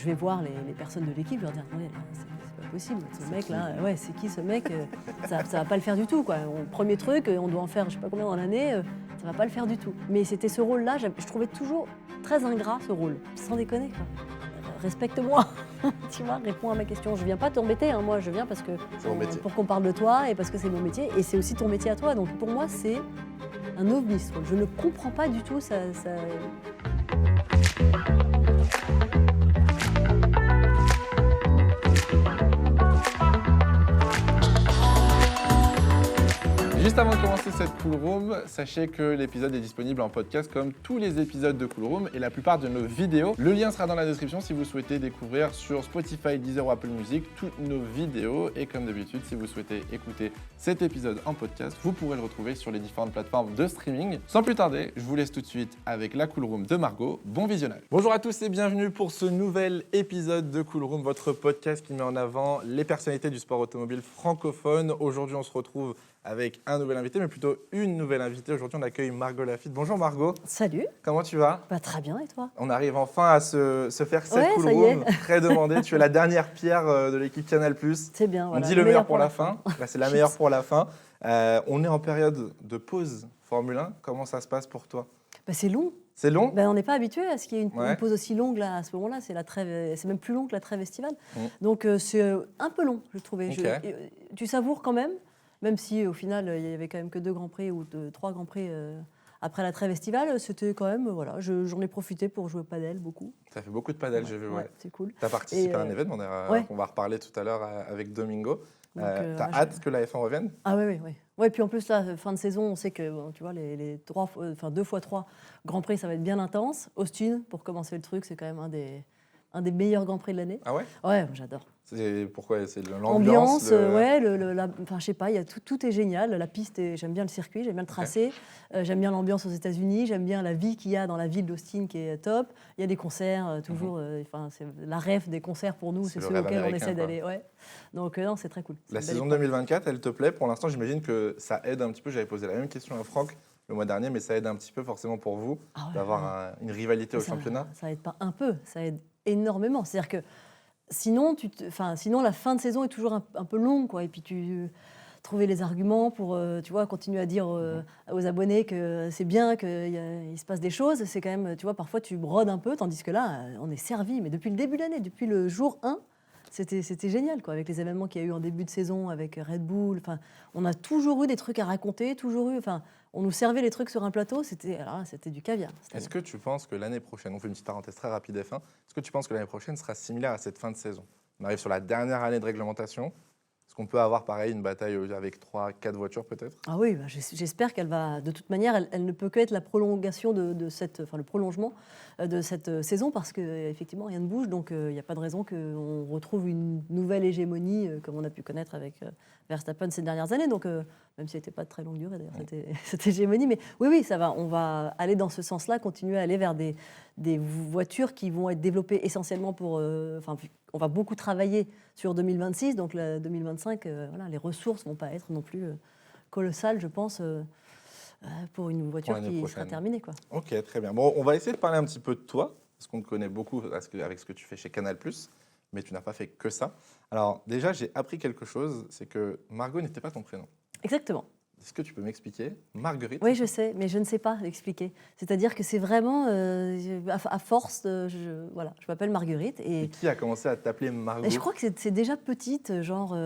vais voir les personnes de l'équipe, je leur dis attendez, là, c'est pas possible, ce mec là, c'est qui ce mec, ça va pas le faire du tout quoi. Premier truc, on doit en faire je sais pas combien dans l'année, ça va pas le faire du tout. Mais c'était ce rôle-là, je trouvais toujours très ingrat ce rôle, sans déconner quoi. Respecte-moi, tu vois, réponds à ma question. Je viens pas t'embêter, hein, moi je viens parce que pour qu'on parle de toi et parce que c'est mon métier et c'est aussi ton métier à toi. Donc pour moi c'est un ovni ce rôle. Je ne comprends pas du tout ça. Juste avant de commencer cette Cool Room, sachez que l'épisode est disponible en podcast comme tous les épisodes de Cool Room et la plupart de nos vidéos. Le lien sera dans la description si vous souhaitez découvrir sur Spotify, Deezer ou Apple Music toutes nos vidéos. Et comme d'habitude, si vous souhaitez écouter cet épisode en podcast, vous pourrez le retrouver sur les différentes plateformes de streaming. Sans plus tarder, je vous laisse tout de suite avec la Cool Room de Margot. Bon visionnage. Bonjour à tous et bienvenue pour ce nouvel épisode de Cool Room, votre podcast qui met en avant les personnalités du sport automobile francophone. Aujourd'hui, on se retrouve avec un nouvel invité, mais plutôt une nouvelle invitée. Aujourd'hui, on accueille Margot Lafitte. Bonjour Margot. Salut. Comment tu vas ? Très bien, et toi ? On arrive enfin à se faire cette Cool Room très demandée. Tu es la dernière pierre de l'équipe Canal+. C'est bien, voilà. On dit le meilleur pour la fin. Là, c'est la meilleure pour la fin. On est en période de pause Formule 1. Comment ça se passe pour toi ? C'est long. C'est long ? On n'est pas habitué à ce qu'il y ait une pause aussi longue là, à ce moment-là. C'est même plus long que la trêve estivale. Donc c'est un peu long, je trouvais. Okay. Tu savoures quand même si au final il y avait quand même que 2 Grands Prix ou 3 Grands Prix après la trêve estivale, c'était quand même, voilà, j'en ai profité pour jouer au padel beaucoup. Tu as fait beaucoup de padel, j'ai vu. Ouais. C'est cool. Tu as participé à un événement, on va reparler tout à l'heure avec Domingo. Tu as hâte que la F1 revienne ? Ah oui. Ouais, puis en plus, là, fin de saison, on sait que bon, tu vois, les 2 x 3 Grands Prix, ça va être bien intense. Austin, pour commencer le truc, c'est quand même un des meilleurs Grands Prix de l'année. Ah ouais ? Ouais, j'adore. Pourquoi ? C'est l'ambiance ouais, je sais pas, tout est génial. La piste, j'aime bien le circuit, j'aime bien le tracé, j'aime bien l'ambiance aux États-Unis, j'aime bien la vie qu'il y a dans la ville d'Austin qui est top. Il y a des concerts, toujours, c'est la rêve des concerts pour nous, c'est ceux auxquels on essaie d'aller. Ouais. Donc non, c'est très cool. La saison 2024, elle te plaît ? Pour l'instant, j'imagine que ça aide un petit peu. J'avais posé la même question à Franck le mois dernier, mais ça aide un petit peu forcément pour vous d'avoir une rivalité au championnat. Ça aide pas un peu, ça aide énormément. C'est-à-dire que sinon, la fin de saison est toujours un peu longue, quoi. Et puis tu trouver les arguments pour, tu vois, continuer à dire aux abonnés que c'est bien qu'il se passe des choses. C'est quand même, tu vois, parfois tu brodes un peu, tandis que là, on est servi. Mais depuis le début de l'année, depuis le jour 1, c'était génial, quoi, avec les événements qu'il y a eu en début de saison, avec Red Bull. Enfin, on a toujours eu des trucs à raconter, on nous servait les trucs sur un plateau, c'était du caviar. Est-ce que tu penses que l'année prochaine, on fait une petite parenthèse très rapide F1, est-ce que tu penses que l'année prochaine sera similaire à cette fin de saison ? On arrive sur la dernière année de réglementation. Est-ce qu'on peut avoir pareil une bataille avec 3-4 voitures peut-être ? Ah oui, j'espère qu'elle va. De toute manière, elle ne peut qu'être la prolongation le prolongement de cette saison parce qu'effectivement rien ne bouge, donc il n'y a pas de raison qu'on retrouve une nouvelle hégémonie comme on a pu connaître avec Verstappen ces dernières années. Donc même si elle n'était pas de très longue durée d'ailleurs cette hégémonie, mais oui, ça va. On va aller dans ce sens-là, continuer à aller vers des voitures qui vont être développées essentiellement pour. On va beaucoup travailler sur 2026, donc la 2025, les ressources ne vont pas être non plus colossales, je pense, pour une voiture qui sera terminée, quoi. Ok, très bien. Bon, on va essayer de parler un petit peu de toi, parce qu'on te connaît beaucoup avec ce que tu fais chez Canal+, mais tu n'as pas fait que ça. Alors déjà, j'ai appris quelque chose, c'est que Margot n'était pas ton prénom. Exactement. Est-ce que tu peux m'expliquer ? Marguerite ? Oui, je sais, mais je ne sais pas l'expliquer. C'est-à-dire que c'est vraiment, à force, je m'appelle Marguerite. Et qui a commencé à t'appeler Margot ? Et je crois que c'est déjà petite, genre,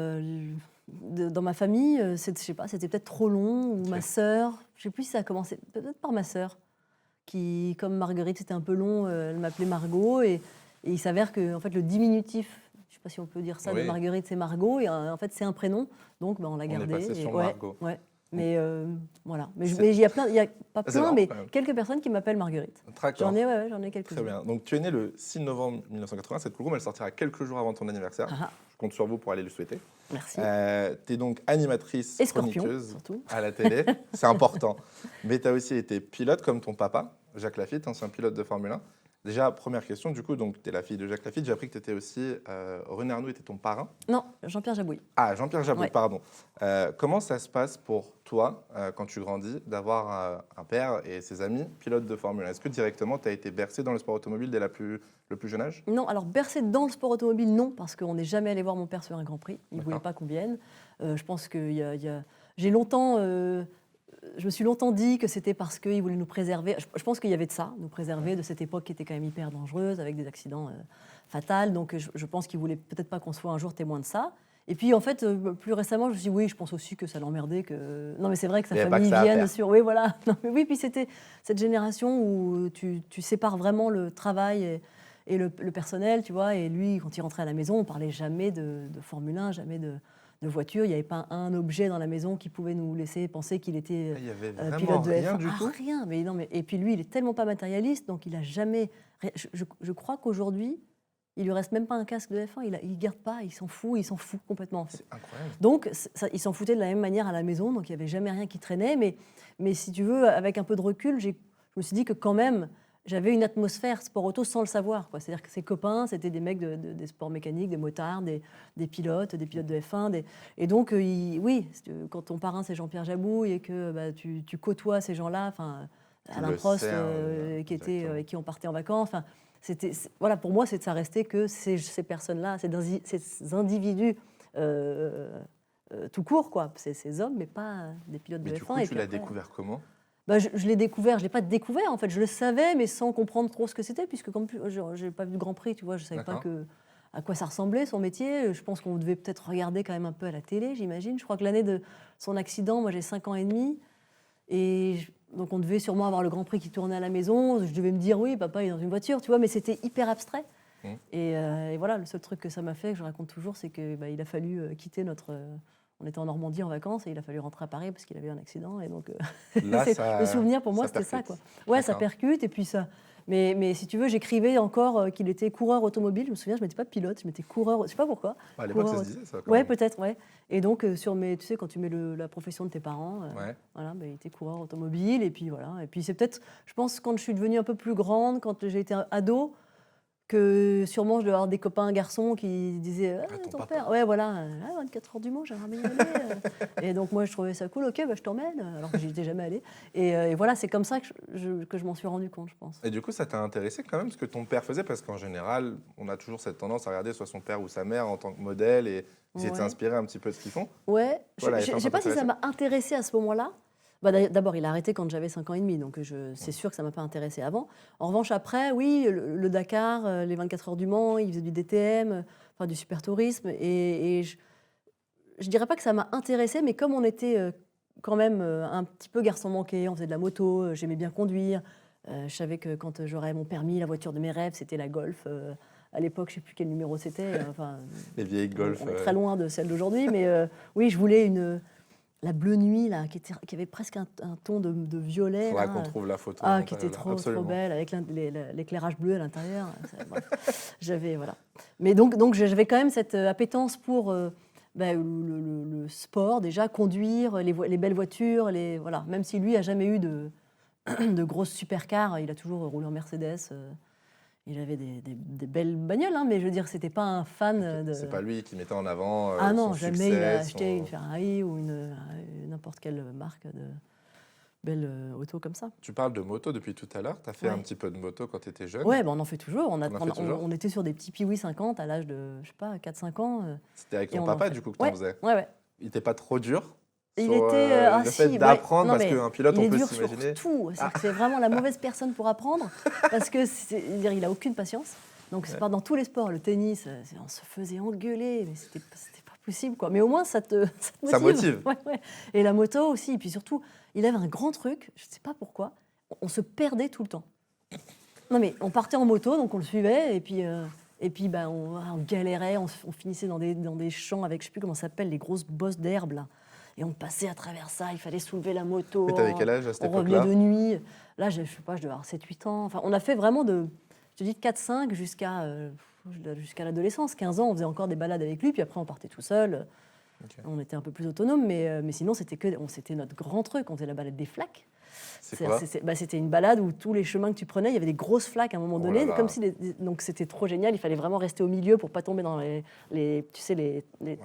dans ma famille, je sais pas, c'était peut-être trop long, ou ma sœur, je ne sais plus si ça a commencé, peut-être par ma sœur, qui, comme Marguerite, c'était un peu long, elle m'appelait Margot, et il s'avère que en fait, le diminutif, je ne sais pas si on peut dire ça, de Marguerite, c'est Margot, et en fait, c'est un prénom, donc on l'a gardé. On est passé sur Margot. Ouais. Mais voilà. Mais il y a pas plein, mais quelques personnes qui m'appellent Marguerite. J'en ai quelques-unes. Très bien. Donc tu es né le 6 novembre 1980. Cette Cool Room, elle sortira quelques jours avant ton anniversaire. Je compte sur vous pour aller le souhaiter. Merci. Tu es donc animatrice, chroniqueuse surtout à la télé. C'est important. Mais tu as aussi été pilote comme ton papa, Jacques Lafitte, ancien pilote de Formule 1. Déjà, première question, du coup, donc tu es la fille de Jacques Lafitte. J'ai appris que tu étais aussi, René Arnoux était ton parrain. Non, Jean-Pierre Jabouille. Ah, Jean-Pierre Jabouille, Ouais. pardon. Comment ça se passe pour toi, quand tu grandis, d'avoir un père et ses amis pilotes de Formule 1? Est-ce que directement tu as été bercé dans le sport automobile dès le plus jeune âge? Non, alors bercé dans le sport automobile, non, parce qu'on n'est jamais allé voir mon père sur un Grand Prix. Il ne voulait D'accord. pas qu'on vienne. Je pense que j'ai longtemps... je me suis longtemps dit que c'était parce qu'il voulait nous préserver. Je pense qu'il y avait de ça, nous préserver de cette époque qui était quand même hyper dangereuse, avec des accidents fatals. Donc je pense qu'il voulait peut-être pas qu'on soit un jour témoin de ça. Et puis en fait, plus récemment, je me suis dit oui, je pense aussi que ça l'emmerdait. Non mais c'est vrai que sa Il y avait pas famille que ça à vienne faire. sur... Oui, voilà. Non, mais oui, puis c'était cette génération où tu sépares vraiment le travail et le personnel, tu vois. Et lui, quand il rentrait à la maison, on parlait jamais de Formule 1, jamais de voiture. Il n'y avait pas un objet dans la maison qui pouvait nous laisser penser qu'il était Il y avait vraiment pilote de rien F1. du tout. Rien. Mais non, mais et puis lui, il est tellement pas matérialiste, donc il a jamais. Je crois qu'aujourd'hui, il lui reste même pas un casque de F1. Il garde pas. Il s'en fout complètement. En fait. C'est incroyable. Donc il s'en foutait de la même manière à la maison. Donc il y avait jamais rien qui traînait. Mais si tu veux, avec un peu de recul, je me suis dit que quand même. J'avais une atmosphère sport auto sans le savoir, quoi. C'est-à-dire que ses copains, c'était des mecs des sports mécaniques, des motards, des pilotes de F1. Et donc, oui, quand ton parrain, c'est Jean-Pierre Jabouille et que bah, tu côtoies ces gens-là, enfin, Alain Prost, avec qui on partait en vacances, enfin, voilà, pour moi, ça restait que ces personnes-là, ces individus tout court, quoi. Ces hommes, mais pas des pilotes de F1. Mais du coup, et tu puis l'as après, découvert comment? bah, je l'ai découvert, je ne l'ai pas découvert en fait, je le savais mais sans comprendre trop ce que c'était puisque comme je n'ai pas vu de Grand Prix, tu vois, je ne savais pas à quoi ça ressemblait son métier. Je pense qu'on devait peut-être regarder quand même un peu à la télé, j'imagine. Je crois que l'année de son accident, moi j'ai 5 ans et demi et donc on devait sûrement avoir le Grand Prix qui tournait à la maison. Je devais me dire oui, papa il est dans une voiture, tu vois, mais c'était hyper abstrait. Et voilà, le seul truc que ça m'a fait, que je raconte toujours, c'est qu'il a fallu quitter notre... On était en Normandie en vacances et il a fallu rentrer à Paris parce qu'il avait eu un accident. Et donc, Là, le souvenir pour moi, c'était ça, quoi. Ouais, ça percute et puis ça. Mais si tu veux, j'écrivais encore qu'il était coureur automobile. Je me souviens, je ne mettais pas pilote, je mettais coureur. Je ne sais pas pourquoi. À l'époque, ça se disait ça. Ouais, peut-être, ouais. Et donc, tu sais, quand tu mets la profession de tes parents, voilà, il était coureur automobile. Et puis voilà. Et puis c'est peut-être, je pense, quand je suis devenue un peu plus grande, quand j'ai été ado, que sûrement je devais avoir des copains garçons qui disaient ton père, ouais voilà, 24 heures du Mans, j'aimerais bien y aller. Et donc moi je trouvais ça cool, ok, bah, je t'emmène, alors que j'y étais jamais allée. Et voilà, c'est comme ça que je m'en suis rendu compte, je pense. Et du coup, ça t'a intéressé quand même ce que ton père faisait, parce qu'en général, on a toujours cette tendance à regarder soit son père ou sa mère en tant que modèle et essayer de s'inspirer un petit peu de ce qu'ils font. Ouais, Voilà, je ne sais pas si ça m'a intéressé à ce moment-là. Bah, d'abord, il a arrêté quand j'avais 5 ans et demi, donc c'est sûr que ça ne m'a pas intéressé avant. En revanche, après, oui, le Dakar, les 24 heures du Mans, il faisait du DTM, enfin du super tourisme. Et je ne dirais pas que ça m'a intéressé, mais comme on était quand même un petit peu garçon manqué, on faisait de la moto, j'aimais bien conduire. Je savais que quand j'aurais mon permis, la voiture de mes rêves, c'était la Golf. À l'époque, je ne sais plus quel numéro c'était. Enfin, les vieilles Golf. On est très loin de celle d'aujourd'hui, mais oui, je voulais la bleue nuit, là, qui avait presque un ton de violet. Il faudra qu'on trouve la photo. Qui était trop belle, avec l'éclairage bleu à l'intérieur. J'avais, voilà. Mais donc j'avais quand même cette appétence pour le sport, déjà, conduire, les belles voitures. Voilà. Même si lui n'a jamais eu de grosses supercars, il a toujours roulé en Mercedes. Il avait des belles bagnoles, hein, mais je veux dire, c'était pas un fan de... C'est pas lui qui mettait en avant non, son jamais succès, il a acheté une Ferrari ou n'importe quelle marque de belle auto comme ça. Tu parles de moto depuis tout à l'heure. Tu as fait un petit peu de moto quand tu étais jeune. Ouais, on en fait toujours. On était sur des petits Piwi 50 à l'âge de, je sais pas, 4-5 ans. C'était avec ton papa, du coup, que tu en faisais. Ouais. Il n'était pas trop dur? Il était le fait d'apprendre, parce qu'un pilote, on peut s'imaginer. Il est dur sur tout. C'est vraiment la mauvaise personne pour apprendre, parce que il n'a aucune patience. Donc c'est pas dans tous les sports. Le tennis, on se faisait engueuler, mais c'était pas possible, quoi. Mais au moins ça te motive. Ça motive. Ouais. Et la moto aussi. Et puis surtout, il avait un grand truc. Je sais pas pourquoi. On se perdait tout le temps. Non mais on partait en moto, donc on le suivait, et puis on galérait, on finissait dans des champs avec, je sais plus comment ça s'appelle, les grosses bosses d'herbe là. Et on passait à travers ça, il fallait soulever la moto. Mais t'avais quel âge à cette époque-là? On revenait de nuit. Là, je sais pas, je devais avoir 7-8 ans. Enfin, on a fait vraiment je te dis, 4-5 jusqu'à l'adolescence. 15 ans, on faisait encore des balades avec lui, puis après on partait tout seul. Okay. On était un peu plus autonome, mais sinon c'était notre grand truc. On faisait la balade des flaques. C'est quoi? C'était une balade où tous les chemins que tu prenais, il y avait des grosses flaques à un moment Oh donné, là là. comme si donc c'était trop génial. Il fallait vraiment rester au milieu pour pas tomber dans tu sais les Ouais,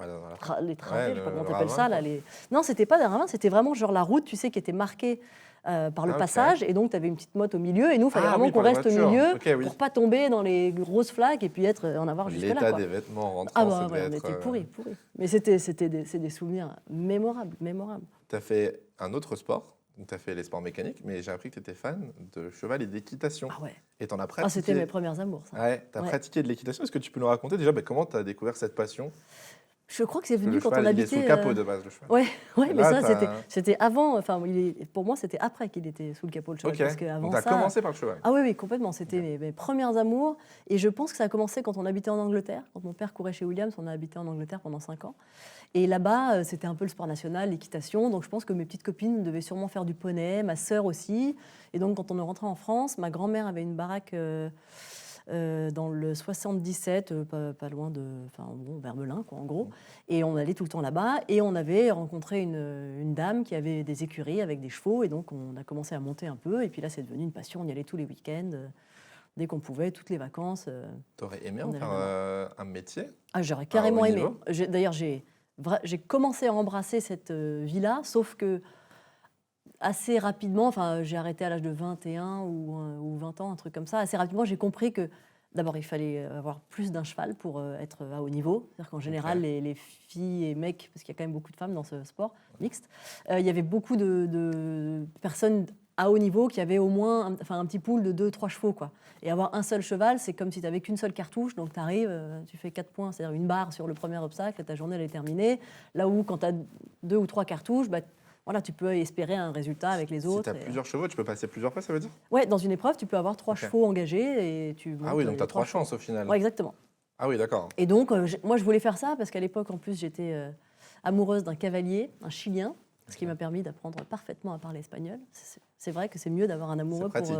les travées, je sais pas comment le t'appelles ravin, ça là. quoi. Non, c'était pas des ravins, c'était vraiment genre la route, tu sais, qui était marquée par le Ah, ok. passage, et donc tu avais une petite motte au milieu, et nous, il fallait Ah vraiment oui, qu'on pour les reste au voitures. milieu Ok, oui. pour pas tomber dans les grosses flaques et puis en avoir jusque là, L'état quoi. des vêtements en rentrant, Ah ça bah devait ouais, on être... était pourris. Mais c'est des souvenirs mémorables. Tu as fait un autre sport, tu as fait les sports mécaniques, mais j'ai appris que tu étais fan de cheval et d'équitation. Ah ouais. Et tu en as Ah, pratiqué. c'était mes premières amours, ça. Ouais, tu as Ouais. pratiqué de l'équitation. Est-ce que tu peux nous raconter déjà comment tu as découvert cette passion? Je crois que c'est Parce que venu le quand on cheval, il est sous habitait. le capot de base, le cheval. Ouais, Et mais là, ça, c'était avant. Enfin, pour moi, c'était après qu'il était sous le capot, le cheval. Ok, Parce qu'avant donc tu as ça. commencé par le cheval. Ah oui, complètement. C'était Ok. mes premières amours. Et je pense que ça a commencé quand on habitait en Angleterre. Quand mon père courait chez Williams, on a habité en Angleterre pendant 5 ans. Et là-bas, c'était un peu le sport national, l'équitation. Donc je pense que mes petites copines devaient sûrement faire du poney, ma sœur aussi. Et donc quand on est rentré en France, ma grand-mère avait une baraque dans le 77, pas loin vers Melun, quoi, en gros. Et on allait tout le temps là-bas. Et on avait rencontré une dame qui avait des écuries avec des chevaux. Et donc on a commencé à monter un peu. Et puis là, c'est devenu une passion. On y allait tous les week-ends, dès qu'on pouvait, toutes les vacances. Tu aurais aimé on en allait faire là-bas. un métier? Ah, j'aurais À carrément haut aimé. niveau? D'ailleurs, j'ai commencé à embrasser cette vie-là, sauf que assez rapidement, enfin, j'ai arrêté à l'âge de 21 ou 20 ans, un truc comme ça. Assez rapidement, j'ai compris que d'abord, il fallait avoir plus d'un cheval pour être à haut niveau. C'est-à-dire qu'en général, Ok. les filles et mecs, parce qu'il y a quand même beaucoup de femmes dans ce sport mixte, il y avait beaucoup de personnes à haut niveau qui avaient au moins un petit pool de 2-3 chevaux, quoi. Et avoir un seul cheval, c'est comme si tu n'avais qu'une seule cartouche. Donc tu arrives, tu fais 4 points, c'est-à-dire une barre sur le premier obstacle, ta journée elle est terminée. Là où quand tu as 2 ou 3 cartouches, bah, voilà, tu peux espérer un résultat avec les Si autres. tu as plusieurs chevaux, tu peux passer plusieurs fois, ça veut dire? Ouais, dans une épreuve, tu peux avoir 3 Ok. chevaux engagés et tu montes Ah oui, donc les tu as 3 chevaux. chances au final. Ouais, exactement. Ah oui, d'accord. Et donc, moi, je voulais faire ça parce qu'à l'époque, en plus, j'étais amoureuse d'un cavalier, un Chilien, ce qui m'a permis d'apprendre parfaitement à parler espagnol. C'est vrai que c'est mieux d'avoir un amoureux pour, pratique.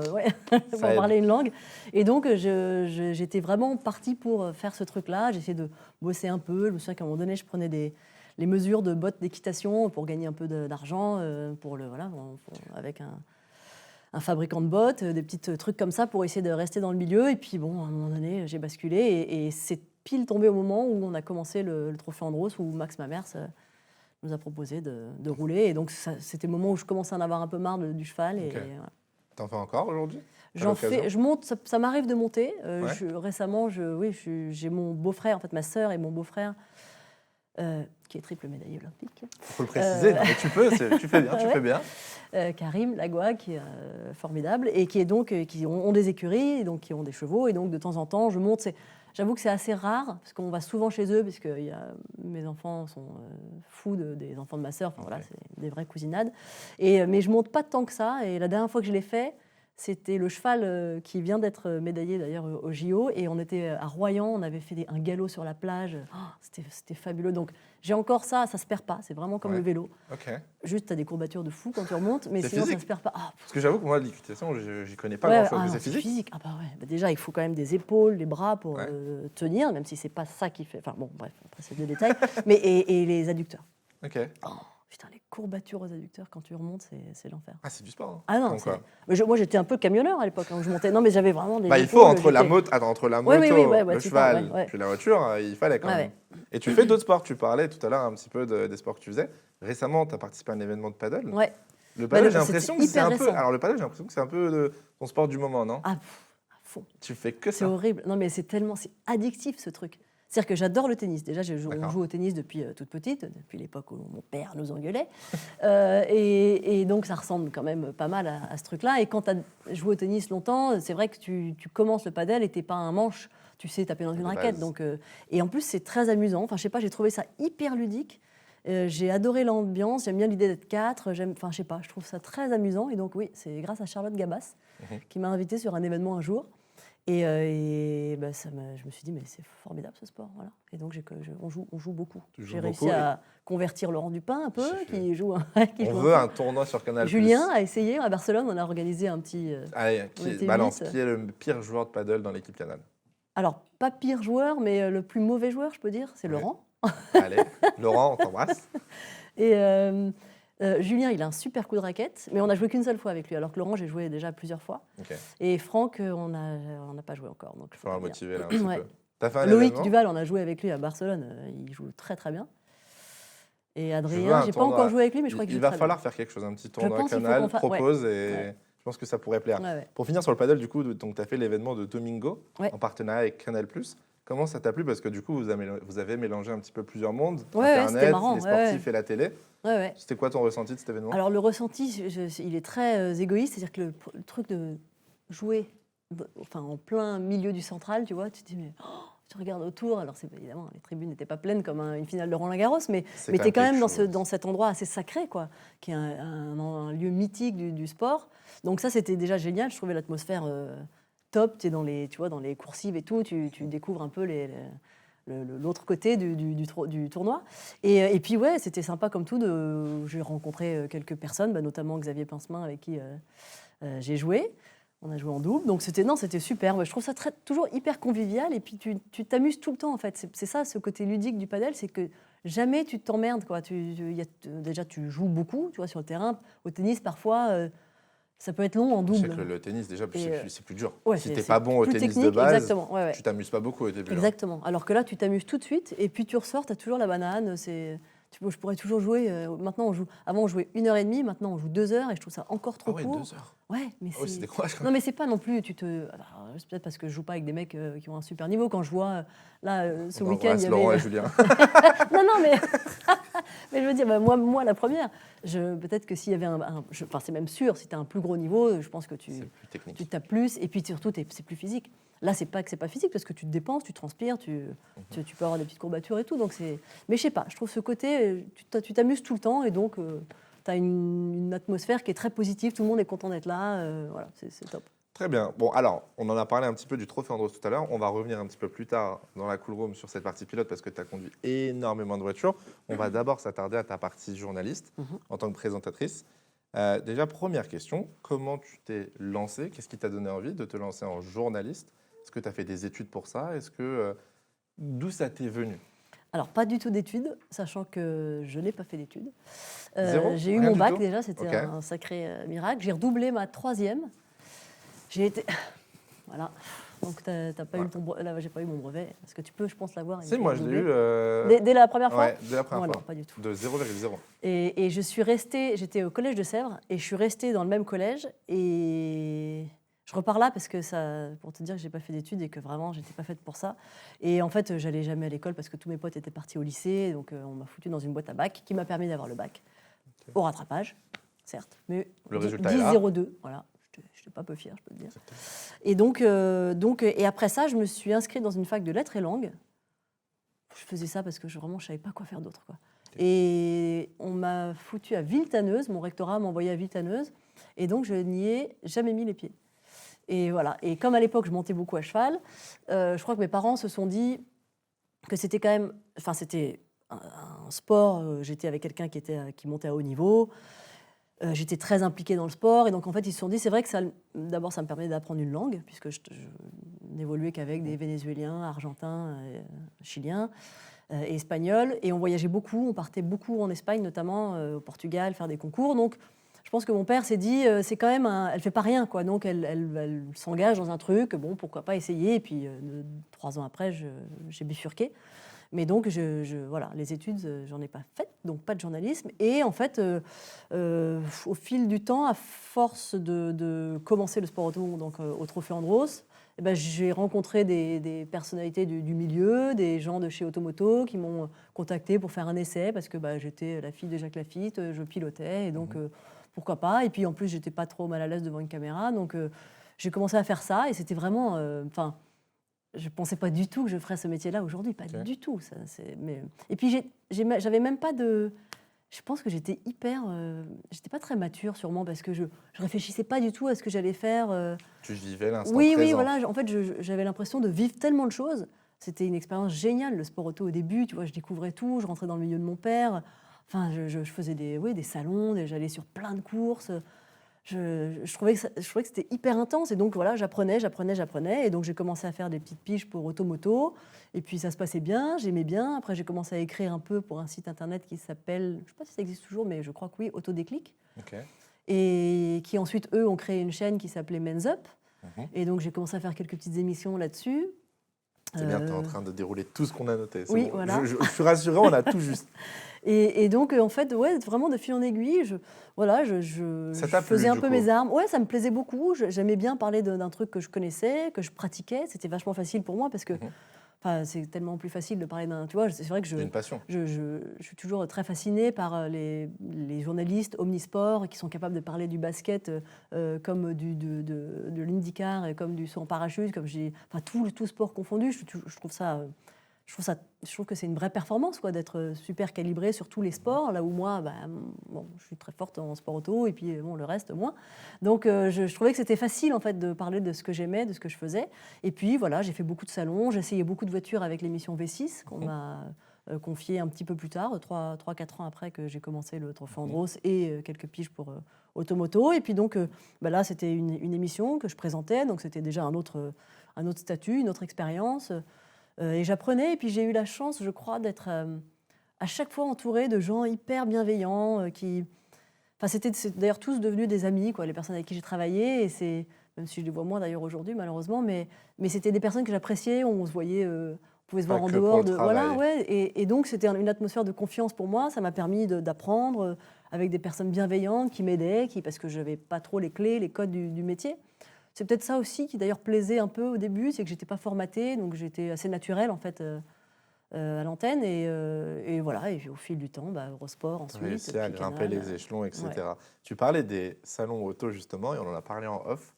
pour Ça aide. parler une langue. Et donc, j'étais vraiment partie pour faire ce truc-là. J'essayais de bosser un peu. Je me souviens qu'à un moment donné, je prenais les mesures de bottes d'équitation pour gagner un peu d'argent, avec un fabricant de bottes, des petits trucs comme ça pour essayer de rester dans le milieu. Et puis, bon, à un moment donné, j'ai basculé. Et c'est pile tombé au moment où on a commencé le Trophée Andros, où Max Mamers nous a proposé de rouler. Et donc, c'était le moment où je commençais à en avoir un peu marre du cheval. Et, Ok. voilà. T'en fais encore aujourd'hui? Je monte, ça m'arrive de monter. Ouais. Récemment, j'ai mon beau-frère, en fait, ma sœur et mon beau-frère, qui est triple médaillé olympique. Faut le préciser, non, mais tu peux, tu fais bien, tu Ouais. fais bien. Karim Lagua, qui est formidable, et qui est donc qui ont des écuries, et donc qui ont des chevaux, et donc de temps en temps, je monte. J'avoue que c'est assez rare, parce qu'on va souvent chez eux, puisque mes enfants sont fous des enfants de ma sœur. Enfin, voilà, c'est des vraies cousinades. Mais je monte pas tant que ça. Et la dernière fois que je l'ai fait, c'était le cheval qui vient d'être médaillé d'ailleurs au JO, et on était à Royan, on avait fait un galop sur la plage. Oh, c'était fabuleux. Donc j'ai encore ça se perd pas. C'est vraiment comme Ouais. le vélo. Ok. Juste, tu as des courbatures de fou quand tu remontes, mais C'est sinon, physique. ça se perd pas. Ah, Parce que j'avoue que moi, l'équitation, j'y connais pas ouais, grand-chose. Mais non, c'est physique? Ah bah ouais. Bah déjà, il faut quand même des épaules, des bras pour Ouais. tenir, même si c'est pas ça qui fait. Enfin bon, bref, après c'est des détails. Mais et les adducteurs. Ok. Oh, putain, les courbatures aux adducteurs quand tu remontes, c'est l'enfer. Ah, c'est du sport. Hein. Ah non, Comme quoi. moi j'étais un peu camionneur à l'époque, hein, où je montais. Non, mais j'avais vraiment des. Bah, il faut épaules, entre la j'étais- moto, entre la Ouais, moto, oui, ouais, le c'est ça, cheval, ouais. puis la voiture, il fallait quand Ouais, même. Et tu fais d'autres sports. Tu parlais tout à l'heure un petit peu des sports que tu faisais. Récemment, tu as participé à un événement de paddle. Ouais. Le paddle, Bah, j'ai l'impression que c'était c'est un hyper peu. récent. Alors le paddle, j'ai l'impression que c'est un peu ton sport du moment, non? Ah, à fond. Tu fais que C'est ça. horrible. Non, mais c'est addictif ce truc. C'est-à-dire que j'adore le tennis. Déjà, on D'accord. joue au tennis depuis toute petite, depuis l'époque où mon père nous engueulait. Et donc, ça ressemble quand même pas mal à ce truc-là. Et quand tu as joué au tennis longtemps, c'est vrai que tu commences le padel et tu n'es pas un manche, tu sais taper dans une De raquette. base. Donc, et en plus, c'est très amusant. Enfin, je sais pas, j'ai trouvé ça hyper ludique. J'ai adoré l'ambiance, j'aime bien l'idée d'être 4. Enfin, je sais pas, je trouve ça très amusant. Et donc, oui, c'est grâce à Charlotte Gabas qui m'a invitée sur un événement un jour. Et bah, je me suis dit, mais c'est formidable ce sport. Voilà. Et donc, on joue beaucoup. Tu joues J'ai réussi beaucoup, à convertir Laurent Dupin un peu, J'ai qui joue qui On joue veut peu. un tournoi sur Canal+. Julien a essayé à Barcelone, on a organisé un petit. Allez, on était balance. 8. Qui est le pire joueur de paddle dans l'équipe Canal? Alors, pas pire joueur, mais le plus mauvais joueur, je peux dire, c'est Ouais. Laurent. Allez, Laurent, on t'embrasse. Et Julien, il a un super coup de raquette, mais on n'a joué qu'une seule fois avec lui, alors que Laurent, j'ai joué déjà plusieurs fois. Ok. Et Franck, on n'a pas joué encore. Donc Il faudra faut le pas dire. motiver là un petit Ouais. peu. T'as fait un Loïc événement? Duval, on a joué avec lui à Barcelone. Il joue très très bien. Et Je veux Adrien, un j'ai pas tournoi. encore joué avec lui, mais je crois qu'il Il joue va très falloir bien. faire quelque chose, un petit tournoi pense qu'il faut canal, qu'on propose ouais. et Ouais. je pense que ça pourrait plaire. Ouais. Pour finir sur le paddle, du coup, donc tu as fait l'événement de Domingo Ouais. en partenariat avec Canal+. Comment ça t'a plu? Parce que du coup, vous avez mélangé un petit peu plusieurs mondes, Ouais, Internet, c'était marrant, les sportifs ouais. et la télé. Ouais. C'était quoi ton ressenti de cet événement? Alors le ressenti, il est très égoïste, c'est-à-dire que le truc de jouer en plein milieu du central, tu vois, tu te dis mais tu regardes autour, alors évidemment les tribunes n'étaient pas pleines comme une finale de Roland-Garros, mais tu es quand même dans cet endroit assez sacré, quoi, qui est un lieu mythique du sport. Donc ça c'était déjà génial, je trouvais l'atmosphère top, tu es dans les coursives et tout, tu découvres un peu l'autre côté du tournoi. Et puis, ouais, c'était sympa comme tout. J'ai rencontré quelques personnes, notamment Xavier Pincemin, avec qui j'ai joué. On a joué en double. Donc, c'était super. Ouais, je trouve ça toujours hyper convivial. Et puis, tu t'amuses tout le temps, en fait. C'est ça, ce côté ludique du padel, c'est que jamais tu t'emmerdes, quoi. Déjà, tu joues beaucoup, tu vois, sur le terrain. Au tennis, parfois... ça peut être long en double. Je sais que le tennis, déjà, c'est plus dur. Ouais, si tu n'es pas bon au tennis technique, de base, exactement. Ouais. Tu t'amuses pas beaucoup au début. Exactement. Alors que là, tu t'amuses tout de suite et puis tu ressors, tu as toujours la banane. Je pourrais toujours jouer. Maintenant, avant, on jouait 1h30, maintenant, on joue 2 heures et je trouve ça encore trop court. 2 heures. Ouais, mais c'est décourageant. Non, mais c'est pas non plus. C'est peut-être parce que je joue pas avec des mecs qui ont un super niveau. Quand je vois, ce week-end. Il y avait... Laurent et Julien. non, mais. Mais je veux dire, moi, la première, peut-être que s'il y avait c'est même sûr, si tu as un plus gros niveau, je pense que tu tapes plus, et puis surtout, c'est plus physique. Là, c'est pas que c'est pas physique, parce que tu te dépenses, tu transpires, tu peux avoir des petites courbatures et tout. Donc mais je sais pas, je trouve ce côté, tu t'amuses tout le temps, et donc tu as une atmosphère qui est très positive, tout le monde est content d'être là, voilà, c'est top. Très bien. Bon, alors, on en a parlé un petit peu du Trophée Andros tout à l'heure. On va revenir un petit peu plus tard dans la Cool Room sur cette partie pilote parce que tu as conduit énormément de voitures. On va d'abord s'attarder à ta partie journaliste en tant que présentatrice. Déjà, première question, comment tu t'es lancée? Qu'est-ce qui t'a donné envie de te lancer en journaliste? Est-ce que tu as fait des études pour ça? D'où ça t'est venu? Alors, pas du tout d'études, sachant que je n'ai pas fait d'études. J'ai eu Rien mon du bac tout? déjà, c'était un sacré miracle. J'ai redoublé ma 3e. J'ai été... Voilà. Donc, t'as pas eu ton là, j'ai pas eu mon brevet. Est-ce que tu peux, je pense, l'avoir? C'est moi, je l'ai eu. Dès la première fois? Ouais, dès la première fois. Non, pas du tout. De 0,0. Et je suis restée, j'étais au collège de Sèvres, et je suis restée dans le même collège. Et je repars là parce que pour te dire que j'ai pas fait d'études et que vraiment, j'étais pas faite pour ça. Et en fait, j'allais jamais à l'école parce que tous mes potes étaient partis au lycée. Donc, on m'a foutu dans une boîte à bac qui m'a permis d'avoir le bac. Okay. Au rattrapage, certes. Mais le résultat est là. 10,02, voilà. Je n'étais pas peu fière, je peux te dire. Et donc, et après ça, je me suis inscrite dans une fac de lettres et langues. Je faisais ça parce que vraiment, je ne savais pas quoi faire d'autre, quoi. Okay. Et on m'a foutu à Villetaneuse, mon rectorat m'a envoyé à Villetaneuse, et donc je n'y ai jamais mis les pieds. Et voilà. Et comme à l'époque, je montais beaucoup à cheval, je crois que mes parents se sont dit que c'était quand même... Enfin, c'était un sport, j'étais avec quelqu'un qui montait à haut niveau. J'étais très impliquée dans le sport et donc en fait ils se sont dit c'est vrai que d'abord ça me permet d'apprendre une langue puisque je n'évoluais qu'avec des Vénézuéliens, Argentins, Chiliens et Espagnols et on voyageait beaucoup, on partait beaucoup en Espagne notamment au Portugal faire des concours donc je pense que mon père s'est dit c'est quand même elle fait pas rien quoi donc elle s'engage dans un truc bon pourquoi pas essayer et puis 3 ans après j'ai bifurqué. Mais donc, voilà, les études, j'en ai pas faites, donc pas de journalisme. Et en fait, au fil du temps, à force de commencer le sport auto donc, au Trophée Andros, j'ai rencontré des personnalités du milieu, des gens de chez Automoto qui m'ont contacté pour faire un essai parce que j'étais la fille de Jacques Lafitte, je pilotais, et donc pourquoi pas. Et puis en plus, j'étais pas trop mal à l'aise devant une caméra, donc j'ai commencé à faire ça et c'était vraiment... je ne pensais pas du tout que je ferais ce métier-là aujourd'hui, pas du tout. Et puis, j'avais même pas de... Je pense que j'étais j'étais pas très mature sûrement parce que je réfléchissais pas du tout à ce que j'allais faire. Tu vivais l'instant présent. Oui, voilà. En fait, j'avais l'impression de vivre tellement de choses. C'était une expérience géniale, le sport auto au début. Tu vois, je découvrais tout, je rentrais dans le milieu de mon père. Enfin, je faisais des salons, j'allais sur plein de courses. je trouvais que c'était hyper intense. Et donc, voilà, j'apprenais. Et donc, j'ai commencé à faire des petites piges pour Automoto. Et puis, ça se passait bien, j'aimais bien. Après, j'ai commencé à écrire un peu pour un site internet qui s'appelle, je ne sais pas si ça existe toujours, mais je crois que oui, Autodéclic. Okay. Et qui ensuite, eux, ont créé une chaîne qui s'appelait Men's Up. Mm-hmm. Et donc, j'ai commencé à faire quelques petites émissions là-dessus. C'est bien, tu es en train de dérouler tout ce qu'on a noté. Oui, bon. voilà. Je suis rassuré, on a tout juste. Et donc, en fait, ouais, vraiment de fil en aiguille, je faisais un peu mes armes. Ouais, ça me plaisait beaucoup. J'aimais bien parler d'un truc que je connaissais, que je pratiquais. C'était vachement facile pour moi parce que c'est tellement plus facile de parler d'un... Tu vois, c'est vrai que une passion. Je suis toujours très fascinée par les journalistes omnisports qui sont capables de parler du basket comme de l'IndyCar et comme du saut en parachute, comme tout sport confondu. Je trouve que c'est une vraie performance quoi, d'être super calibré sur tous les sports, là où moi, je suis très forte en sport auto et puis le reste, moins. Donc, je trouvais que c'était facile en fait, de parler de ce que j'aimais, de ce que je faisais. Et puis, voilà, j'ai fait beaucoup de salons, j'ai essayé beaucoup de voitures avec l'émission V6 qu'on m'a confiée un petit peu plus tard, 3-4 ans après que j'ai commencé le Trophée Andros et quelques piges pour Automoto. Et puis donc, là, c'était une émission que je présentais, donc c'était déjà un autre statut, une autre expérience. Et j'apprenais, et puis j'ai eu la chance, je crois, d'être à chaque fois entourée de gens hyper bienveillants, c'était d'ailleurs tous devenus des amis, quoi, les personnes avec qui j'ai travaillé, et même si je les vois moins d'ailleurs aujourd'hui, malheureusement, mais c'était des personnes que j'appréciais, on se voyait, on pouvait se voir en dehors. Et donc c'était une atmosphère de confiance pour moi, ça m'a permis d'apprendre avec des personnes bienveillantes qui m'aidaient, parce que je n'avais pas trop les clés, les codes du métier. C'est peut-être ça aussi qui d'ailleurs plaisait un peu au début, c'est que j'étais pas formatée, donc j'étais assez naturelle en fait à l'antenne et voilà. Et au fil du temps, Eurosport ensuite. Tu as réussi à grimper les échelons, etc. Ouais. Tu parlais des salons auto justement et on en a parlé en off.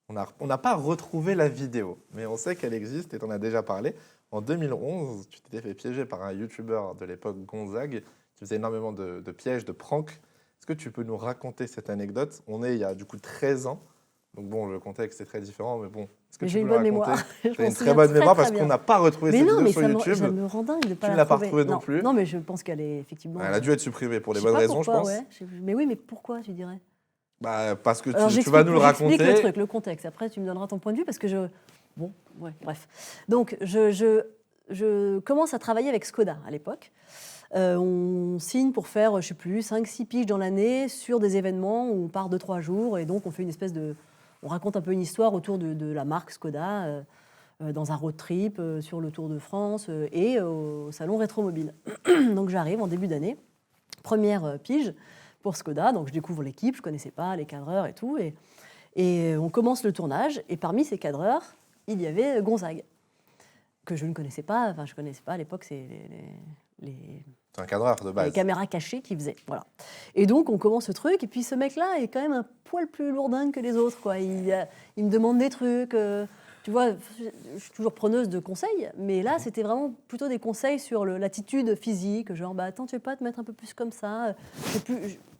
On n'a pas retrouvé la vidéo, mais on sait qu'elle existe et tu en as déjà parlé. En 2011, tu t'étais fait piéger par un youtubeur de l'époque, Gonzague, qui faisait énormément de pièges, de pranks. Est-ce que tu peux nous raconter cette anecdote? On est il y a du coup 13 ans. Donc bon, le contexte est très différent, mais bon, est-ce que tu peux le raconter? J'ai une très bonne mémoire parce qu'on n'a pas retrouvé cette vidéo sur YouTube. Ça me rend dingue de pas tu la ne l'as pas retrouver. retrouvée non plus? Non, mais je pense qu'elle est effectivement... Elle a dû être supprimée pour les bonnes raisons, je pense. Ouais. Mais oui, mais pourquoi, tu dirais? Parce que tu vas nous le raconter. J'explique le truc, le contexte. Après, tu me donneras ton point de vue parce que Bon, ouais, bref. Donc, je commence à travailler avec Skoda à l'époque. On signe pour faire, je ne sais plus, 5-6 piges dans l'année sur des événements où on part 2-3 jours et donc on fait une espèce de... On raconte un peu une histoire autour de la marque Skoda dans un road trip sur le Tour de France et au salon Rétromobile. Donc j'arrive en début d'année, première pige pour Skoda, donc je découvre l'équipe, je ne connaissais pas les cadreurs et tout, et on commence le tournage, et parmi ces cadreurs, il y avait Gonzague, que je ne connaissais pas, enfin je ne connaissais pas à l'époque, c'est C'est un cadreur de base. Les caméras cachées qu'il faisait, voilà. Et donc, on commence ce truc, et puis ce mec-là est quand même un poil plus lourdingue que les autres, quoi. Il me demande des trucs, tu vois, je suis toujours preneuse de conseils, mais là, c'était vraiment plutôt des conseils sur l'attitude physique, genre, attends, tu veux pas te mettre un peu plus comme ça?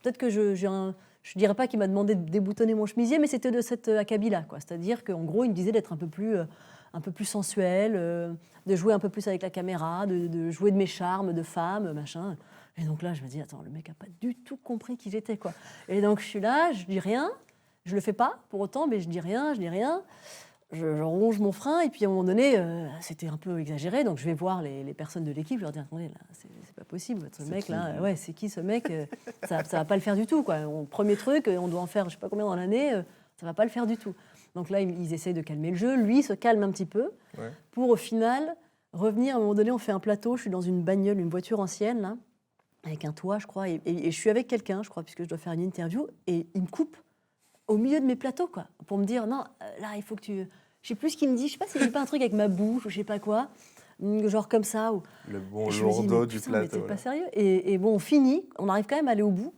Peut-être que je dirais pas qu'il m'a demandé de déboutonner mon chemisier, mais c'était de cet acabit-là, quoi. C'est-à-dire qu'en gros, il me disait d'être un peu plus sensuel, de jouer un peu plus avec la caméra, de jouer de mes charmes de femme, machin. Et donc là, je me dis, attends, le mec n'a pas du tout compris qui j'étais, quoi. Et donc, je suis là, je dis rien, je le fais pas pour autant, mais je dis rien. Je ronge mon frein, et puis à un moment donné, c'était un peu exagéré, donc je vais voir les personnes de l'équipe, je leur dis, attendez, là, c'est pas possible, ce mec là, ouais, c'est qui ce mec? Ça va pas le faire du tout, quoi. Premier truc, on doit en faire je sais pas combien dans l'année, ça va pas le faire du tout. Donc là, ils essayent de calmer le jeu, lui se calme un petit peu, pour au final revenir. À un moment donné, on fait un plateau, je suis dans une bagnole, une voiture ancienne, là, avec un toit, je crois, et je suis avec quelqu'un, je crois, puisque je dois faire une interview, et il me coupe au milieu de mes plateaux, quoi, pour me dire, non, là, il faut que tu... Je sais plus ce qu'il me dit, je sais pas s'il dit pas un truc avec ma bouche, ou je sais pas quoi, genre comme ça. Ou... Le bon lourdeau du plateau. Mais t'es pas sérieux. Et bon, on finit, on arrive quand même à aller au bout,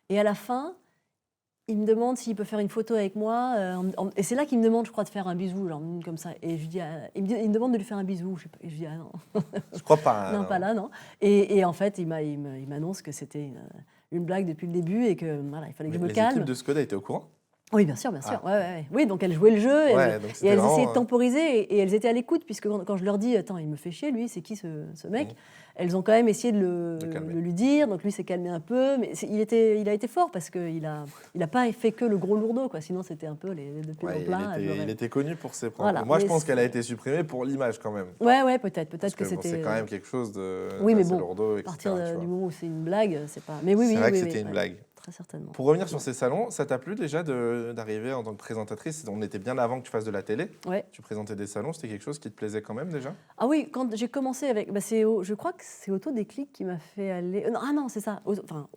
et à la fin, il me demande s'il peut faire une photo avec moi, et c'est là qu'il me demande, je crois, de faire un bisou, genre comme ça. Et je dis, il me demande de lui faire un bisou, je sais pas, et je dis, ah non. Je crois pas. Non, pas là, non. Et en fait, il m'annonce que c'était une blague depuis le début, et que voilà, il fallait que je me calme. Les équipes de Skoda étaient au courant? Oui, bien sûr, bien sûr. Ouais. Oui, donc elles jouaient le jeu et Ouais, donc et c'était elles vraiment, essayaient de temporiser et elles étaient à l'écoute, puisque quand je leur dis attends, il me fait chier, lui, c'est qui ce mec, elles ont quand même essayé de de calmer. le lui dire. Donc lui s'est calmé un peu, mais il a été fort parce qu'il a pas fait que le gros lourdeau, quoi. Sinon c'était un peu les deux pieds dans Ouais, le plat. il était connu pour ses propos. Voilà, Moi, je mais pense qu'elle a été supprimée pour l'image quand même. ouais, Parce peut-être que que bon, c'est c'était. quand même quelque chose Oui, mais d'assez bon, lourdeau, à partir etc. Tu du vois. moment où c'est une blague, c'est pas. Mais oui, C'est oui, vrai que oui, c'était oui, une ouais, blague. très certainement. Pour revenir sur ces salons, ça t'a plu déjà d'arriver en tant que présentatrice? On était bien avant que tu fasses de la télé. Ouais. Tu présentais des salons, c'était quelque chose qui te plaisait quand même déjà? Ah oui, quand j'ai commencé avec, je crois que c'est Autodéclic qui m'a fait aller. Non, ah non, c'est ça. Enfin,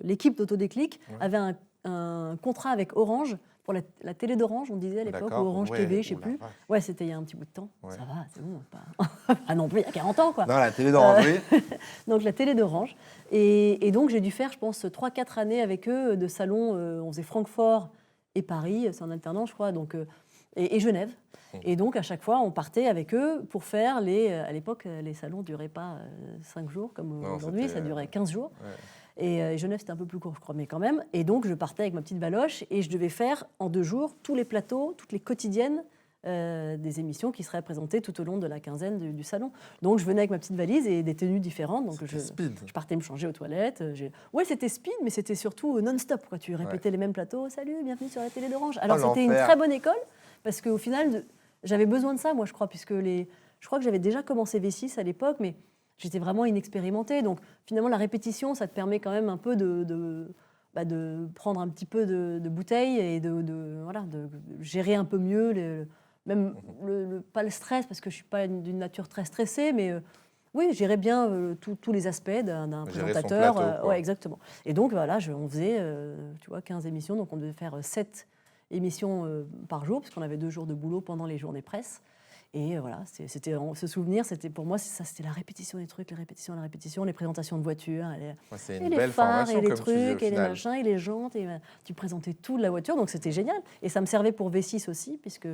l'équipe d'Autodéclic Ouais. avait un contrat avec Orange pour la télé d'Orange, on disait à l'époque, ou D'accord, Orange ouais, TV, je sais oula, plus. vache. Ouais, c'était il y a un petit bout de temps. Ouais. Ça va, c'est bon, pas non plus il y a 40 ans, quoi. Non, la télé d'Orange, oui. Donc la télé d'Orange. Et donc j'ai dû faire, je pense, 3-4 années avec eux de salons. On faisait Francfort et Paris, c'est en alternance, je crois, donc, et Genève. Et donc à chaque fois, on partait avec eux pour faire à l'époque, les salons ne duraient pas 5 jours comme Non, aujourd'hui, c'était, ça durait 15 jours. Ouais. Et Genève, c'était un peu plus court, je crois, mais quand même. Et donc je partais avec ma petite baloche et je devais faire en 2 jours tous les plateaux, toutes les quotidiennes des émissions qui seraient présentées tout au long de la quinzaine du salon. Donc je venais avec ma petite valise et des tenues différentes. Donc C'était speed. je partais me changer aux toilettes. Ouais, c'était speed, mais c'était surtout non-stop, quoi. Tu répétais les mêmes plateaux. Salut, bienvenue sur la télé d'Orange. Alors c'était une l'enfer. très bonne école parce qu'au final, j'avais besoin de ça, moi, je crois, puisque je crois que j'avais déjà commencé V6 à l'époque, mais j'étais vraiment inexpérimentée. Donc finalement, la répétition, ça te permet quand même un peu de prendre un petit peu de bouteille et de gérer un peu mieux même pas le stress, parce que je ne suis pas d'une nature très stressée, mais oui, gérer bien tous les aspects d'un Gérer son présentateur. plateau, quoi. Ouais, exactement. Et donc, voilà, on faisait 15 émissions, donc on devait faire 7 émissions par jour, parce qu'on avait 2 jours de boulot pendant les journées presse. Et voilà, c'était ce souvenir, pour moi, c'était la répétition des trucs, les répétitions, les présentations de voitures, C'est et une les belle phares, formation, et les comme tu dis, au trucs, et les final. machins, et les jantes, et tu présentais tout de la voiture, donc c'était génial. Et ça me servait pour V6 aussi, puisque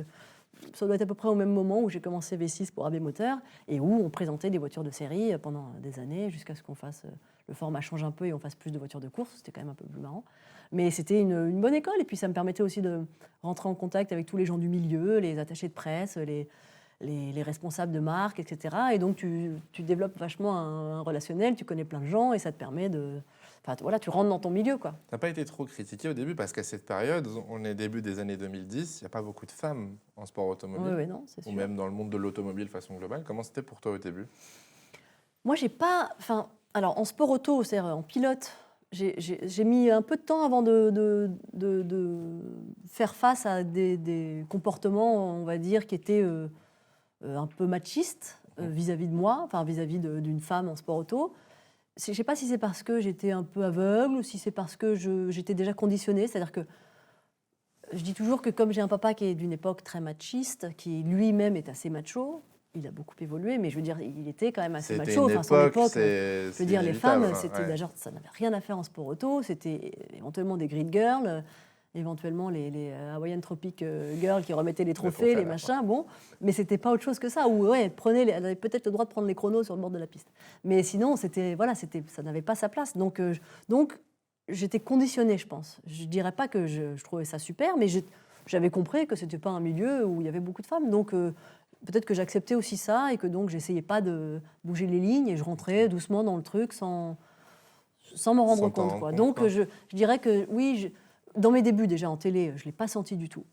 ça doit être à peu près au même moment où j'ai commencé V6 pour AB Moteur, et où on présentait des voitures de série pendant des années, jusqu'à ce qu'on fasse, le format change un peu et on fasse plus de voitures de course, c'était quand même un peu plus marrant. Mais c'était une bonne école, et puis ça me permettait aussi de rentrer en contact avec tous les gens du milieu, les attachés de presse, les responsables de marque, etc. Et donc, tu développes vachement un relationnel, tu connais plein de gens et ça te permet de... Enfin, voilà, tu rentres dans ton milieu, quoi. Tu n'as pas été trop critiqué au début parce qu'à cette période, on est début des années 2010, il n'y a pas beaucoup de femmes en sport automobile. Oui, non, c'est sûr. Ou même dans le monde de l'automobile de façon globale. Comment c'était pour toi au début? Moi, j'ai pas... Enfin, alors, en sport auto, c'est-à-dire en pilote, j'ai mis un peu de temps avant de faire face à des comportements, on va dire, qui étaient un peu machistes vis-à-vis de moi, enfin vis-à-vis d'une femme en sport auto. Je ne sais pas si c'est parce que j'étais un peu aveugle ou si c'est parce que j'étais déjà conditionnée. C'est-à-dire que je dis toujours que comme j'ai un papa qui est d'une époque très machiste, qui lui-même est assez macho, il a beaucoup évolué, mais je veux dire, il était quand même assez macho. Une son époque, je veux dire, les femmes, c'était genre, ça n'avait rien à faire en sport auto. C'était éventuellement des grid girls, éventuellement les Hawaiian Tropic Girls qui remettaient les trophées, les machins, bon, mais c'était pas autre chose que ça. Ou ouais, elle avait peut-être le droit de prendre les chronos sur le bord de la piste. Mais sinon, ça n'avait pas sa place. Donc j'étais conditionnée, je pense. Je dirais pas que je trouvais ça super, mais j'avais compris que c'était pas un milieu où il y avait beaucoup de femmes. Donc peut-être que j'acceptais aussi ça et que donc j'essayais pas de bouger les lignes et je rentrais doucement dans le truc sans m'en rendre compte, quoi. Donc je dirais que oui, dans mes débuts déjà en télé, je ne l'ai pas senti du tout.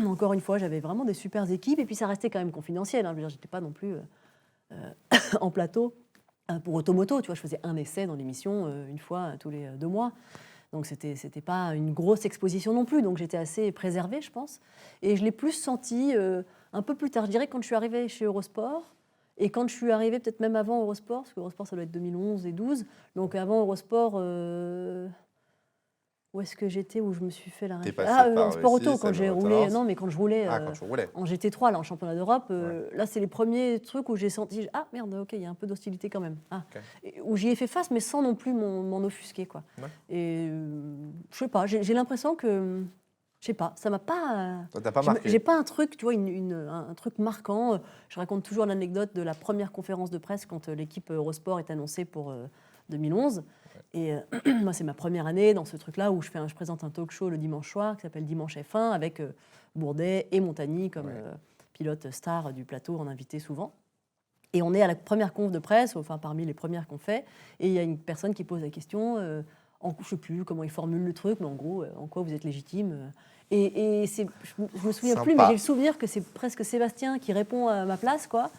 Encore une fois, j'avais vraiment des super équipes et puis ça restait quand même confidentiel. Hein. Je n'étais pas non plus en plateau pour Automoto. Tu vois, je faisais un essai dans l'émission une fois tous les 2 mois. Donc c'était pas une grosse exposition non plus. Donc j'étais assez préservée, je pense. Et je l'ai plus senti un peu plus tard. Je dirais quand je suis arrivée chez Eurosport et quand je suis arrivée peut-être même avant Eurosport, parce que Eurosport ça doit être 2011 et 12. Donc avant Eurosport... Où est-ce que j'étais, où je me suis fait la référence en sport auto, quand j'ai roulé. Non, mais quand je roulais en GT3, là, en championnat d'Europe, là, c'est les premiers trucs où j'ai senti ah merde, ok, il y a un peu d'hostilité quand même. Où j'y ai fait face, mais sans non plus m'en offusquer, quoi. Ouais. Et je sais pas, j'ai l'impression que Je sais pas, ça m'a pas. Ça t'a pas marqué? J'ai pas un truc, tu vois, un truc marquant. Je raconte toujours l'anecdote de la première conférence de presse quand l'équipe Eurosport est annoncée pour 2011. Et moi, c'est ma première année dans ce truc-là où je présente un talk show le dimanche soir qui s'appelle Dimanche F1 avec Bourdet et Montagny comme pilote star du plateau en invité souvent. Et on est à la première conf de presse, enfin parmi les premières qu'on fait, et il y a une personne qui pose la question, je ne sais plus comment il formule le truc, mais en gros, en quoi vous êtes légitime. Et je me souviens plus, mais j'ai le souvenir que c'est presque Sébastien qui répond à ma place, quoi.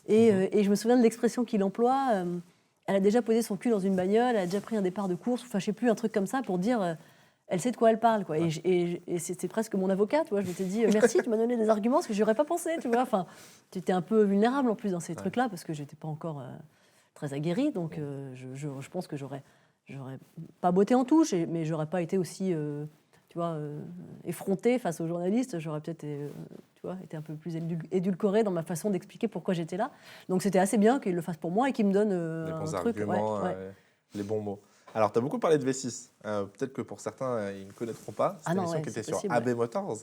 Et je me souviens de l'expression qu'il emploie. Elle a déjà posé son cul dans une bagnole, elle a déjà pris un départ de course, enfin je sais plus, un truc comme ça pour dire... elle sait de quoi elle parle, quoi. Et c'était presque mon avocat, tu vois. Je m'étais dit, merci, tu m'as donné des arguments, parce que j'y aurais pas pensé, tu vois. Enfin, tu étais un peu vulnérable, en plus, dans ces trucs-là, parce que j'étais pas encore très aguerrie. Donc, je pense que j'aurais pas botté en touche, mais j'aurais pas été aussi, tu vois, effrontée face aux journalistes. J'aurais peut-être, tu vois, été un peu plus édulcorée dans ma façon d'expliquer pourquoi j'étais là. Donc, c'était assez bien qu'il le fasse pour moi et qu'il me donne les bons un truc. arguments, les bons mots. Alors, tu as beaucoup parlé de V6. Peut-être que pour certains, ils ne connaîtront pas. C'est une émission qui était sur AB Motors.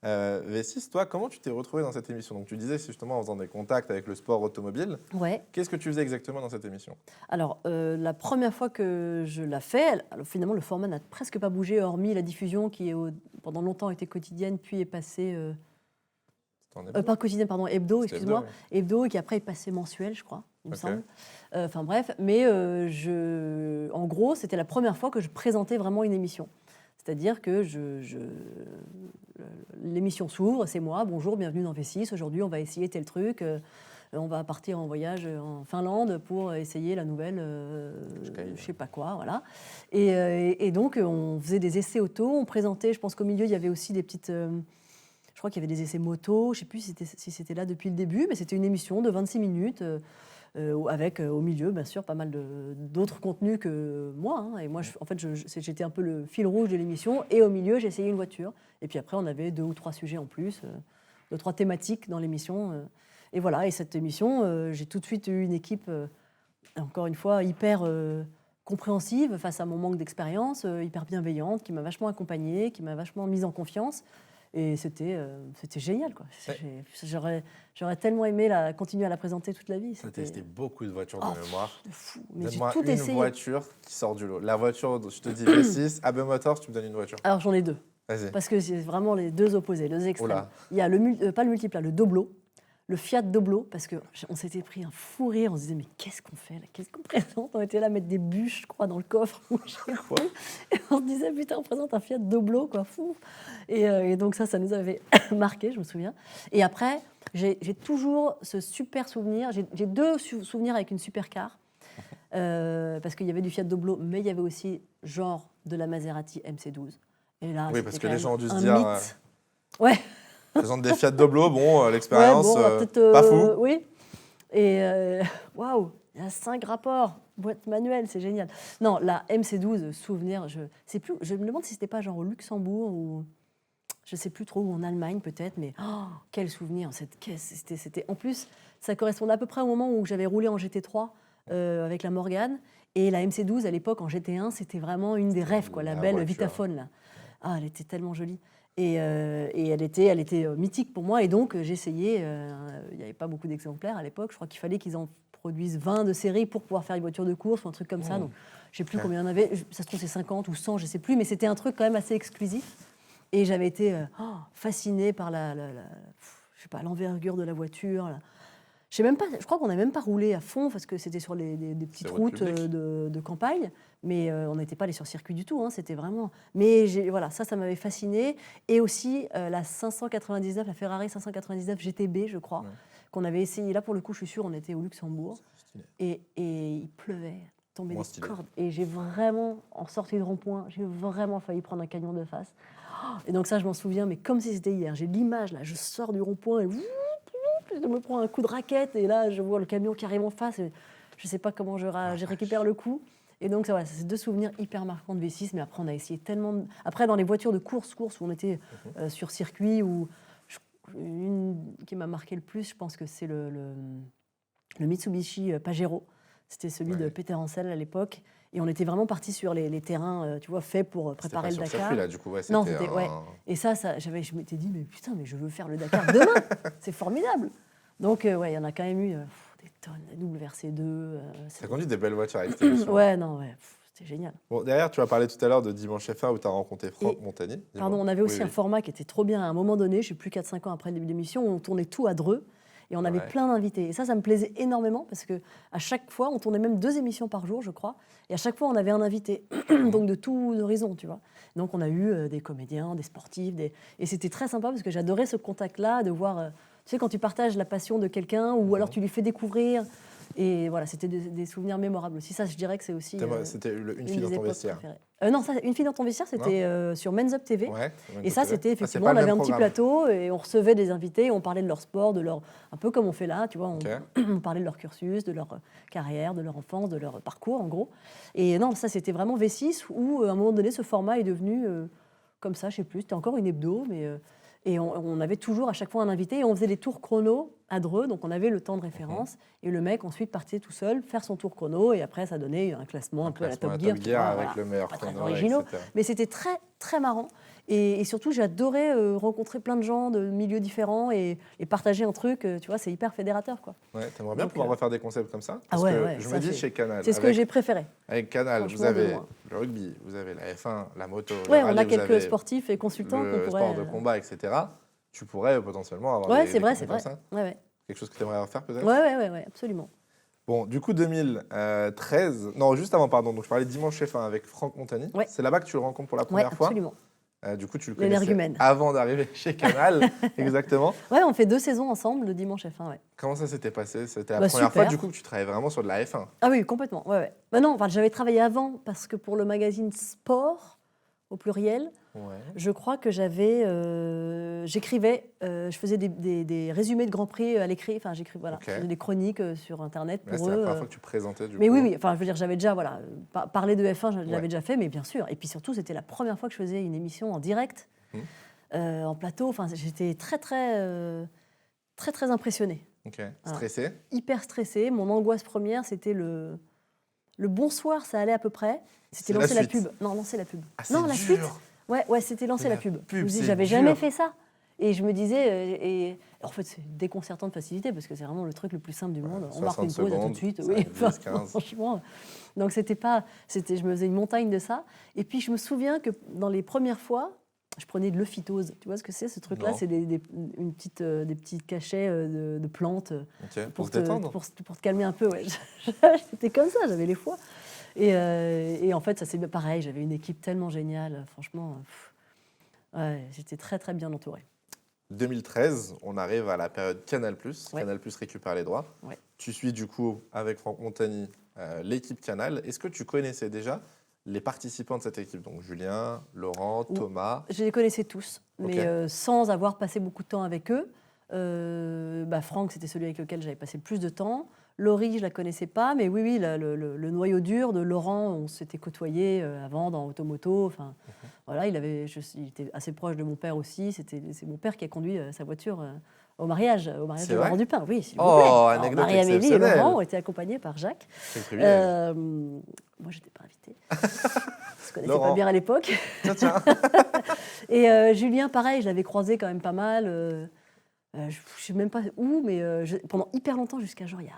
V6, toi, comment tu t'es retrouvé dans cette émission? Donc, tu disais justement en faisant des contacts avec le sport automobile. Ouais. Qu'est-ce que tu faisais exactement dans cette émission? Alors, la première fois que je l'ai fait, finalement, le format n'a presque pas bougé, hormis la diffusion qui, pendant longtemps, était quotidienne, puis est passée... pas quotidienne, pardon, hebdo, excuse-moi. Hebdo, et qui après est passé mensuel, je crois, il me semble. Enfin bref, mais en gros, c'était la première fois que je présentais vraiment une émission. C'est-à-dire que l'émission s'ouvre, c'est moi, bonjour, bienvenue dans V6, aujourd'hui on va essayer tel truc, on va partir en voyage en Finlande pour essayer la nouvelle, je sais pas quoi, voilà. Et donc on faisait des essais auto, on présentait, je pense qu'au milieu il y avait aussi des petites... je crois qu'il y avait des essais moto, je ne sais plus si c'était là depuis le début, mais c'était une émission de 26 minutes avec au milieu, bien sûr, pas mal d'autres contenus que moi. Hein. Et moi, en fait, j'étais un peu le fil rouge de l'émission. Et au milieu, j'essayais une voiture. Et puis après, on avait 2 ou 3 sujets en plus, 2 ou 3 thématiques dans l'émission. Et voilà, et cette émission, j'ai tout de suite eu une équipe, encore une fois, hyper... compréhensive face à mon manque d'expérience, hyper bienveillante, qui m'a vachement accompagnée, qui m'a vachement mise en confiance. Et c'était génial, quoi. J'aurais tellement aimé continuer à la présenter toute la vie. Tu as testé beaucoup de voitures de mémoire. De fou. Mais j'ai Donne-moi tout essayé. Une voiture qui sort du lot. La voiture, je te dis V6, AB Motors, tu me donnes une voiture. Alors j'en ai 2. Vas-y. Parce que c'est vraiment les deux opposés, les deux extrêmes. Il y a pas le multiple, le Doblo. Le Fiat Doblo, parce qu'on s'était pris un fou rire, on se disait mais qu'est-ce qu'on fait là, qu'est-ce qu'on présente? On était là à mettre des bûches, je crois, dans le coffre. Et on se disait putain, on présente un Fiat Doblo, quoi, fou. Et donc ça nous avait marqué, je me souviens. Et après, j'ai toujours ce super souvenir, j'ai 2 souvenirs avec une supercar, parce qu'il y avait du Fiat Doblo, mais il y avait aussi genre de la Maserati MC12. Et là, oui, parce que les gens ont dû se un dire... mythe. Ouais. Présente des Fiat Doblo, bon, l'expérience, pas fou. Oui. Et waouh, il y a 5 rapports, boîte manuelle, c'est génial. Non, la MC12, souvenir, je me demande si c'était pas genre au Luxembourg ou je sais plus trop, ou en Allemagne peut-être, mais quel souvenir, cette caisse. C'était, en plus, ça correspondait à peu près au moment où j'avais roulé en GT3 avec la Morgane. Et la MC12, à l'époque, en GT1, c'était vraiment une des rêves, quoi, la belle voiture. Vitaphone. Là. Ah, elle était tellement jolie. Et elle était mythique pour moi. Et donc, j'essayais. Il n'y avait pas beaucoup d'exemplaires à l'époque. Je crois qu'il fallait qu'ils en produisent 20 de série pour pouvoir faire une voiture de course ou un truc comme ça. Donc, je ne sais plus combien il y en avait. Ça se trouve, c'est 50 ou 100, je ne sais plus. Mais c'était un truc quand même assez exclusif. Et j'avais été fascinée par je sais pas, l'envergure de la voiture. Je crois qu'on n'a même pas roulé à fond parce que c'était sur des petites routes de campagne, mais on n'était pas allé sur circuit du tout. Hein, c'était vraiment. Mais voilà, ça m'avait fascinée. Et aussi la 599, la Ferrari 599 GTB, je crois, qu'on avait essayé. Là, pour le coup, je suis sûre, on était au Luxembourg et il pleuvait, tombait des cordes. Et j'ai vraiment, en sortie de rond-point, j'ai vraiment failli prendre un camion de face. Et donc ça, je m'en souviens, mais comme si c'était hier. J'ai l'image là, je sors du rond-point et je me prends un coup de raquette et là, je vois le camion qui arrive en face. Et je ne sais pas comment je récupère le coup. Et donc, ça, c'est 2 souvenirs hyper marquants de V6. Mais après, on a essayé tellement... Après, dans les voitures de course où on était sur circuit, une qui m'a marqué le plus, je pense que c'est le Mitsubishi Pajero. C'était celui de Peter Ancel à l'époque. Et on était vraiment partis sur les terrains, tu vois, faits pour préparer le Dakar. C'était pas sur circuit, là, du coup, Non, c'était... Ouais. Et je m'étais dit, mais putain, mais je veux faire le Dakar demain. C'est formidable. Donc, il y en a quand même eu des tonnes. WRC2. T'as conduit des belles voitures avec cette émission. C'était génial. Bon, derrière, tu as parlé tout à l'heure de Dimanche F1 où tu as rencontré Franck Montagny. Pardon, on avait aussi un format qui était trop bien. À un moment donné, je ne sais plus 4-5 ans après le début de l'émission, on tournait tout à Dreux. Et on avait plein d'invités. Et ça me plaisait énormément parce qu'à chaque fois, on tournait même 2 émissions par jour, je crois. Et à chaque fois, on avait un invité, donc de tous horizons, tu vois. Donc on a eu des comédiens, des sportifs. Et c'était très sympa parce que j'adorais ce contact-là, de voir, tu sais, quand tu partages la passion de quelqu'un ou alors tu lui fais découvrir. Et voilà, c'était des souvenirs mémorables aussi. Ça, je dirais que c'est aussi... c'était Une fille dans ton vestiaire. Non, ça, Une fille dans ton vestiaire, c'était sur Men's Up TV. Ouais, et ça, c'était effectivement, on avait un petit plateau et on recevait des invités et on parlait de leur sport, un peu comme on fait là, tu vois. On parlait de leur cursus, de leur carrière, de leur enfance, de leur parcours, en gros. Et non, ça, c'était vraiment V6 où, à un moment donné, ce format est devenu comme ça, je sais plus, c'était encore une hebdo, mais... Et on avait toujours à chaque fois un invité et on faisait des tours chrono à Dreux, donc on avait le temps de référence. Et le mec ensuite partait tout seul faire son tour chrono et après ça donnait un classement un peu à la Top Gear. Avec le meilleur pas chrono, très originaux, etc. mais c'était très très marrant. Et surtout j'adorais rencontrer plein de gens de milieux différents et partager un truc, tu vois, c'est hyper fédérateur, quoi. Ouais, t'aimerais bien pouvoir refaire des concepts comme ça? Parce que je me dis chez Canal. C'est ce que j'ai préféré. Avec Canal, vous avez le rugby, vous avez la F1, la moto, on a quelques sportifs et consultants qu'on pourrait... le sport de combat, etc. Tu pourrais potentiellement avoir des c'est comme vrai. ça. Ouais. Quelque chose que tu aimerais refaire peut-être? Ouais, absolument. Bon, du coup, 2013... Non, juste avant, pardon. Donc, je parlais de Dimanche F1 avec Franck Montagny. Ouais. C'est là-bas que tu le rencontres pour la première fois? Absolument. Du coup, tu le connaissais avant avant d'arriver chez Canal. Exactement. Ouais, on fait 2 saisons ensemble, le Dimanche F1, ouais. Comment ça s'était passé? C'était la première fois, du coup, que tu travaillais vraiment sur de la F1? Ah oui, complètement, ouais. Non, j'avais travaillé avant, parce que pour le magazine Sport, au pluriel, je crois que j'écrivais, je faisais des résumés de Grand Prix à l'écrit, enfin je faisais des chroniques sur Internet pour eux. C'est la première fois que tu présentais, du coup. Mais oui, enfin je veux dire, j'avais déjà, parler de F1, je l'avais déjà fait, mais bien sûr. Et puis surtout, c'était la première fois que je faisais une émission en direct, en plateau, enfin j'étais très impressionnée. Ok, stressée? Hyper stressée, mon angoisse première, c'était le bonsoir, ça allait à peu près. C'était lancer la pub. Non, lancer la pub. Ah, non, la suite. Ouais, c'était lancer la pub. Je me disais, j'avais jamais fait ça. Et je me disais, en fait, c'est déconcertant de facilité parce que c'est vraiment le truc le plus simple du monde. On marque une pause tout de suite. Oui, 10, 15. Franchement. Donc je me faisais une montagne de ça. Et puis je me souviens que dans les premières fois, je prenais de l'euphytose. Tu vois ce que c'est, ce truc-là? C'est des petits cachets de plantes pour te détendre. Pour te calmer un peu. Ouais. C'était comme ça, j'avais les foies. Et en fait, ça c'est pareil, j'avais une équipe tellement géniale, franchement, j'étais très très bien entourée. 2013, on arrive à la période Canal+. Canal+ récupère les droits. Ouais. Tu suis du coup, avec Franck Montagny, l'équipe Canal. Est-ce que tu connaissais déjà les participants de cette équipe? Donc Julien, Laurent, Thomas. Je les connaissais tous, mais sans avoir passé beaucoup de temps avec eux. Franck, c'était celui avec lequel j'avais passé le plus de temps. Laurie, je ne la connaissais pas, mais oui, le noyau dur de Laurent, on s'était côtoyés avant dans Automoto. Enfin, voilà, il était assez proche de mon père aussi. C'est mon père qui a conduit sa voiture au mariage de Laurent Dupin. Oui, s'il vous plaît. Anecdote Marie-Amélie et Laurent ont été accompagnés par Jacques. Moi, je n'étais pas invitée. Je ne connaissais pas bien à l'époque. Tiens. Et Julien, pareil, je l'avais croisé quand même pas mal. Je ne sais même pas où, mais pendant hyper longtemps, jusqu'à genre, il y a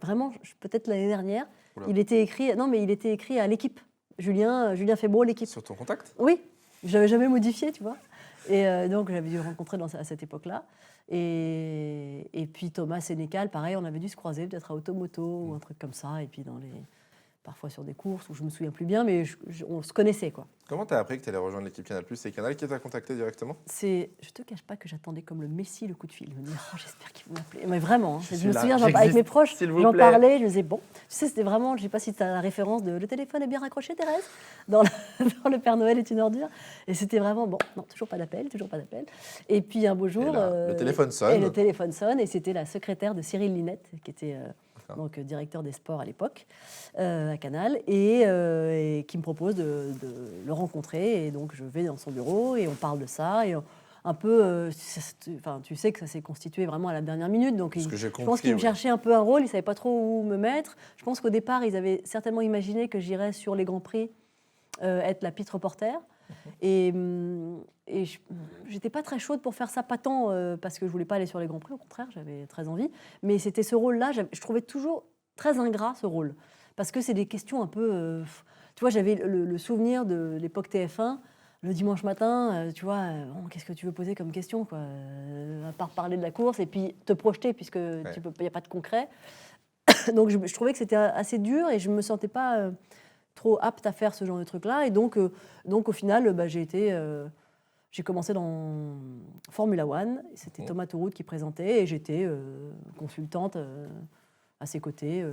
vraiment, peut-être l'année dernière, il était écrit à l'équipe. Julien Febro, l'équipe. Sur ton contact? Oui, je l'avais jamais modifié, tu vois. Et donc, j'avais dû le rencontrer à cette époque-là. Et puis Thomas Sénécal, pareil, on avait dû se croiser peut-être à Automoto ou un truc comme ça. Et puis parfois sur des courses où je me souviens plus bien, mais on se connaissait, quoi. Comment tu as appris que tu allais rejoindre l'équipe Canal+? C'est Canal qui t'a contacté directement? Je te cache pas que j'attendais comme le Messie le coup de fil. Je me disais, j'espère qu'il va m'appeler. Mais vraiment, je me souviens, avec mes proches, j'en parlais, je me disais, bon, tu sais, c'était vraiment, je sais pas si tu as la référence de « Le téléphone est bien raccroché, Thérèse ?» dans le Père Noël est une ordure. Et c'était vraiment, bon, non, toujours pas d'appel. Et puis un beau jour... le téléphone sonne. Et le téléphone sonne, et c'était la secrétaire de Cyril Linette, qui était... donc directeur des sports à l'époque, à Canal, et qui me propose de le rencontrer. Et donc, je vais dans son bureau et on parle de ça. Et un peu, tu sais que ça s'est constitué vraiment à la dernière minute, donc Ce que j'ai compris, je pense qu'ils me oui. cherchaient un peu un rôle, ils ne savaient pas trop où me mettre. Je pense qu'au départ, ils avaient certainement imaginé que j'irais sur les Grands Prix être la pit reporter. Et je n'étais pas très chaude pour faire ça, pas tant parce que je ne voulais pas aller sur les Grands Prix, au contraire, j'avais très envie. Mais c'était ce rôle-là, je trouvais toujours très ingrat ce rôle. Parce que c'est des questions un peu... tu vois, j'avais le souvenir de l'époque TF1, le dimanche matin, tu vois, qu'est-ce que tu veux poser comme question, quoi, à part parler de la course et puis te projeter, puisque il n'y a pas de concret. Donc je trouvais que c'était assez dur et je ne me sentais pas... trop apte à faire ce genre de truc-là. Et donc au final, j'ai commencé dans Formula One. C'était Thomas Touroud qui présentait et j'étais consultante à ses côtés.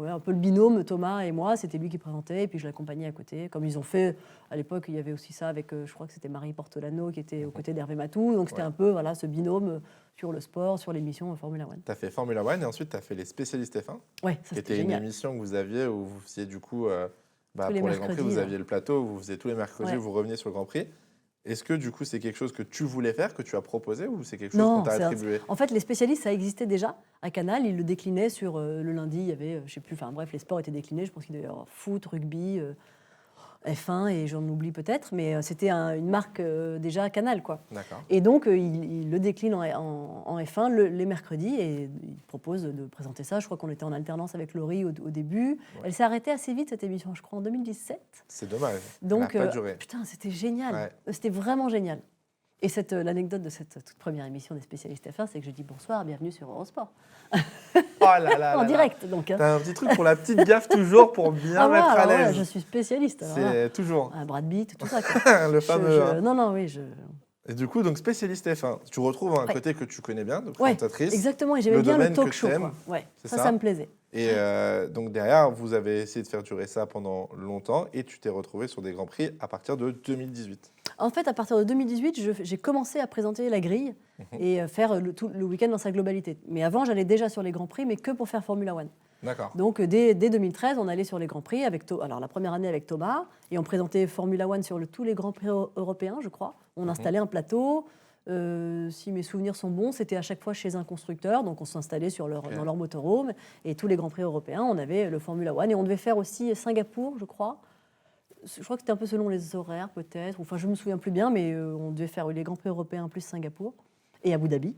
Un peu le binôme, Thomas et moi, c'était lui qui présentait et puis je l'accompagnais à côté. Comme ils ont fait à l'époque, il y avait aussi ça avec, je crois que c'était Marie Portolano qui était aux côtés d'Hervé Matou. Donc c'était un peu ce binôme sur le sport, sur l'émission Formula One. Tu as fait Formula One et ensuite tu as fait les spécialistes F1. Ouais, ça qui c'était était génial. une émission que vous aviez où vous faisiez du coup, pour les Grands Prix, vous aviez le plateau, vous faisiez tous les mercredis, vous reveniez sur le Grand Prix. Est-ce que du coup c'est quelque chose que tu voulais faire, que tu as proposé ou c'est quelque chose qu'on t'a attribué? En fait, les spécialistes, ça existait déjà à Canal. Ils le déclinaient sur le lundi. Il y avait, je sais plus, enfin bref, les sports étaient déclinés. Je pense qu'il devait y avoir foot, rugby, F1 et j'en oublie peut-être. Mais c'était une marque déjà à Canal, quoi. D'accord. Et donc, il le décline en F1 les mercredis et il propose de présenter ça. Je crois qu'on était en alternance avec Laurie au début. Ouais. Elle s'est arrêtée assez vite, cette émission, je crois, en 2017. C'est dommage. Donc, elle n'a pas duré. Putain, c'était génial. Ouais. C'était vraiment génial. Et l'anecdote de cette toute première émission des spécialistes F1, c'est que je dis bonsoir, bienvenue sur Eurosport. Oh là là. En direct, donc. T'as un petit truc pour la petite gaffe toujours pour bien mettre à l'aise. Ouais, je suis spécialiste. C'est toujours. Brad Pitt, tout ça. Quoi. Le fameux. Oui. Et du coup, donc spécialiste F1, tu retrouves un côté que tu connais bien, de présentatrice. Exactement, et j'aimais bien le talk show. Ouais, ça me plaisait. Et donc derrière, vous avez essayé de faire durer ça pendant longtemps et tu t'es retrouvé sur des Grands Prix à partir de 2018. En fait, à partir de 2018, j'ai commencé à présenter la grille et faire le week-end dans sa globalité. Mais avant, j'allais déjà sur les Grands Prix, mais que pour faire Formula One. D'accord. Donc dès 2013, on allait sur les Grands Prix, alors la première année avec Thomas, et on présentait Formula One sur tous les Grands Prix européens, je crois. On installait un plateau. Si mes souvenirs sont bons, c'était à chaque fois chez un constructeur, donc on s'installait dans leur motorhome, et tous les Grands Prix européens, on avait le Formula One, et on devait faire aussi Singapour, je crois. Je crois que c'était un peu selon les horaires, peut-être. Enfin, je ne me souviens plus bien, mais on devait faire les Grands Prix européens plus Singapour, et Abu Dhabi,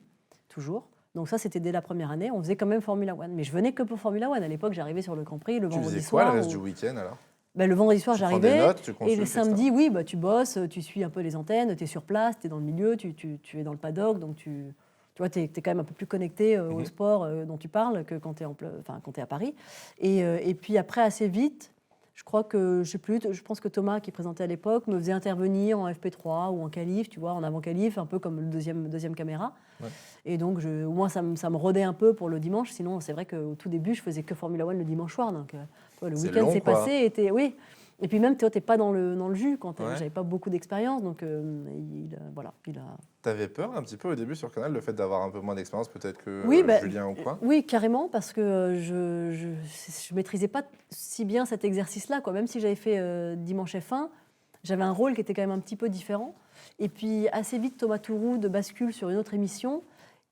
toujours. Donc ça, c'était dès la première année. On faisait quand même Formula One, mais je venais que pour Formula One. À l'époque, j'arrivais sur le Grand Prix le vendredi soir. Tu faisais quoi le reste du week-end alors? Le vendredi soir, j'arrivais, et le samedi, etc. Tu bosses, tu suis un peu les antennes, tu es sur place, tu es dans le milieu, tu es dans le paddock, donc tu vois, tu es quand même un peu plus connecté au sport dont tu parles que quand tu es à Paris. Et puis après, assez vite, je crois que, je pense que Thomas, qui présentait à l'époque, me faisait intervenir en FP3 ou en qualif, tu vois, en avant-qualif, un peu comme le deuxième caméra. Ouais. Et donc, au moins, ça me rodait un peu pour le dimanche. Sinon, c'est vrai qu'au tout début, je faisais que Formula One le dimanche soir. Donc, le week-end s'est passé. Oui. Et puis même, tu n'es pas dans le jus. J'avais pas beaucoup d'expérience. Donc, il a... T'avais peur un petit peu au début sur Canal, le fait d'avoir un peu moins d'expérience peut-être que Julien ou quoi? Oui, carrément, parce que je maîtrisais pas si bien cet exercice-là. Même si j'avais fait Dimanche F1, j'avais un rôle qui était quand même un petit peu différent. Et puis, assez vite, Thomas Touroud bascule sur une autre émission.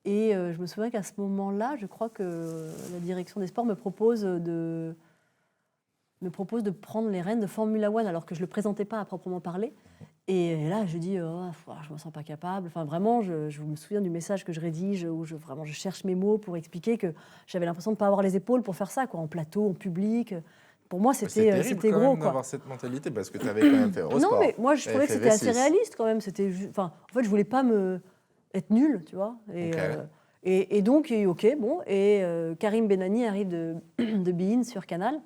Et je me souviens qu'à ce moment-là, je crois que la direction des sports me propose de prendre les rênes de Formula One, alors que je ne le présentais pas à proprement parler. Et là, je dis, je ne me sens pas capable. Enfin, vraiment, je me souviens du message que je rédige, où je cherche mes mots pour expliquer que j'avais l'impression de ne pas avoir les épaules pour faire ça, en plateau, en public. Pour moi, c'était gros. C'est d'avoir cette mentalité, parce que tu avais quand même fait Eurosport. Non, mais moi, je trouvais que c'était assez réaliste quand même. En fait, je ne voulais pas être nulle, tu vois. Et donc, Karim Benani arrive de Bein sur Canal.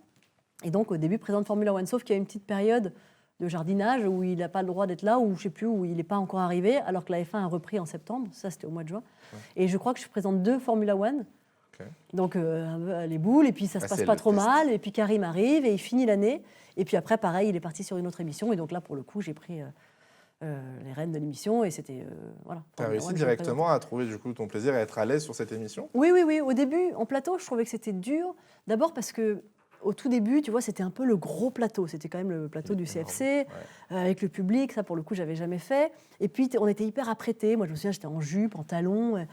Et donc, au début, présente Formula One. Sauf qu'il y a une petite période de jardinage où il n'a pas le droit d'être là, ou je ne sais plus, où il n'est pas encore arrivé, alors que la F1 a repris en septembre. Ça, c'était au mois de juin. Ouais. Et je crois que je présente 2 Formula One. Okay. Donc, les boules, et puis ça ne se passe pas trop mal. Et puis Karim arrive et il finit l'année. Et puis après, pareil, il est parti sur une autre émission. Et donc là, pour le coup, j'ai pris les rênes de l'émission. Et c'était... voilà. Tu as réussi directement à trouver du coup ton plaisir et à être à l'aise sur cette émission? Oui. Au début, en plateau, je trouvais que c'était dur. D'abord parce que au tout début, tu vois, c'était un peu le gros plateau. C'était quand même le plateau du CFC, avec le public. Ça, pour le coup, j'avais jamais fait. Et puis, on était hyper apprêtés. Moi, je me souviens, j'étais en jupe, en talons.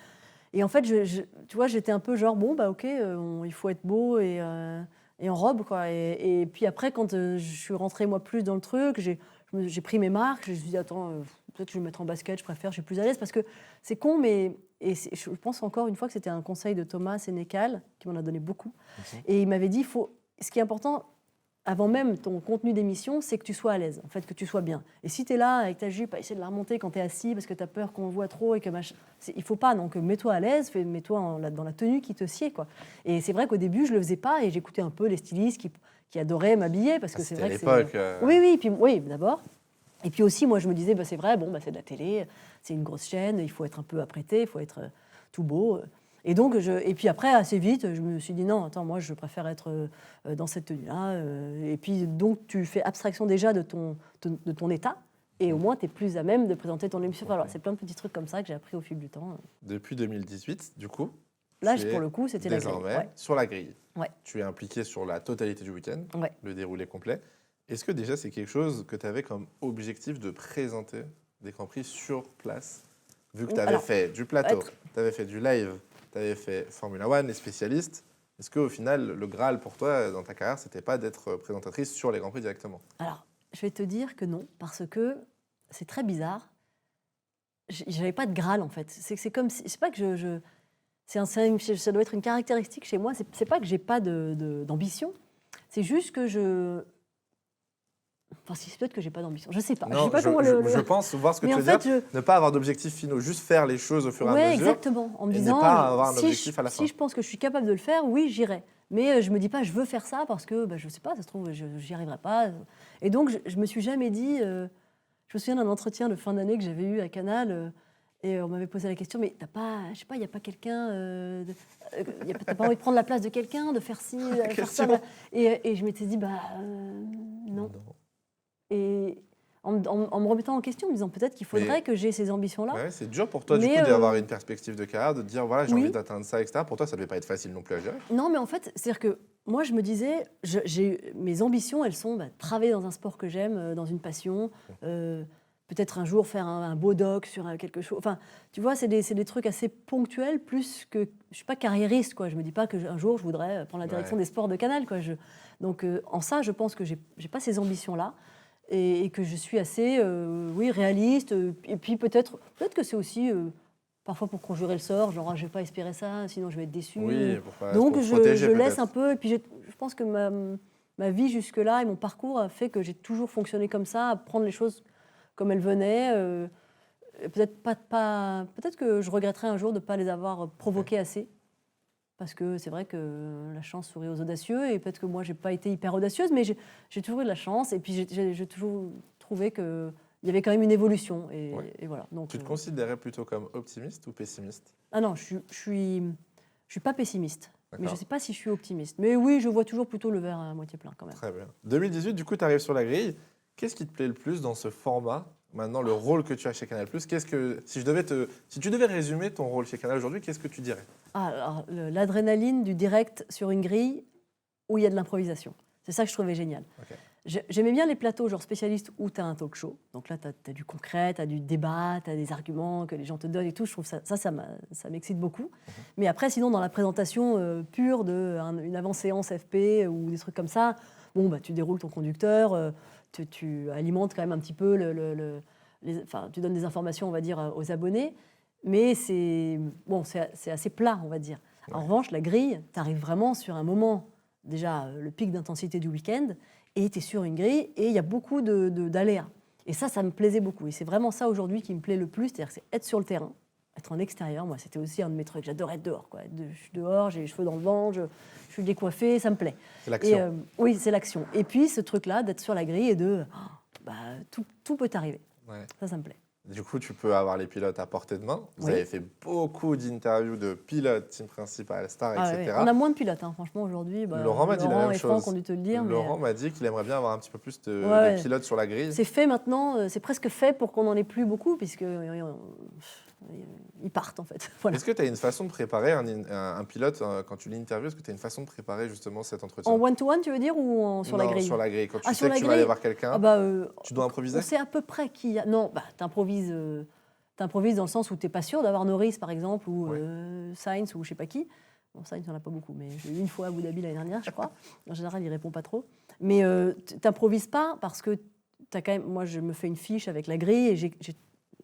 Et en fait, tu vois, j'étais un peu genre, bon, bah ok, il faut être beau et en robe, quoi. Et puis après, quand je suis rentrée, moi, plus dans le truc, j'ai pris mes marques. Je me suis dit, attends, peut-être que je vais me mettre en basket, je préfère, je suis plus à l'aise. Parce que c'est con, mais je pense encore une fois que c'était un conseil de Thomas Sénécal, qui m'en a donné beaucoup. Et il m'avait dit, ce qui est important, avant même ton contenu d'émission, c'est que tu sois à l'aise, en fait, que tu sois bien. Et si tu es là avec ta jupe à essayer de la remonter quand tu es assis parce que tu as peur qu'on voit trop et que il faut pas. Donc mets-toi à l'aise, mets-toi dans la tenue qui te sied, quoi. Et c'est vrai qu'au début, je le faisais pas et j'écoutais un peu les stylistes qui adoraient m'habiller parce que c'est vrai que l'époque. Oui, d'abord. Et puis aussi, moi, je me disais, bah, c'est vrai, c'est de la télé, c'est une grosse chaîne, il faut être un peu apprêté, il faut être tout beau. Et donc, et puis après, assez vite, je me suis dit, non, attends, moi, je préfère être dans cette tenue-là. Et puis, donc, tu fais abstraction déjà de ton état, et au moins, tu es plus à même de présenter ton émission. Enfin, c'est plein de petits trucs comme ça que j'ai appris au fil du temps. Depuis 2018, du coup, là, pour le coup, c'était la grille. Désormais, sur la grille. Ouais. Tu es impliqué sur la totalité du week-end, ouais. Le déroulé complet. Est-ce que déjà, c'est quelque chose que tu avais comme objectif de présenter des Grands Prix sur place? Vu que tu avais fait du plateau, tu avais fait du live, tu avais fait Formula One, les spécialistes, est-ce qu'au final, le Graal pour toi, dans ta carrière, c'était pas d'être présentatrice sur les Grands Prix directement? Alors, je vais te dire que non, parce que c'est très bizarre. J'avais pas de Graal, en fait. C'est comme si... C'est pas que ça doit être une caractéristique chez moi. C'est pas que j'ai pas d'ambition. C'est juste que Enfin, c'est peut-être que j'ai pas d'ambition. Je sais pas. Non, je sais pas je pense voir ce que tu veux dire. Ne pas avoir d'objectifs finaux, juste faire les choses au fur et à mesure. Oui, exactement. En me disant, ne pas avoir un objectif à la fin. Si je pense que je suis capable de le faire, oui, j'irai. Mais je me dis pas, je veux faire ça parce que, je sais pas, ça se trouve, j'y arriverai pas. Et donc, je me suis jamais dit. Je me souviens d'un entretien de fin d'année que j'avais eu à Canal. Et on m'avait posé la question, mais t'as pas, je sais pas, il y a pas quelqu'un, t'as pas envie de prendre la place de quelqu'un, de faire ci, faire ça. Et je m'étais dit, non. Et en me remettant en question, en me disant peut-être qu'il faudrait que j'ai ces ambitions-là. Ouais, c'est dur pour toi, du coup, d'avoir une perspective de carrière, de te dire, voilà, j'ai envie d'atteindre ça, etc. Pour toi, ça ne devait pas être facile non plus à gérer. Non, mais en fait, c'est-à-dire que moi, je me disais, mes ambitions, elles sont travailler dans un sport que j'aime, dans une passion, peut-être un jour faire un beau doc sur quelque chose. Enfin, tu vois, c'est des trucs assez ponctuels, plus que... Je ne suis pas carriériste, quoi. Je ne me dis pas qu'un jour, je voudrais prendre la direction des sports de Canal, quoi. Donc, en ça, je pense que je n'ai pas ces ambitions-là. Et que je suis assez, réaliste. Et puis peut-être que c'est aussi, parfois pour conjurer le sort, genre, je ne vais pas espérer ça, sinon je vais être déçue. Oui, donc je laisse un peu. Et puis je pense que ma vie jusque-là et mon parcours a fait que j'ai toujours fonctionné comme ça, à prendre les choses comme elles venaient. Peut-être que je regretterais un jour de ne pas les avoir provoquées assez. Parce que c'est vrai que la chance sourit aux audacieux, et peut-être que moi, je n'ai pas été hyper audacieuse, mais j'ai toujours eu de la chance, et puis j'ai toujours trouvé qu'il y avait quand même une évolution. Et voilà. Donc, tu te considérais plutôt comme optimiste ou pessimiste? Ah non, je suis pas pessimiste, mais je ne sais pas si je suis optimiste. Mais oui, je vois toujours plutôt le verre à moitié plein quand même. Très bien. 2018, du coup, tu arrives sur la grille. Qu'est-ce qui te plaît le plus dans ce format? Maintenant, le rôle que tu as chez Canal+, si tu devais résumer ton rôle chez Canal aujourd'hui, qu'est-ce que tu dirais? L'adrénaline du direct sur une grille où il y a de l'improvisation. C'est ça que je trouvais génial. Okay. J'aimais bien les plateaux genre spécialistes où tu as un talk show. Donc là, tu as du concret, tu as du débat, tu as des arguments que les gens te donnent et tout. Je trouve ça m'excite beaucoup. Mais après, sinon, dans la présentation pure d'une avant-séance FP ou des trucs comme ça, tu déroules ton conducteur, tu alimentes quand même un petit peu tu donnes des informations, on va dire, aux abonnés, mais c'est assez plat, on va dire. Ouais. En revanche, la grille, tu arrives vraiment sur un moment, déjà le pic d'intensité du week-end, et tu es sur une grille, et il y a beaucoup d'aléas. Et ça me plaisait beaucoup. Et c'est vraiment ça aujourd'hui qui me plaît le plus, c'est-à-dire être sur le terrain, être en extérieur. Moi, c'était aussi un de mes trucs. J'adore être dehors, quoi. Je suis dehors, j'ai les cheveux dans le vent, je suis décoiffée, ça me plaît. C'est l'action. Oui, c'est l'action. Et puis, ce truc-là, d'être sur la grille et tout peut t'arriver. Ouais. Ça me plaît. Du coup, tu peux avoir les pilotes à portée de main. Vous avez fait beaucoup d'interviews de pilotes, team principal, star, etc. Ouais. On a moins de pilotes, hein. Franchement, aujourd'hui. Laurent m'a dit la même chose. Franck ont dû te le dire. Laurent m'a dit qu'il aimerait bien avoir un petit peu plus de pilotes sur la grille. C'est fait maintenant, c'est presque fait pour qu'on n'en ait plus beaucoup, puisque ils partent en fait. Voilà. Est-ce que tu as une façon de préparer un pilote quand tu l'interviews? Est-ce que tu as une façon de préparer justement cet entretien? En one-to-one, tu veux dire, ou sur la Non, grille? sur la grille. Quand tu sais sur que la tu vas aller grille, voir quelqu'un, tu dois improviser? on sait à peu près qui y a. Non, t'improvises dans le sens où t'es pas sûr d'avoir Norris par exemple, ou Sainz, ou je sais pas qui. Bon, Sainz, il n'y en a pas beaucoup, mais j'ai eu une fois à Abu Dhabi l'année dernière, je crois. En général, il répond pas trop. Mais t'improvises pas parce que t'as quand même. Moi, je me fais une fiche avec la grille et j'ai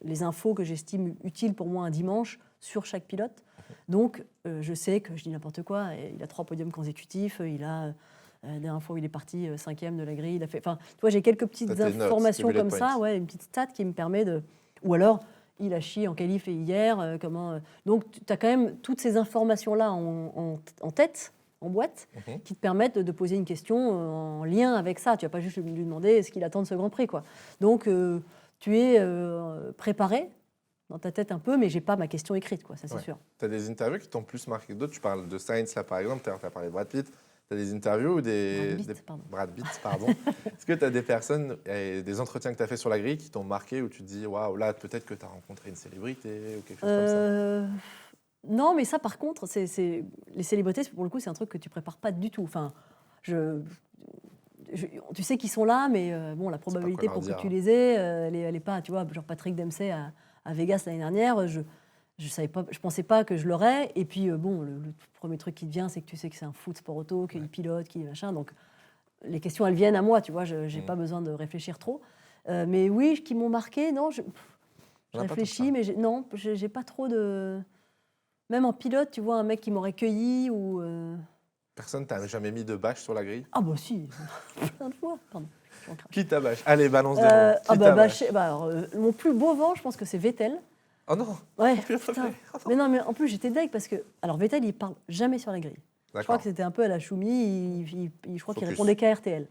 les infos que j'estime utiles pour moi un dimanche sur chaque pilote. Donc, je sais que je dis n'importe quoi. Il a 3 podiums consécutifs. Il a la dernière fois où il est parti 5e de la grille. Il a fait. Enfin, tu vois, j'ai quelques petites informations comme ça, une petite stat qui me permet de. Ou alors, il a chié en qualif et hier. Donc, tu as quand même toutes ces informations-là en tête, en boîte, qui te permettent de poser une question en lien avec ça. Tu vas pas juste lui demander ce qu'il attend de ce Grand Prix, quoi. Donc, tu es préparé dans ta tête un peu, mais j'ai pas ma question écrite, quoi, ça c'est sûr. Tu as des interviews qui t'ont plus marqué que d'autres. Tu parles de Sainz, là, par exemple, tu as parlé de Brad Pitt. Tu as des interviews ou Brad Pitt, pardon. Est-ce que tu as des personnes, des entretiens que tu as fait sur la grille qui t'ont marqué, où tu te dis, waouh, là, peut-être que tu as rencontré une célébrité ou quelque chose comme ça? Non, mais ça, par contre, les célébrités, pour le coup, c'est un truc que tu prépares pas du tout. Enfin, tu sais qu'ils sont là, mais bon, la probabilité pour que tu les aies, elle est pas, tu vois, genre Patrick Dempsey à Vegas l'année dernière, je pensais pas que je l'aurais. Et puis, bon, le premier truc qui te vient, c'est que tu sais que c'est un foot sport auto, qu'il pilote, qu'il machin. Donc, les questions, elles viennent à moi, tu vois, je n'ai pas besoin de réfléchir trop. Mais oui, qui m'ont marqué, non, je réfléchis, mais non, j'ai pas trop de... Même en pilote, tu vois, un mec qui m'aurait cueilli ou... Personne t'a jamais mis de bâche sur la grille? Ah bah si, plein de fois. Pardon. Qui t'a bâche? Allez, balance des noms. Mon plus beau vent, je pense que c'est Vettel. Oh non. Ouais, putain. Mais non, mais en plus, j'étais deg parce que... Alors, Vettel, il parle jamais sur la grille. Je crois que c'était un peu à la Choumi. Je crois qu'il répondait qu'à RTL,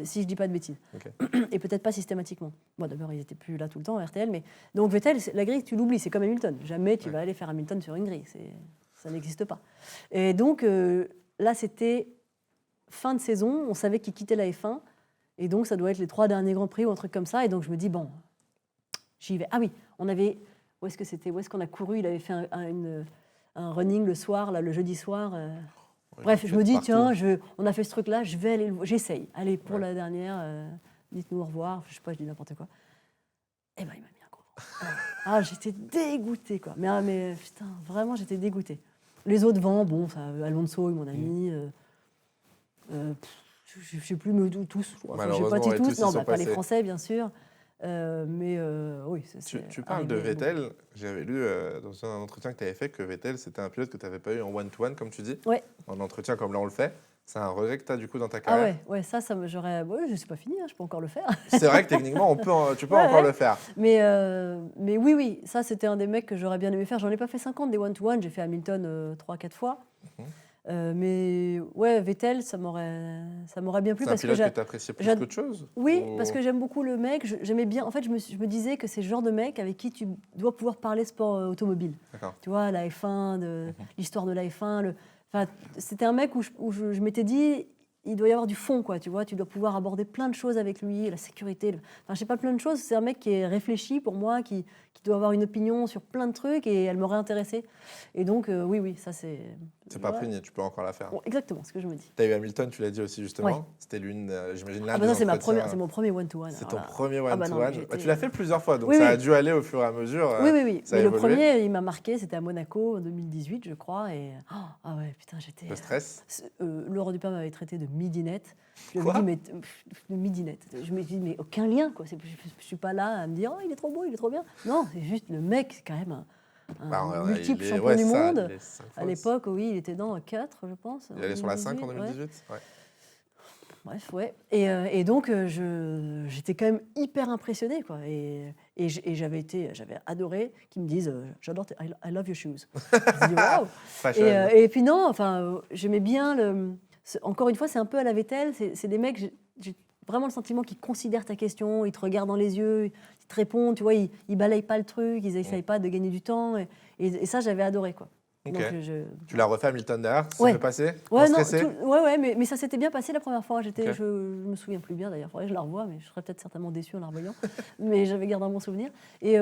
si je dis pas de bêtises. Okay. Et peut-être pas systématiquement. Bon, d'abord, ils n'étaient plus là tout le temps, RTL. Mais... Donc, Vettel, la grille, tu l'oublies. C'est comme Hamilton. Jamais tu vas aller faire Hamilton sur une grille. Ça n'existe pas. Et donc, là, c'était fin de saison. On savait qu'il quittait la F1. Et donc, ça doit être les 3 derniers Grands Prix ou un truc comme ça. Et donc, je me dis, bon, j'y vais. Ah oui, on avait... Où est-ce que c'était? Où est-ce qu'on a couru? Il avait fait un running le soir, là, le jeudi soir. Bref, je me dis, tiens, on a fait ce truc-là, je vais aller, j'essaye. Allez, pour la dernière, dites-nous au revoir. Je sais pas, je dis n'importe quoi. Eh ben, il m'a mis un gros vent. J'étais dégoûtée, quoi. Mais putain, vraiment, j'étais dégoûtée. Les autres vents, bon, ça, Alonso, mon ami. Je ne sais plus, mais tous. Enfin, je n'ai pas dit tous. Non, pas les Français, bien sûr. Oui, tu parles de Vettel. J'avais lu dans un entretien que tu avais fait que Vettel, c'était un pilote que tu n'avais pas eu en one-to-one, comme tu dis. Ouais. En entretien, comme là on le fait. C'est un regret que tu as du coup dans ta carrière. Ouais, ça j'aurais. Ouais, je sais pas fini, je peux encore le faire. C'est vrai que techniquement, tu peux encore le faire. Mais oui, ça c'était un des mecs que j'aurais bien aimé faire. J'en ai pas fait 50 des one-to-one, j'ai fait Hamilton 3-4 fois. Mais ouais, Vettel, ça m'aurait bien plu. C'est un pilote que tu appréciais plus qu'autre chose? Oui, parce que j'aime beaucoup le mec. J'aimais bien. En fait, je me disais que c'est le genre de mec avec qui tu dois pouvoir parler sport automobile. Tu vois, la F1, l'histoire de la F1. C'était un mec où je m'étais dit, il doit y avoir du fond, quoi. Tu vois, tu dois pouvoir aborder plein de choses avec lui, la sécurité. Je sais pas, plein de choses. C'est un mec qui est réfléchi pour moi, qui doit avoir une opinion sur plein de trucs et elle m'aurait intéressée. Et donc, oui, ça c'est... C'est pas pris, tu peux encore la faire. Bon, exactement, ce que je me dis. Tu as eu Hamilton, tu l'as dit aussi justement. Ouais. C'était j'imagine, l'un des c'est mon premier one-to-one. C'est ton premier one-to-one. Tu l'as fait plusieurs fois, donc a dû aller au fur et à mesure. Oui. Mais le premier, il m'a marqué, c'était à Monaco en 2018, je crois. Et putain, j'étais... Le stress. Laurent Dupin m'avait traité de midinette. Je lui ai dit, mais de midinette. Je me dis, mais aucun lien, quoi. Je suis pas là à me dire, il est trop beau, il est trop bien. Non, c'est juste le mec, c'est quand même un multiple champion du monde. À l'époque, oui, il était dans 4, je pense. Il allait sur la 5 en 2018. Ouais. Bref, ouais. Et donc, j'étais quand même hyper impressionnée, quoi. Et j'avais adoré qu'ils me disent j'adore, I love your shoes. Je dis waouh. Et puis non, enfin, j'aimais bien encore une fois, c'est un peu à la Vettel. C'est des mecs, j'ai vraiment le sentiment qu'ils considèrent ta question, ils te regardent dans les yeux, ils te répondent, tu vois, ils balayent pas le truc, ils essayent pas de gagner du temps. Et ça, j'avais adoré, quoi. Okay. Donc, tu l'as refait à Hamilton derrière, ça s'est passé? Mais ça s'était bien passé la première fois. Je me souviens plus bien d'ailleurs, faudrait que je la revoie, mais je serais peut-être certainement déçue en la revoyant. Mais j'avais gardé un bon souvenir. Et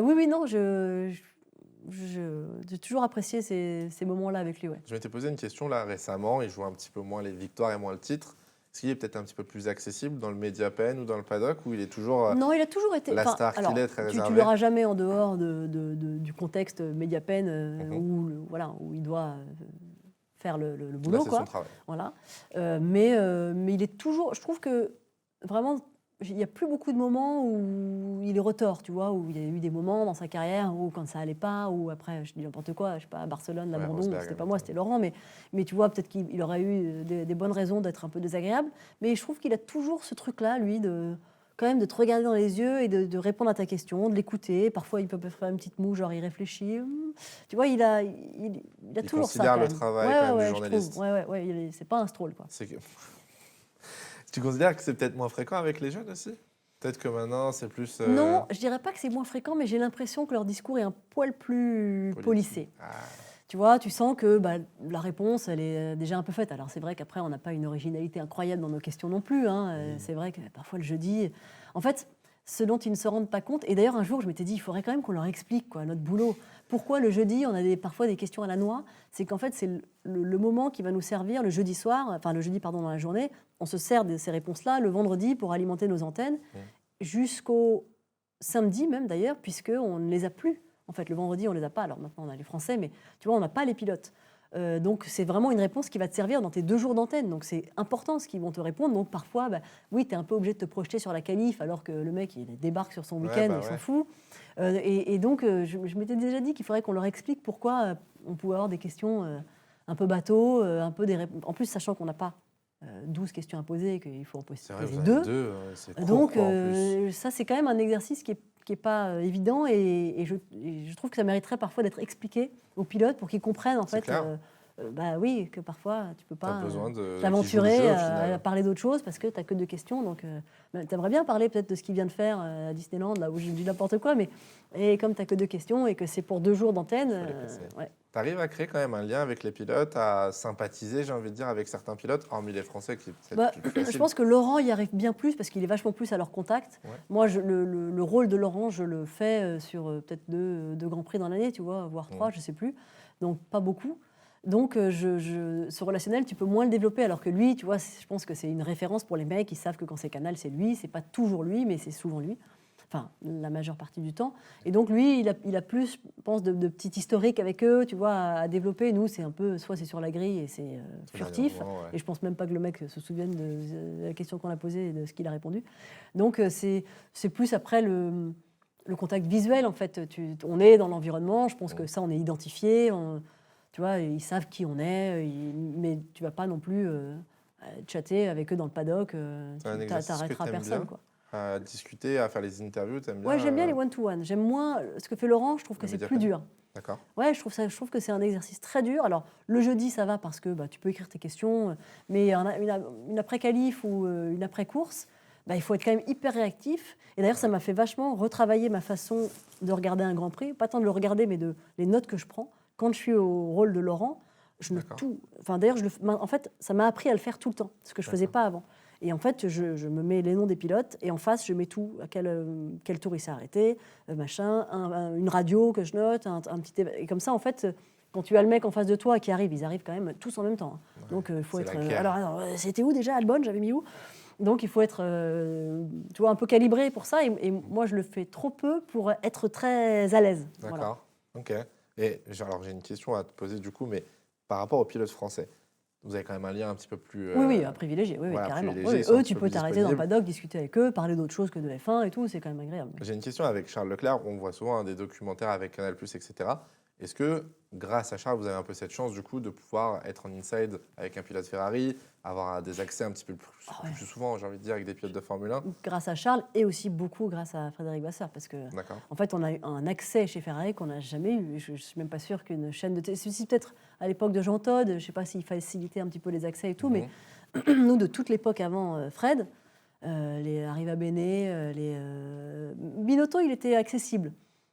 j'ai toujours apprécié ces moments-là avec lui. Ouais. Je m'étais posé une question là récemment, il joue un petit peu moins les victoires et moins le titre. Est-ce qu'il est peut-être un petit peu plus accessible dans le Mediapen ou dans le paddock, ou il est toujours Non, il a toujours été. la star qu'il alors, est, très tu réservé? l'auras jamais en dehors du contexte Mediapen voilà, où il doit faire le Là, boulot. c'est Quoi. son travail. Voilà. Mais il est toujours. Je trouve que vraiment. Il n'y a plus beaucoup de moments où il est retors, tu vois, où il y a eu des moments dans sa carrière où quand ça allait pas, ou après, je dis n'importe quoi, je sais pas, à Barcelone, l'abandon, Rosberg, c'était pas moi, c'était Laurent, mais tu vois, peut-être qu'il aurait eu des bonnes raisons d'être un peu désagréable, mais je trouve qu'il a toujours ce truc-là, lui, quand même de te regarder dans les yeux et de répondre à ta question, de l'écouter. Parfois, il peut faire une petite moue, genre il réfléchit. Tu vois, il a toujours ça. Il considère quand le même. travail quand même du je journaliste. trouve. C'est pas un stroll, quoi. C'est que... Tu considères que c'est peut-être moins fréquent avec les jeunes aussi? Peut-être que maintenant, c'est plus... Non, je dirais pas que c'est moins fréquent, mais j'ai l'impression que leur discours est un poil plus policé. Ah. Tu vois, tu sens que la réponse, elle est déjà un peu faite. Alors c'est vrai qu'après, on n'a pas une originalité incroyable dans nos questions non plus. C'est vrai que parfois le jeudi... En fait, ce dont ils ne se rendent pas compte... Et d'ailleurs, un jour, je m'étais dit, il faudrait quand même qu'on leur explique notre boulot. Pourquoi le jeudi, on a parfois des questions à la noix? C'est qu'en fait, c'est le moment qui va nous servir le jeudi soir, enfin le jeudi, pardon, dans la journée. On se sert de ces réponses-là le vendredi pour alimenter nos antennes, jusqu'au samedi même d'ailleurs, puisqu'on ne les a plus. En fait, le vendredi, on ne les a pas. Alors maintenant, on a les Français, mais tu vois, on n'a pas les pilotes. Donc, c'est vraiment une réponse qui va te servir dans tes 2 jours d'antenne. Donc, c'est important ce qu'ils vont te répondre. Donc, parfois, oui, tu es un peu obligé de te projeter sur la qualif, alors que le mec, il débarque sur son week-end, il s'en fout. Et donc, je m'étais déjà dit qu'il faudrait qu'on leur explique pourquoi on pouvait avoir des questions un peu bateau, un peu des réponses. En plus, sachant qu'on n'a pas 12 questions à poser et qu'il faut en poser deux. C'est court, Donc, quoi, en plus. ça, c'est quand même un exercice qui est pas évident et je trouve que ça mériterait parfois d'être expliqué aux pilotes pour qu'ils comprennent en fait oui, que parfois tu peux pas t'aventurer à parler d'autre chose parce que tu n'as que 2 questions. Donc tu aimerais bien parler peut-être de ce qu'il vient de faire à Disneyland, là où je dis n'importe quoi, mais et comme tu n'as que 2 questions et que c'est pour 2 jours d'antenne, tu arrives à créer quand même un lien avec les pilotes, à sympathiser, j'ai envie de dire, avec certains pilotes, hormis les Français qui peut-être plus facile. Je pense que Laurent y arrive bien plus parce qu'il est vachement plus à leur contact. Ouais. Moi, le rôle de Laurent, je le fais sur peut-être 2 Grands Prix dans l'année, tu vois, voire 3, je ne sais plus. Donc, pas beaucoup. Donc, ce relationnel, tu peux moins le développer. Alors que lui, tu vois, je pense que c'est une référence pour les mecs. Ils savent que quand c'est Canal, c'est lui. C'est pas toujours lui, mais c'est souvent lui. Enfin, la majeure partie du temps. Et donc, lui, il a plus, je pense, de petits historiques avec eux, tu vois, à développer. Nous, c'est un peu, soit c'est sur la grille et c'est furtif. Et je pense même pas que le mec se souvienne de la question qu'on a posée et de ce qu'il a répondu. Donc, c'est plus après le contact visuel, en fait. On est dans l'environnement. Je pense que ça, on est identifié. Tu vois, ils savent qui on est. Mais tu vas pas non plus chatter avec eux dans le paddock. Tu t'arrêteras personne, quoi. À discuter, à faire les interviews, t'aimes bien? Ouais, j'aime bien les one-to-one. J'aime moins ce que fait Laurent, je trouve que c'est plus dur. D'accord. Ouais, je trouve que c'est un exercice très dur. Alors, le jeudi, ça va parce que tu peux écrire tes questions, mais une après-qualif ou une après-course, il faut être quand même hyper réactif. Et d'ailleurs, ça m'a fait vachement retravailler ma façon de regarder un Grand Prix, pas tant de le regarder, mais les notes que je prends. Quand je suis au rôle de Laurent, je note tout. Enfin, d'ailleurs, en fait, ça m'a appris à le faire tout le temps, ce que je ne faisais pas avant. Et en fait, je me mets les noms des pilotes et en face, je mets tout, à quel tour il s'est arrêté, machin, une radio que je note, un petit... Et comme ça, en fait, quand tu as le mec en face de toi qui arrive, ils arrivent quand même tous en même temps. Ouais, donc, il faut être... Alors, c'était où déjà, Albon? J'avais mis où? Donc, il faut être tu vois, un peu calibré pour ça. Et moi, je le fais trop peu pour être très à l'aise. D'accord, ok. Et alors, j'ai une question à te poser du coup, mais par rapport aux pilotes français, vous avez quand même un lien un petit peu plus... Oui, à privilégier, carrément. Eux, tu peux t'arrêter dans le paddock, discuter avec eux, parler d'autre chose que de F1 et tout, c'est quand même agréable. J'ai une question avec Charles Leclerc, on voit souvent des documentaires avec Canal+, etc. Est-ce que, grâce à Charles, vous avez un peu cette chance du coup de pouvoir être en inside avec un pilote Ferrari, avoir des accès un petit peu plus souvent, j'ai envie de dire, avec des pilotes de Formule 1? Grâce à Charles et aussi beaucoup grâce à Frédéric Vasseur, parce que en fait, on a eu un accès chez Ferrari qu'on n'a jamais eu. Je ne suis même pas sûre qu'une chaîne de télé... C'est peut-être à l'époque de Jean Todt, je ne sais pas s'il facilitait un petit peu les accès et tout, mais nous, de toute l'époque avant Fred, les Arriva Bene, les Binotto, il était accessible,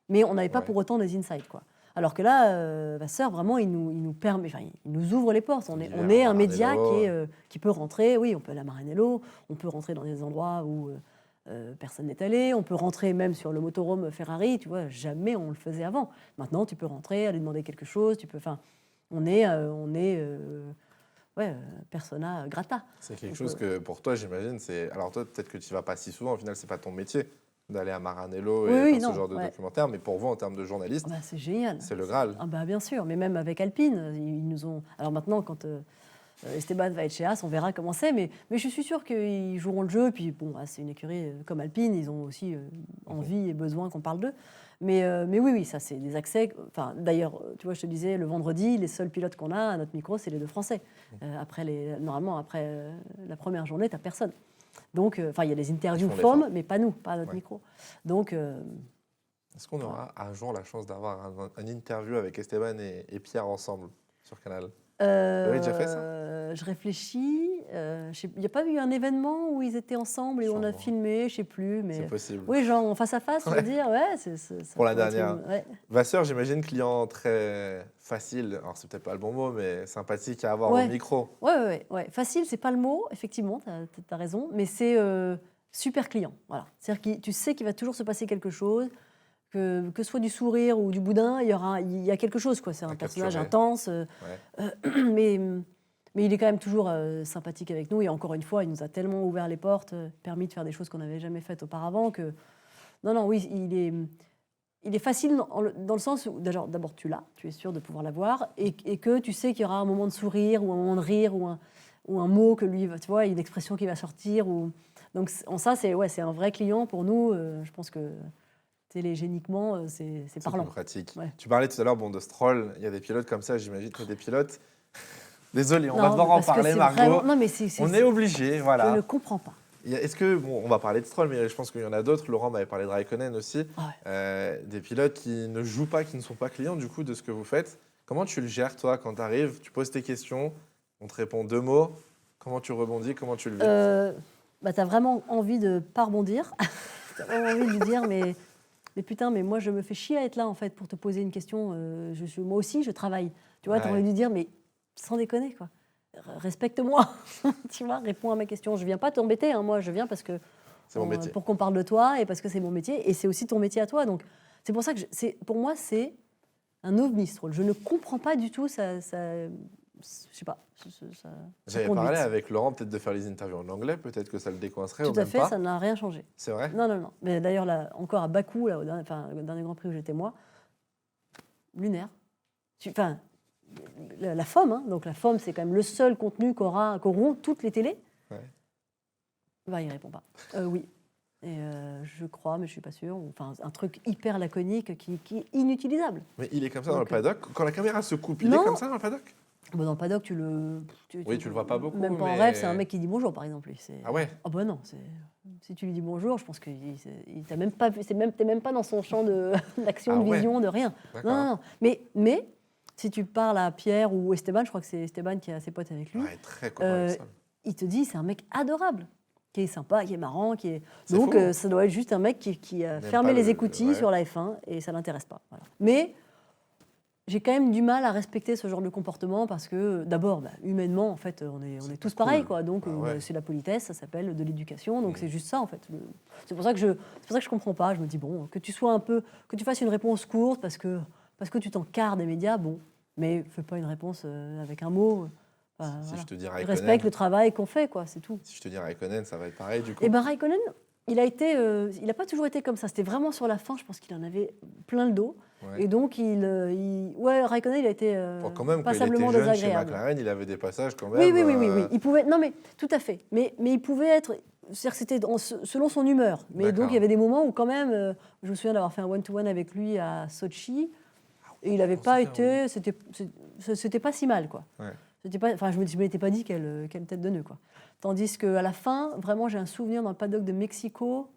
mais on n'avait pas pour autant des insides, quoi. Alors que là, Vasseur, vraiment, il nous permet, il nous ouvre les portes. On est un média qui peut rentrer. Oui, on peut aller à Maranello, on peut rentrer dans des endroits où personne n'est allé. On peut rentrer même sur le motorhome Ferrari, tu vois, jamais on le faisait avant. Maintenant, tu peux rentrer, aller demander quelque chose, on est persona grata. C'est quelque chose que pour toi, j'imagine, c'est. Alors toi, peut-être que tu n'y vas pas si souvent, au final, c'est pas ton métier d'aller à Maranello et faire ce genre de documentaire, mais pour vous, en termes de journaliste, c'est génial. C'est le Graal. Bien sûr, mais même avec Alpine, ils nous ont. Alors maintenant, quand Esteban va être chez As, on verra comment c'est, mais je suis sûre qu'ils joueront le jeu. Puis bon, c'est une écurie comme Alpine, ils ont aussi envie et besoin qu'on parle d'eux. Mais oui, ça c'est des accès. Enfin, d'ailleurs, tu vois, je te disais, le vendredi, les seuls pilotes qu'on a à notre micro, c'est les 2 Français. Normalement, après la première journée, t'as personne. Donc, il y a des interviews femmes, mais pas nous, pas à notre micro. Donc, est-ce qu'on aura un jour la chance d'avoir un interview avec Esteban et Pierre ensemble sur Canal? Vous avez déjà fait ça? Je réfléchis. Il n'y a pas eu un événement où ils étaient ensemble et on a filmé, je ne sais plus. Mais... C'est possible. Oui, genre en face à face, je veux dire. Ouais, pour la dernière. Vasseur, j'imagine, client très facile. Alors, c'est peut-être pas le bon mot, mais sympathique à avoir au micro. Ouais. Facile, c'est pas le mot, effectivement, tu as raison. Mais c'est super client. Voilà. C'est-à-dire que tu sais qu'il va toujours se passer quelque chose. Que ce soit du sourire ou du boudin, il y a quelque chose, quoi. C'est un personnage intense, mais il est quand même toujours sympathique avec nous. Et encore une fois, il nous a tellement ouvert les portes, permis de faire des choses qu'on n'avait jamais faites auparavant. Que oui, il est facile dans le sens où d'abord tu l'as, tu es sûr de pouvoir l'avoir, et que tu sais qu'il y aura un moment de sourire ou un moment de rire ou un mot que lui, tu vois, une expression qui va sortir. Donc en ça, c'est un vrai client pour nous. Je pense que télégéniquement, c'est parlant. C'est pratique. Tu parlais tout à l'heure de Stroll, il y a des pilotes comme ça, j'imagine que des pilotes... Désolé, on va devoir en parler, Margot. Vraiment... Non, mais on est obligé, voilà. Je ne comprends pas. Est-ce que, on va parler de Stroll, mais je pense qu'il y en a d'autres, Laurent m'avait parlé de Raikkonen aussi, des pilotes qui ne jouent pas, qui ne sont pas clients du coup de ce que vous faites. Comment tu le gères, toi, quand tu arrives, tu poses tes questions, on te répond 2 mots, comment tu rebondis, comment tu le vis? Tu as vraiment envie de ne pas rebondir, tu as vraiment envie de lui dire, mais putain, mais moi, je me fais chier à être là, en fait, pour te poser une question. Moi aussi, je travaille. Tu vois, tu as envie de lui dire, mais sans déconner, quoi. Respecte-moi, tu vois, réponds à ma question. Je ne viens pas t'embêter, hein, moi, je viens parce que... C'est mon métier. Pour qu'on parle de toi et parce que c'est mon métier. Et c'est aussi ton métier à toi. Donc, c'est pour ça que, pour moi, c'est un ovni, Stroll. Je ne comprends pas du tout ça je sais pas. J'avais parlé avec Laurent peut-être de faire les interviews en anglais, peut-être que ça le décoincerait. Tout à fait, ça n'a rien changé. C'est vrai? Non. Mais d'ailleurs, là, encore à Bakou, le dernier Grand Prix où j'étais moi, lunaire. La FOM, hein, donc la FOM, c'est quand même le seul contenu qu'auront toutes les télés. Il répond pas. Oui. Et je crois, mais je suis pas sûre. Enfin, un truc hyper laconique qui est inutilisable. Mais il est comme ça dans le paddock. Quand la caméra se coupe, il est comme ça dans le paddock? Dans le paddock, tu le vois pas beaucoup. Même pas en rêve, c'est un mec qui dit bonjour, par exemple. Ah ouais? Non. Si tu lui dis bonjour, je pense que t'es même pas dans son champ d'action, de vision, de rien. Non. Mais si tu parles à Pierre ou Esteban, je crois que c'est Esteban qui a ses potes avec lui. Très copain. Il te dit c'est un mec adorable, qui est sympa, qui est marrant, donc ça doit être juste un mec qui a fermé les écoutilles sur la F1 et ça l'intéresse pas. Voilà. Mais j'ai quand même du mal à respecter ce genre de comportement parce que, d'abord, humainement, en fait, on est tous pareils, quoi. Donc, c'est la politesse, ça s'appelle de l'éducation. Donc, c'est juste ça, en fait. C'est pour ça que je comprends pas. Je me dis, bon, que tu fasses une réponse courte parce que tu t'encarres des médias, bon, mais fais pas une réponse avec un mot. Si je te dis Raikkonen, respecte le travail qu'on fait, quoi, c'est tout. Si je te dis Raikkonen, ça va être pareil, du coup. Raikkonen, il n'a pas toujours été comme ça. C'était vraiment sur la fin, je pense qu'il en avait plein le dos. Et donc, Raikkonen, il a été quand même, passablement quand il était jeune désagréable. Chez McLaren, il avait des passages quand même. Oui. Il pouvait, non, mais tout à fait. Mais il pouvait être... C'est-à-dire que c'était selon son humeur. Mais donc, il y avait des moments où quand même... je me souviens d'avoir fait un one-to-one avec lui à Sochi. Et il n'avait pas été... C'était pas si mal, quoi. Je ne m'étais pas dit quelle tête de nœud, quoi. Tandis qu'à la fin, vraiment, j'ai un souvenir dans le paddock de Mexico.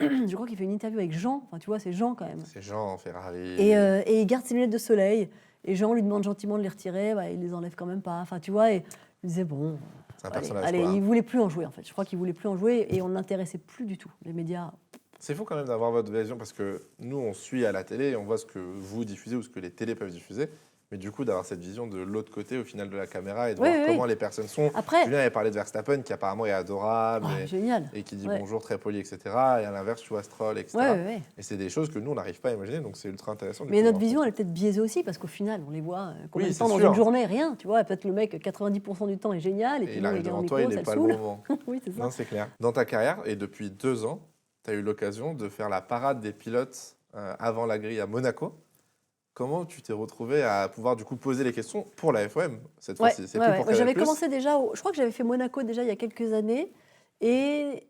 Je crois qu'il fait une interview avec Jean. Enfin, tu vois, c'est Jean quand même. C'est Jean, Ferrari. Et il garde ses lunettes de soleil. Et Jean lui demande gentiment de les retirer. Il les enlève quand même pas. Enfin, tu vois, et il disait bon. C'est un personnage. Allez, il voulait plus en jouer en fait. Je crois qu'il voulait plus en jouer et on ne l'intéressait plus du tout. Les médias. C'est fou quand même d'avoir votre vision parce que nous, on suit à la télé et on voit ce que vous diffusez ou ce que les télés peuvent diffuser. Mais du coup, d'avoir cette vision de l'autre côté, au final, de la caméra et de Oui, voir oui, comment oui. les personnes sont. Après, Julien avait parlé de Verstappen, qui apparemment est adorable génial. et qui dit Ouais. bonjour très poli, etc. Et à l'inverse, tu vois Stroll, etc. Ouais, ouais, ouais. Et c'est des choses que nous, on n'arrive pas à imaginer, donc c'est ultra intéressant. Mais notre vision, elle est peut-être biaisée aussi, parce qu'au final, on les voit combien Oui, de temps c'est dans sûr. une journée? Rien, tu vois. Peut-être le mec, 90% du temps est génial, et Et puis il non, arrive il vient en devant micro, toi, il ça n'est le pas le saoule. bon moment. Oui, c'est ça. Non, c'est clair. Dans ta carrière, et depuis 2 ans, tu as eu l'occasion de faire la parade des pilotes avant la grille à Monaco. Comment tu t'es retrouvé à pouvoir du coup poser les questions pour la FOM cette Ouais, fois-ci? C'est ouais, plus ouais. pour Moi, Canal+. j'avais commencé déjà, je crois que j'avais fait Monaco déjà il y a quelques années, et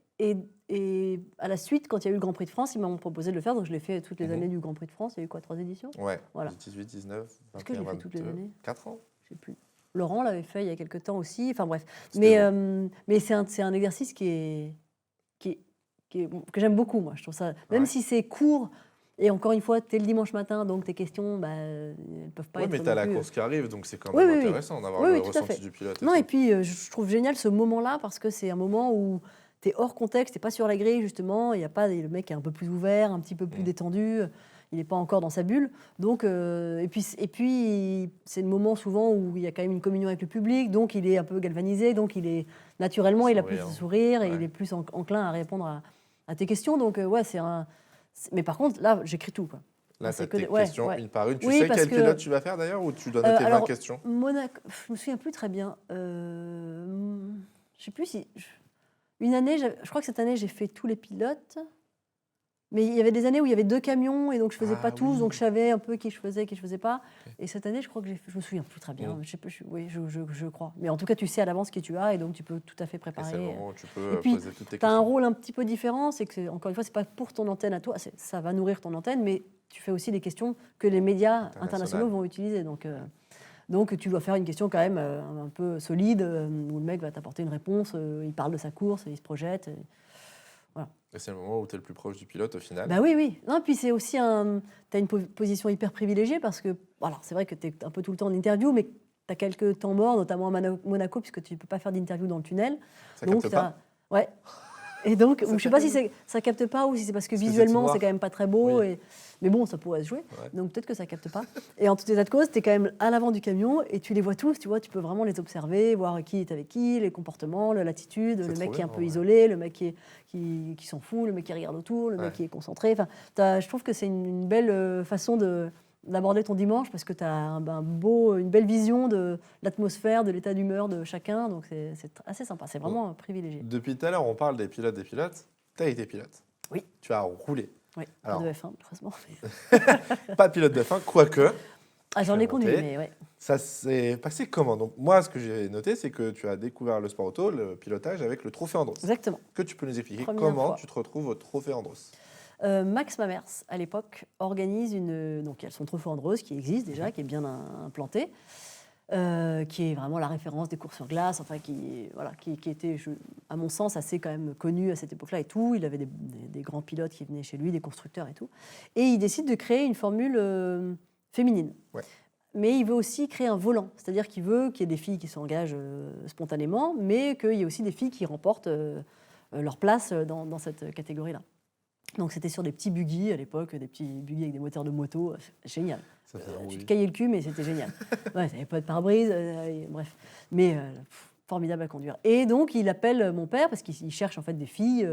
à la suite, quand il y a eu le Grand Prix de France, ils m'ont proposé de le faire, donc je l'ai fait toutes les années du Grand Prix de France. Il y a eu quoi, 3 éditions? Ouais, Voilà. 18, 19, Est-ce que je 21, l'ai fait toutes les 22, années? 4 ans. Je sais plus. Laurent l'avait fait il y a quelques temps aussi. Enfin bref. C'était Mais c'est un exercice bon, que j'aime beaucoup, moi. Je trouve ça, même Ouais. si c'est court, et encore une fois, tu es le dimanche matin, donc tes questions, elles ne peuvent pas Oui, être mais tu as non la plus, course qui arrive, donc c'est quand Oui, même oui, oui. intéressant d'avoir Oui, le oui, tout à ressenti fait. du pilote. Non, tout. et puis je trouve génial ce moment-là, parce que c'est un moment où tu es hors contexte, tu pas sur la grille, justement. Il y a pas, le mec est un peu plus ouvert, un petit peu plus détendu. Il n'est pas encore dans sa bulle. Donc, et puis c'est le moment souvent où il y a quand même une communion avec le public, donc il est un peu galvanisé, donc naturellement, il a plus de sourire et Ouais. il est plus enclin à répondre à tes questions. Donc, ouais, mais par contre, là, j'écris tout, quoi. Là, C'est tu as tes ouais, questions ouais. une par une. Tu Oui, sais parce quel que, pilote tu vas faire d'ailleurs ou tu dois noter 20 alors, questions? Monaco, je me souviens plus très bien. Je sais plus si... Une année, je crois que cette année, j'ai fait tous les pilotes. Mais il y avait des années où il y avait 2 camions, et donc je faisais pas tous, oui. donc je savais un peu qui je faisais pas. Ok. Et cette année, je crois que je me souviens plus très bien. Je sais pas, oui, je crois. Mais en tout cas, tu sais à l'avance qui tu as, et donc tu peux tout à fait Et c'est le préparer. moment où tu peux Et puis, poser toutes tes tu as un questions. rôle un petit peu différent, c'est que, encore une fois, c'est pas pour ton antenne à toi, ça va nourrir ton antenne, mais tu fais aussi des questions que les médias internationaux vont utiliser. Donc tu dois faire une question quand même un peu solide, où le mec va t'apporter une réponse, il parle de sa course, il se projette. Voilà. Et c'est le moment où tu es le plus proche du pilote au final. Bah oui, oui. Non, puis c'est aussi tu as une position hyper privilégiée, parce que voilà, c'est vrai que tu es un peu tout le temps en interview, mais tu as quelques temps morts, notamment à Monaco, puisque tu ne peux pas faire d'interview dans le tunnel. Ça capte pas? Ouais. Et donc, Ça je ne sais pas si ça capte pas, ou si c'est parce que Parce que visuellement, c'est c'est quand même pas très beau. Oui. Mais bon, ça pourrait se jouer. Ouais. Donc peut-être que ça capte pas. Et en tout état de cause, tu es quand même à l'avant du camion, et tu les vois tous, tu vois, tu peux vraiment les observer, voir qui est avec qui, les comportements, l'attitude, le mec qui est un peu isolé, le mec qui s'en fout, le mec qui regarde autour, le mec qui est concentré. Enfin, je trouve que c'est une belle façon d'aborder ton dimanche, parce que tu as une belle vision de l'atmosphère, de l'état d'humeur de chacun. Donc c'est assez sympa, c'est vraiment privilégié. Depuis tout à l'heure, on parle des pilotes. Tu as été pilote. Oui. Tu as roulé. Oui, Alors, pas de F1, heureusement. pas de pilote de F1, quoique. J'en ai conduit, monté. mais ouais. Ça s'est passé comment? Donc moi, ce que j'ai noté, c'est que tu as découvert le sport auto, le pilotage, avec le Trophée Andros. Exactement. Que tu peux nous expliquer Première comment fois. tu te retrouves au Trophée Andros? Max Mamers, à l'époque, organise donc il y a son Trophée Andros qui existe déjà, qui est bien implanté, qui est vraiment la référence des courses sur glace, enfin qui était, à mon sens, assez quand même connu à cette époque-là et tout. Il avait des grands pilotes qui venaient chez lui, des constructeurs et tout. Et il décide de créer une formule féminine. Ouais. Mais il veut aussi créer un volant, c'est-à-dire qu'il veut qu'il y ait des filles qui s'engagent spontanément, mais qu'il y ait aussi des filles qui remportent leur place dans cette catégorie-là. Donc c'était sur des petits buggy à l'époque, des petits buggy avec des moteurs de moto, génial. Ça fait Tu te caillais le cul, mais c'était génial. Ouais, ça n'avait pas de pare-brise, bref. Mais formidable à conduire. Et donc il appelle mon père, parce qu'il cherche en fait des filles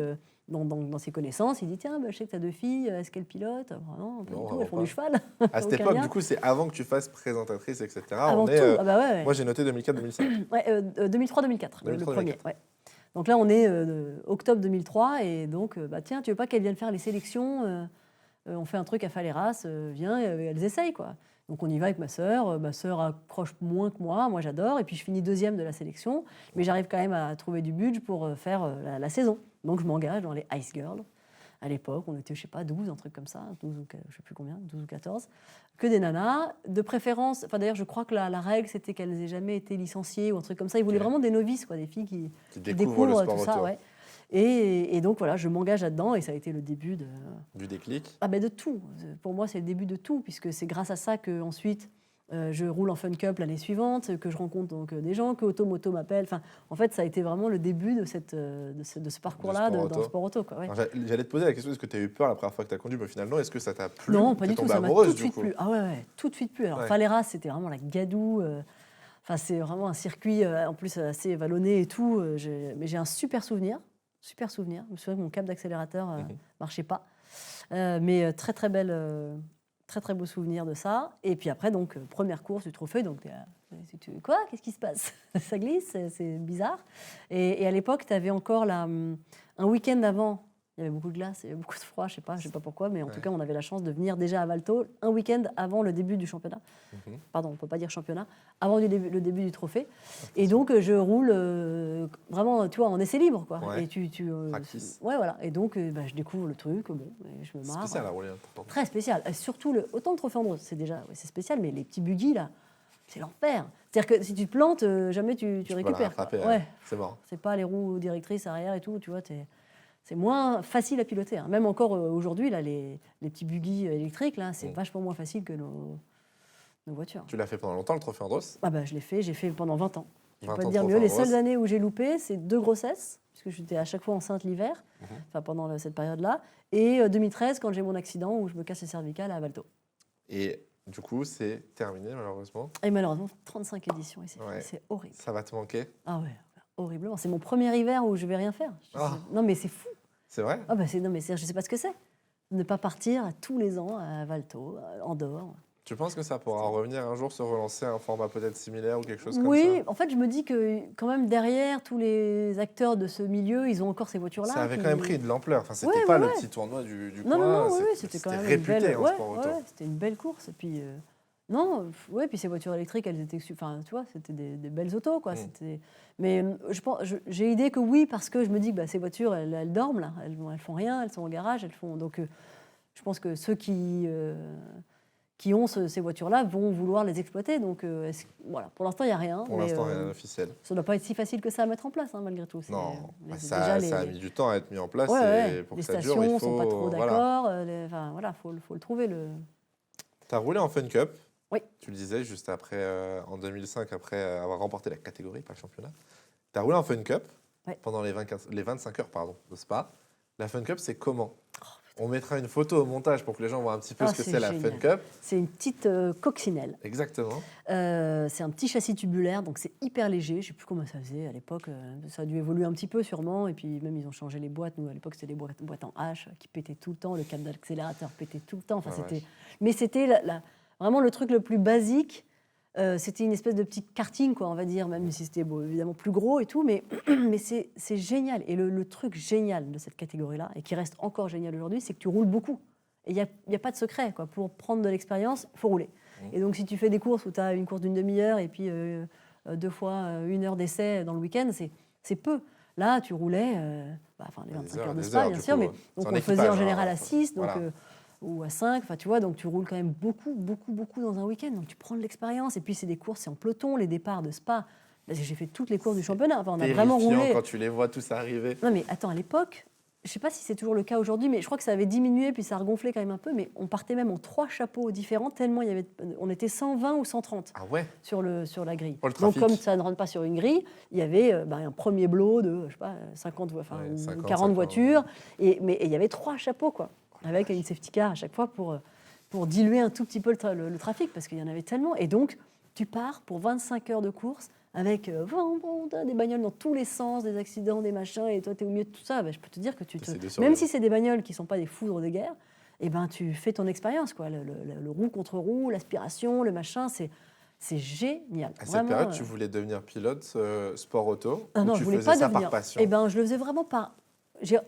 dans ses connaissances. Il dit, tiens, je sais que tu as 2 filles, est-ce qu'elles pilotent? Non, pas du tout, elles font du cheval. À cette époque, du coup, c'est avant que tu fasses présentatrice, etc. Avant tout, ouais. Moi, j'ai noté 2004-2005. Ouais, 2003-2004, le premier. Ouais. Donc là, on est octobre 2003, et donc, tiens, tu veux pas qu'elles viennent faire les sélections on fait un truc à Faleras, viens, elles essayent, quoi. Donc on y va avec ma sœur accroche moins que moi j'adore, et puis je finis 2e de la sélection, mais j'arrive quand même à trouver du budget pour faire la saison. Donc je m'engage dans les Ice Girls. À l'époque, on était, je sais pas, 12, un truc comme ça, 12 ou je sais plus combien, 12 ou 14, que des nanas, de préférence, enfin d'ailleurs je crois que la règle c'était qu'elles n'aient jamais été licenciées ou un truc comme ça, ils voulaient vraiment des novices, quoi, des filles qui découvrent le sport tout ça, auto. ouais. Et donc voilà, je m'engage là-dedans, et ça a été le début du déclic. de tout. Pour moi, c'est le début de tout, puisque c'est grâce à ça qu'ensuite, Je roule en Fun Cup l'année suivante, que je rencontre donc des gens, que Automoto m'appelle. Enfin, en fait, ça a été vraiment le début de ce parcours-là dans le sport auto. Quoi, ouais. J'allais te poser la question, est-ce que tu as eu peur la première fois que tu as conduit, mais finalement, est-ce que ça t'a plu? Non, pas du tout, ça m'a tout de suite plu. Ah ouais, tout de suite plu. Alors, Faleras, c'était vraiment la gadoue. Enfin, c'est vraiment un circuit, en plus, assez vallonné et tout. Mais j'ai un super souvenir. Super souvenir. Je me souviens que mon câble d'accélérateur ne marchait pas. Mais très, très belle... Très, très beau souvenir de ça. Et puis après, donc, première course du trophée. Donc, quoi? Qu'est-ce qui se passe? Ça glisse, c'est bizarre. Et à l'époque, tu avais encore un week-end avant. Il y avait beaucoup de glace, il y avait beaucoup de froid, je sais pas pourquoi, mais en tout cas, on avait la chance de venir déjà à Valto un week-end avant le début du championnat. Pardon, on ne peut pas dire championnat, avant le début du trophée. Et donc, je roule vraiment, tu vois, en essai libre, quoi. Ouais. Et Practice. ouais, voilà. Et donc, je découvre le truc, bon, et je me marre. Spécial à rouler. Très spécial. Et surtout, autant le trophée Andros, c'est déjà c'est spécial, mais les petits buggy, là, c'est l'enfer. C'est-à-dire que si tu te plantes, jamais tu récupères. Ouais. C'est mort. C'est pas les roues directrices arrière et tout, tu vois, c'est moins facile à piloter. Hein. Même encore aujourd'hui, là, les petits buggy électriques, là, c'est vachement moins facile que nos voitures. Tu l'as fait pendant longtemps, le trophée Andros? J'ai fait pendant 20 ans. Je peux pas te dire mieux. mieux. Les seules années où j'ai loupé, c'est 2 grossesses, puisque j'étais à chaque fois enceinte l'hiver, pendant cette période-là, et 2013, quand j'ai mon accident où je me casse le cervical à Valto. Et du coup, c'est terminé, malheureusement. Et malheureusement, 35 éditions ici. Ouais. C'est horrible. Ça va te manquer? Ah ouais, horriblement. C'est mon premier hiver où je vais rien faire. Non, mais c'est fou. C'est vrai? Non, mais je sais pas ce que c'est. Ne pas partir tous les ans à Valto, Andorre. Tu penses que ça pourra revenir un jour, se relancer un format peut-être similaire ou quelque chose comme ça? Oui, en fait, je me dis que quand même derrière tous les acteurs de ce milieu, ils ont encore ces voitures-là. Ça avait quand même pris de l'ampleur. Enfin, c'était pas le petit tournoi du coin. Non, c'était quand même réputé en sport auto. C'était une belle course. Et puis puis ces voitures électriques, elles étaient, enfin, tu vois, c'était des belles autos, quoi. Mais j'ai idée que oui, parce que je me dis que ces voitures, elles dorment là, elles font rien, elles sont au garage, elles font. Donc, je pense que ceux qui ont ces voitures-là vont vouloir les exploiter. Donc, voilà, pour l'instant, il n'y a rien. Pour l'instant, rien d'officiel. Ça ne doit pas être si facile que ça à mettre en place, hein, malgré tout. Non, ça a mis du temps à être mis en place. Et pour les que ça stations dure, il ne faut, sont pas trop d'accord. Voilà, faut le trouver. Tu as roulé en Fun Cup. Oui. Tu le disais juste après, en 2005, après avoir remporté la catégorie, pas le championnat. Tu as roulé en Fun Cup pendant les 25 heures de Spa. La Fun Cup, c'est comment? On mettra une photo au montage pour que les gens voient un petit peu ce que c'est la Fun Cup. C'est une petite coccinelle. Exactement. C'est un petit châssis tubulaire, donc c'est hyper léger. Je ne sais plus comment ça faisait à l'époque. Ça a dû évoluer un petit peu sûrement. Et puis même, ils ont changé les boîtes. Nous, à l'époque, c'était des boîtes en H qui pétaient tout le temps. Le câble d'accélérateur pétait tout le temps. Enfin, Mais c'était vraiment le truc le plus basique. C'était une espèce de petit karting, quoi, on va dire, même si c'était évidemment plus gros et tout, mais c'est génial. Et le truc génial de cette catégorie-là, et qui reste encore génial aujourd'hui, c'est que tu roules beaucoup. Et il n'y a pas de secret, quoi. Pour prendre de l'expérience, il faut rouler. Et donc, si tu fais des courses où tu as une course d'une demi-heure et puis 2 fois 1 heure d'essai dans le week-end, c'est peu. Là, tu roulais, les 25 heures de Spa, bien sûr, mais donc on faisait en général à 6, donc... ou à 5, enfin tu vois, donc tu roules quand même beaucoup dans un week-end, donc tu prends de l'expérience, et puis c'est des courses, c'est en peloton, les départs de Spa, j'ai fait toutes les courses du championnat, on a vraiment roulé. Quand tu les vois tous arriver. Non mais attends, à l'époque, je sais pas si c'est toujours le cas aujourd'hui, mais je crois que ça avait diminué, puis ça a regonflé quand même un peu, mais on partait même en 3 chapeaux différents, tellement on était 120 ou 130 sur la grille. Donc comme ça ne rentre pas sur une grille, il y avait un premier bloc de, je sais pas, 50, 40 voitures, mais il y avait 3 chapeaux, quoi. Avec une safety car à chaque fois pour diluer un tout petit peu le trafic, parce qu'il y en avait tellement. Et donc, tu pars pour 25 heures de course avec des bagnoles dans tous les sens, des accidents, des machins, et toi, tu es au milieu de tout ça. Je peux te dire que même si c'est des bagnoles qui ne sont pas des foudres de guerre, tu fais ton expérience, quoi. Le roue contre roue, l'aspiration, le machin, c'est génial. À cette période, tu voulais devenir pilote sport auto? Non, tu je voulais faisais pas ça devenir. Par passion? Je le faisais vraiment par...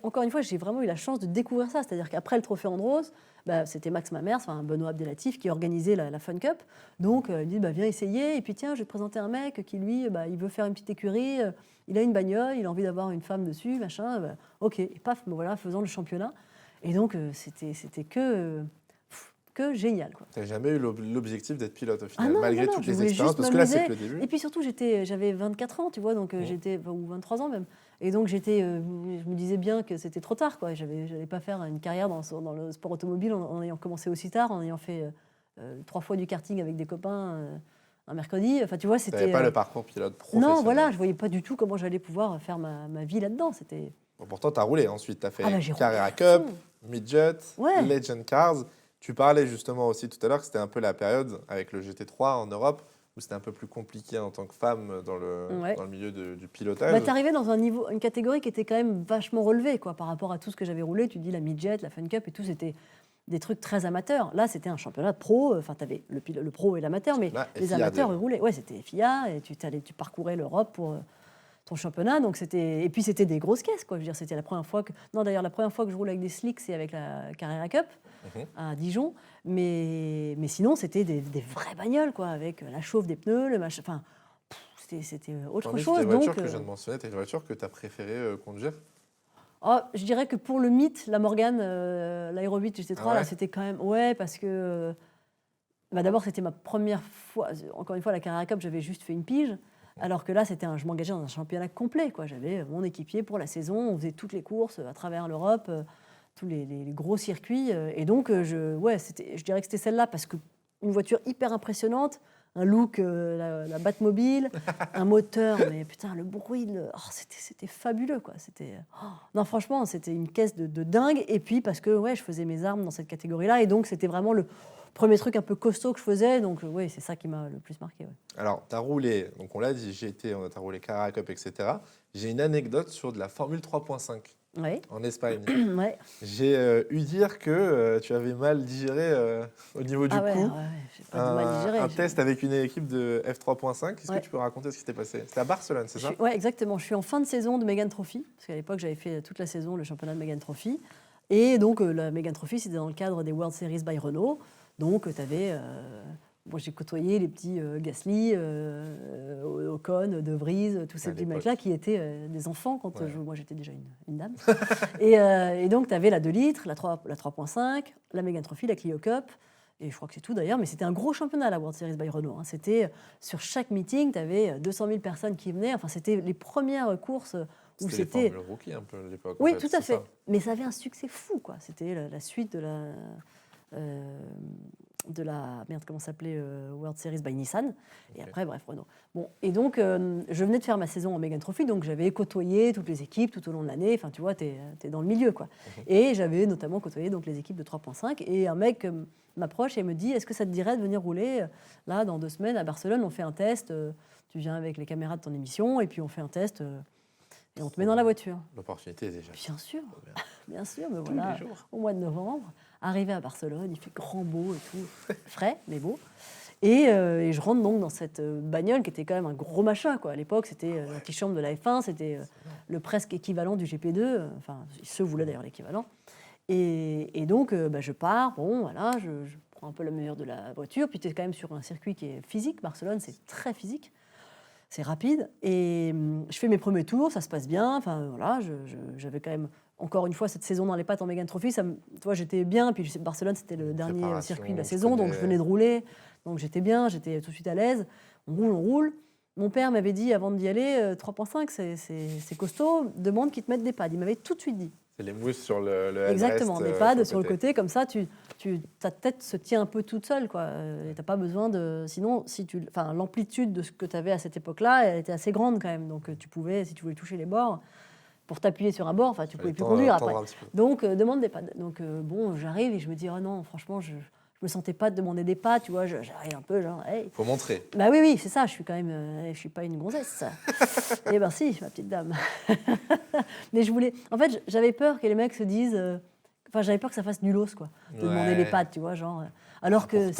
Encore une fois, j'ai vraiment eu la chance de découvrir ça. C'est-à-dire qu'après le trophée Andros, c'était Max Mamers, Benoît Abdelatif, qui organisait la Fun Cup. Donc, il me dit, viens essayer. Et puis, tiens, je vais te présenter un mec qui, lui, il veut faire une petite écurie. Il a une bagnole, il a envie d'avoir une femme dessus, machin. OK. Et paf, voilà, faisant le championnat. Et donc, c'était que génial. Tu n'as jamais eu l'objectif d'être pilote au final, malgré toutes les expériences, parce que là, c'est que le début. Et puis surtout, j'avais 24 ans, tu vois, donc ou 23 ans même. Et donc, je me disais bien que c'était trop tard, quoi. Je n'allais pas faire une carrière dans le sport automobile en ayant commencé aussi tard, en ayant fait 3 fois du karting avec des copains un mercredi. Enfin, tu vois, Tu c'était. n'avais pas le parcours pilote professionnel. Non, voilà, je voyais pas du tout comment j'allais pouvoir faire ma vie là-dedans. C'était. Bon, pourtant, tu as roulé ensuite. Tu as fait J'ai roulé Carrera à Cup, fond. Midget, Ouais. Legend Cars. Tu parlais justement aussi tout à l'heure que c'était un peu la période avec le GT3 en Europe où c'était un peu plus compliqué en tant que femme dans le milieu du pilotage. Tu arrivais dans une catégorie qui était quand même vachement relevée quoi, par rapport à tout ce que j'avais roulé. Tu dis la Midget, la Fun Cup et tout, c'était des trucs très amateurs. Là, c'était un championnat de pro. Enfin, tu avais le pro et l'amateur, mais Là, les FIA amateurs, déjà. ils roulaient. Ouais, c'était FIA et tu parcourais l'Europe pour ton championnat. Donc et puis c'était des grosses caisses quoi. Je veux dire, c'était la première fois que la première fois que je roule avec des slicks, c'est avec la Carrera Cup à Dijon. Mais sinon, c'était des vraies bagnoles quoi, avec la chauffe des pneus, le machin. Enfin, c'était autre Tandis chose. que les voitures donc, que je viens de mentionner, tu as une voiture que tu as préféré conduire? Je dirais que pour le mythe, la Morgane, l'Aero 8 GT3, Ah ouais là, c'était quand même... Ouais, parce que... d'abord, c'était ma première fois... Encore une fois, la Carrera Cup, j'avais juste fait une pige. Alors que là, je m'engageais dans un championnat complet, quoi. J'avais mon équipier pour la saison. On faisait toutes les courses à travers l'Europe, tous les gros circuits. Et donc, je dirais que c'était celle-là, parce qu'une voiture hyper impressionnante, un look, la Batmobile, un moteur, mais putain, le bruit, c'était fabuleux, quoi. Non, franchement, c'était une caisse de dingue. Et puis, parce que je faisais mes armes dans cette catégorie-là, et donc c'était vraiment le premier truc un peu costaud que je faisais. Donc, c'est ça qui m'a le plus marqué. Ouais. Alors, tu as roulé, donc on l'a dit, GT, tu as roulé Carrera Cup, etc. J'ai une anecdote sur de la Formule 3.5 Ouais. en Espagne. Ouais. J'ai eu dire que tu avais mal digéré au niveau du cou. J'ai pas de mal digéré. Un test avec une équipe de F3.5. Est-ce que tu peux raconter ce qui s'était passé? C'était à Barcelone, c'est ça? Oui, exactement. Je suis en fin de saison de Mégane Trophy, parce qu'à l'époque, j'avais fait toute la saison le championnat de Mégane Trophy. Et donc, la Mégane Trophy, c'était dans le cadre des World Series by Renault. Donc, tu avais... moi, j'ai côtoyé les petits Gasly, Ocon, De Vries, tous ces petits mecs-là qui étaient des enfants quand moi, j'étais déjà une dame. et donc, tu avais la 2 litres, la 3.5, la Mégane Trophy, la Clio Cup. Et je crois que c'est tout d'ailleurs, mais c'était un gros championnat, la World Series by Renault. C'était sur chaque meeting, tu avais 200 000 personnes qui venaient. Enfin, c'était les premières courses où c'était. C'était le rookie un peu à l'époque. Oui, en fait, tout à fait. Ça. Mais ça avait un succès fou, quoi. C'était la suite de la merde, comment ça s'appelait, World Series by Nissan. Et après, bref, Renault. Bon, et donc, je venais de faire ma saison en Mégane Trophy, donc j'avais côtoyé toutes les équipes tout au long de l'année. Enfin, tu vois, t'es dans le milieu, quoi. Et j'avais notamment côtoyé donc les équipes de 3.5. Et un mec m'approche et me dit: est-ce que ça te dirait de venir rouler là dans 2 semaines à Barcelone? On fait un test. Tu viens avec les caméras de ton émission et puis on fait un test. Et on te met dans la voiture. L'opportunité déjà. Bien sûr, bien sûr, mais voilà, au mois de novembre, arrivé à Barcelone, il fait grand beau et tout, frais, mais beau. Et je rentre donc dans cette bagnole qui était quand même un gros machin, quoi. À l'époque, c'était l'antichambre de la F1, c'était le presque équivalent du GP2, enfin, ils se voulaient d'ailleurs l'équivalent. Et donc, je pars, bon, voilà, je prends un peu la mesure de la voiture, puis tu es quand même sur un circuit qui est physique. Barcelone, c'est très physique. C'est rapide et je fais mes premiers tours, ça se passe bien. Enfin voilà, j'avais quand même encore une fois cette saison dans les pattes en Mégane Trophy. Tu vois, j'étais bien. Puis Barcelone, c'était le dernier circuit de la saison, donc je venais de rouler, donc j'étais bien, j'étais tout de suite à l'aise. On roule. Mon père m'avait dit avant d'y aller, 3.5, c'est costaud. Demande qu'ils te mettent des pads. Il m'avait tout de suite dit. C'est les mousses sur le Exactement, des pads sur le côté, comme ça, ta tête se tient un peu toute seule, quoi. Tu n'as pas besoin de... Sinon, l'amplitude de ce que tu avais à cette époque-là, elle était assez grande quand même. Donc, tu pouvais, si tu voulais toucher les bords, pour t'appuyer sur un bord, tu ne pouvais plus conduire après. Donc, demande des pads. Donc, j'arrive et je me dis, oh non, franchement, je me sentais pas de demander des pads, tu vois, j'arrive un peu genre... Hey. Faut montrer. Bah oui, c'est ça, je suis quand même... je suis pas une gonzesse. Eh ben si, ma petite dame. Mais en fait, j'avais peur que les mecs se disent... j'avais peur que ça fasse nulos, quoi, de demander les pads, tu vois, genre... Alors que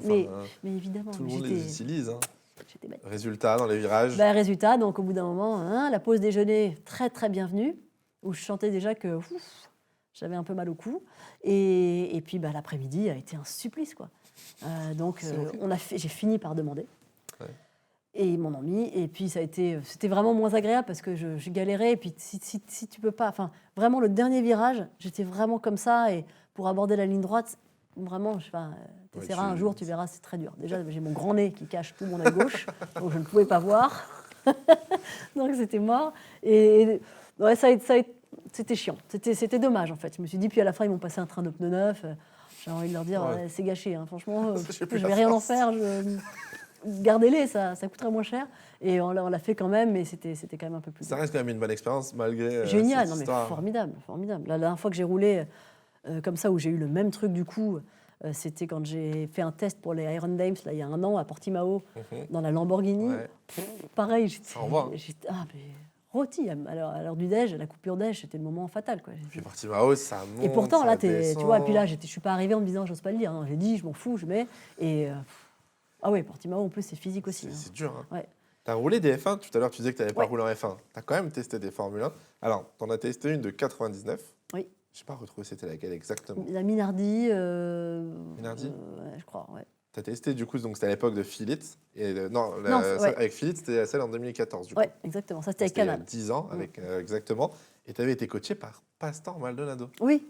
mais évidemment... Tout le monde les utilise, hein. J'étais bête. Résultat, dans les virages. Résultat, donc au bout d'un moment, la pause déjeuner, très très bienvenue, où je sentais déjà que... j'avais un peu mal au cou. Et puis, l'après-midi a été un supplice, quoi. Donc, j'ai fini par demander. Ouais. Et ils m'en ont mis. Et puis, c'était vraiment moins agréable parce que je galérais. Et puis, si tu peux pas... Enfin, vraiment, le dernier virage, j'étais vraiment comme ça. Et pour aborder la ligne droite, vraiment, t'essaieras un jour, tu verras, c'est très dur. Déjà, j'ai mon grand nez qui cache tout mon œil gauche. Donc, je ne pouvais pas voir. Donc, c'était mort. Et ça a été... C'était chiant, c'était dommage en fait. Je me suis dit, puis à la fin, ils m'ont passé un train de pneus neufs. J'ai envie de leur dire, Ouais. c'est gâché, hein, franchement, J'ai plus je la vais rien en force. faire. Gardez-les, ça coûterait moins cher. Et on l'a fait quand même, mais c'était quand même un peu plus Ça dur. reste quand même une bonne expérience malgré Génial, cette non mais histoire. formidable, formidable. La dernière fois que j'ai roulé comme ça, où j'ai eu le même truc du coup, c'était quand j'ai fait un test pour les Iron Dames, là, il y a un an, à Portimao, Mhm. dans la Lamborghini. Ouais. Pareil, Ça envoie, hein. j'étais mais rôti. À l'heure du déj, la coupure déj, c'était le moment fatal, quoi. Puis Portimao, ça monte, Et pourtant, ça là, descend. tu vois, puis là, je suis pas arrivée en me disant, j'ose pas le dire, hein. J'ai dit, je m'en fous, je mets. Et ah ouais, Portimao, en plus, c'est physique aussi. C'est Hein. c'est dur. Hein. Ouais. Tu as roulé des F1, tout à l'heure tu disais que tu n'avais pas Ouais. roulé en F1. Tu as quand même testé des Formule 1. Alors, tu en as testé une de 99. Oui. Je n'ai pas retrouvé c'était laquelle exactement. La Minardi. Minardi ouais, je crois, ouais. Tu as testé du coup, donc c'était à l'époque de Philips. Et non, Non, celle ouais. avec Philips, c'était celle en 2014 du coup. Ouais, exactement. Ça, c'était avec C'était il y a Canal. 10 ans, avec, exactement. Et tu avais été coaché par Pastor Maldonado. Oui,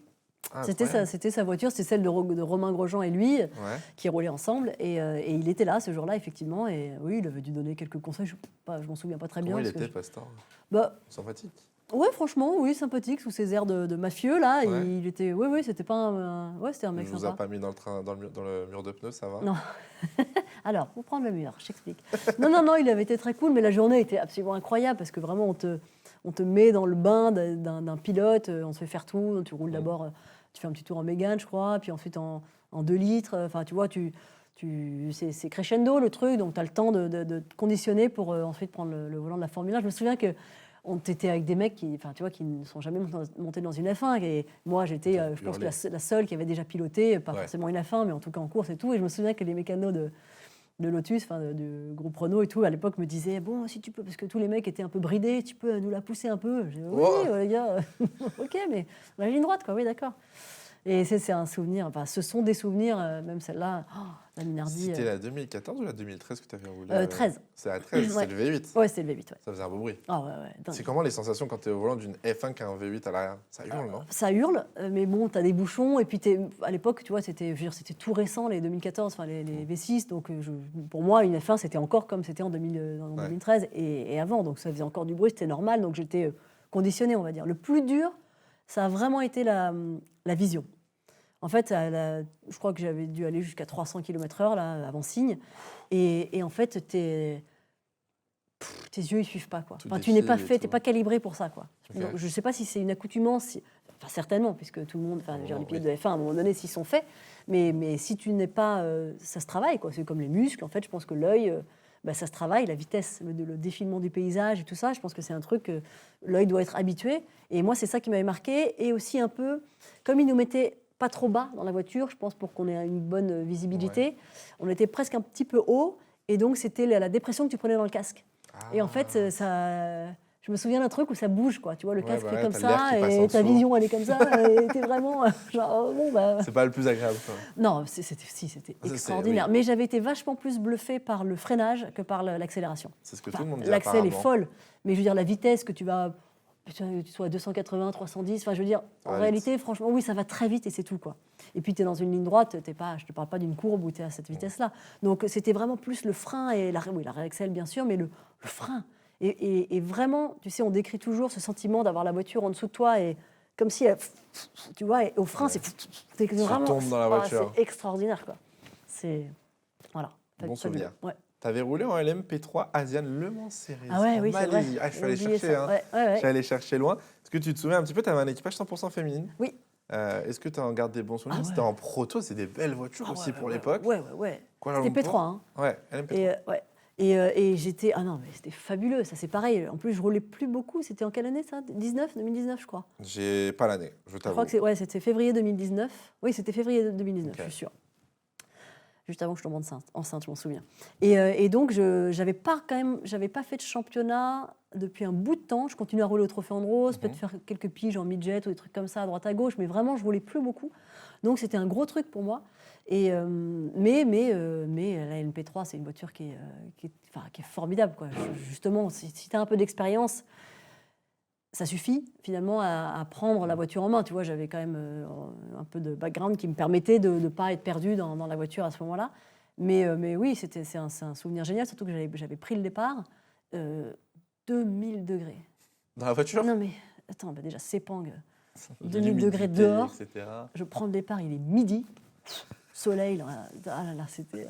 Ah, c'était incroyable. sa voiture, c'était celle de Romain Grosjean et lui, Ouais. qui roulaient ensemble. Et il était là ce jour-là, effectivement. Et oui, il avait dû donner quelques conseils. Je m'en souviens pas très bien. Comment il parce que était, Pastor Bah, Sympathique. ouais, franchement, oui, sympathique, sous ses airs de mafieux, là. Ouais. Il était, oui, c'était pas ouais, c'était un Il mec vous a sympa. pas mis dans le mur de pneus, ça va Non. Alors, pour prendre le mur, je t'explique. Non, il avait été très cool, mais la journée était absolument incroyable parce que vraiment, on te met dans le bain d'un pilote, on te fait faire tout. Tu roules d'abord, tu fais un petit tour en Mégane, je crois, puis ensuite en 2 litres. Enfin, tu vois, c'est crescendo le truc, donc tu as le temps de te conditionner pour ensuite prendre le volant de la Formule 1. Je me souviens que on était avec des mecs qui ne sont jamais montés dans une F1. Et moi, j'étais, je pense, la seule qui avait déjà piloté, pas forcément une F1, mais en tout cas en course et tout. Et je me souviens que les mécanos de Lotus, du groupe Renault et tout, à l'époque me disaient, bon, si tu peux, parce que tous les mecs étaient un peu bridés, tu peux nous la pousser un peu. J'ai dit, oui, les gars, ok, mais on a la ligne droite, quoi, oui, d'accord. Et c'est un souvenir, enfin, ce sont des souvenirs, même celle-là, la Minardi. C'était la 2014 ou la 2013 que tu avais roulé 13. C'est la 13, Ouais. c'est le V8. Ouais, c'était le V8, ouais. Ça faisait un beau bruit. Ah ouais, dingue. C'est comment les sensations quand tu es au volant d'une F1 qui a un V8 à l'arrière? Ça hurle, non? Ça hurle, mais bon, tu as des bouchons, et puis à l'époque, tu vois, c'était tout récent, les 2014, enfin les V6, donc pour moi, une F1, c'était encore comme c'était en 2013 et avant, donc ça faisait encore du bruit, c'était normal, donc j'étais conditionnée, on va dire. Le plus dur, ça a vraiment été la vision. En fait, je crois que j'avais dû aller jusqu'à 300 km/h, là, avant signe, et en fait, tes yeux, ils suivent pas, quoi. Enfin, tu n'es pas fait, t'es pas calibré pour ça, quoi. Okay. Donc, je sais pas si c'est une accoutumance, enfin, certainement, puisque tout le monde, enfin, les pilotes de F1, à un moment donné, s'y sont faits, mais si tu n'es pas, ça se travaille, quoi. C'est comme les muscles, en fait, je pense que l'œil, ça se travaille, la vitesse, le défilement du paysage et tout ça, je pense que c'est un truc que l'œil doit être habitué. Et moi, c'est ça qui m'avait marqué, et aussi un peu, comme ils nous mettaient pas trop bas dans la voiture, je pense, pour qu'on ait une bonne visibilité, on était presque un petit peu haut, et donc c'était la dépression que tu prenais dans le casque. Et en fait, je me souviens d'un truc où ça bouge, quoi. Tu vois, le casque est comme ça, et ta vision, elle est comme ça, et t'es vraiment genre, bon, bah... C'est pas le plus agréable, quoi. Non, c'était extraordinaire. Oui. Mais j'avais été vachement plus bluffée par le freinage que par l'accélération. C'est ce que tout le monde dit. L'accel est folle, mais je veux dire, la vitesse que tu vas... tu sois à 280, 310, enfin je veux dire, en réalité, franchement, oui, ça va très vite et c'est tout, quoi. Et puis tu es dans une ligne droite, je te parle pas d'une courbe où tu es à cette vitesse-là. Donc c'était vraiment plus le frein et la réaccel, bien sûr, mais le frein. Et vraiment, tu sais, on décrit toujours ce sentiment d'avoir la voiture en dessous de toi et comme si, tu vois, et au frein, c'est vraiment... Tu tombes dans la voiture. C'est extraordinaire, quoi. C'est... Voilà. Bon souvenir. Ouais. Tu avais roulé en LMP3 Asian Le Mans Series. Ah ouais, oui, c'est vrai. Je suis allé chercher. Hein. Ouais. Je suis allé chercher loin. Est-ce que tu te souviens un petit peu, tu avais un équipage 100% féminine? Oui. Est-ce que tu en gardes des bons souvenirs? C'était en proto, c'est des belles voitures aussi pour l'époque. Ouais. C'était P3. Hein. Ouais, LMP3. Et j'étais... Ah non, mais c'était fabuleux, ça c'est pareil. En plus, je roulais plus beaucoup. C'était en quelle année, ça? 2019, je crois. J'ai pas l'année, je t'avoue. Je crois que c'était février 2019. Oui, c'était février 2019, okay. Je suis sûre. Juste avant que je tombe enceinte, je m'en souviens. Et donc, j'avais pas fait de championnat depuis un bout de temps. Je continuais à rouler au Trophée Andros, peut-être faire quelques piges en midget ou des trucs comme ça à droite à gauche, mais vraiment, je roulais plus beaucoup. Donc, c'était un gros truc pour moi. Mais la LMP3, c'est une voiture qui est formidable, quoi. Justement, si tu as un peu d'expérience, ça suffit finalement à prendre la voiture en main. Tu vois, j'avais quand même un peu de background qui me permettait de ne pas être perdu dans la voiture à ce moment-là. Mais oui, c'est un souvenir génial, surtout que j'avais pris le départ 2000 degrés. Dans la voiture? Non mais attends, déjà Sepang, 2000 degrés dehors. Etc. Je prends le départ, il est midi. soleil, là, c'était...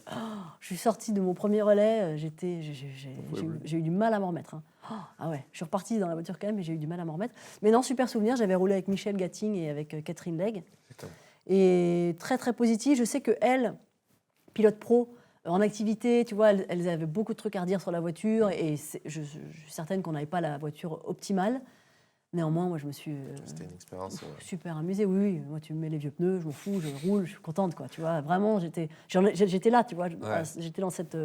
je suis sortie de mon premier relais, j'ai eu du mal à m'en remettre. Hein. Ah ouais, je suis repartie dans la voiture quand même, mais j'ai eu du mal à m'en remettre. Mais non, super souvenir, j'avais roulé avec Michel Gatting et avec Catherine Legge. Et très, très positif. Je sais qu'elle, pilote pro, en activité, tu vois, elles avaient beaucoup de trucs à redire sur la voiture, et je suis certaine qu'on n'avait pas la voiture optimale. Néanmoins, moi, je me suis C'était une expérience super amusée. Oui, moi, tu me mets les vieux pneus, je m'en fous, je roule, je suis contente, quoi. Tu vois, vraiment, j'étais là, tu vois. J'étais dans cet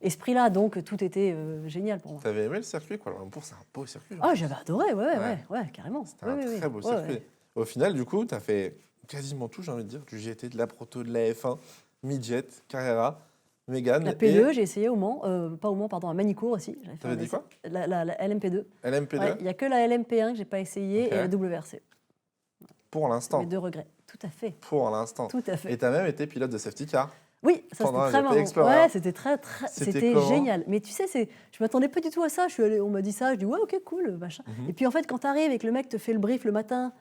esprit-là, donc tout était génial pour moi. Tu avais aimé le circuit, quoi? Kuala Lumpur, c'est un beau circuit. Ah, j'avais adoré, ouais, carrément. C'était un très beau circuit. Au final, du coup, tu as fait quasiment tout, j'ai envie de dire, du GT, de la proto, de la F1, Midget, Carrera, Mégane. La P2, j'ai essayé au Mans, pas au Mans, pardon, à Manicourt aussi. T'avais dit quoi? La LMP2. LMP2? Il n'y a que la LMP1 que j'ai pas essayé et la WRC. Pour l'instant. Mes 2 regrets, tout à fait. Pour l'instant. Tout à fait. Et tu as même été pilote de safety car. Oui, ça c'était très marrant. Ouais, c'était génial. Mais tu sais, je m'attendais pas du tout à ça. On m'a dit ça, je dis ouais, ok, cool, machin. Et puis en fait, quand tu arrives et que le mec te fait le brief le matin,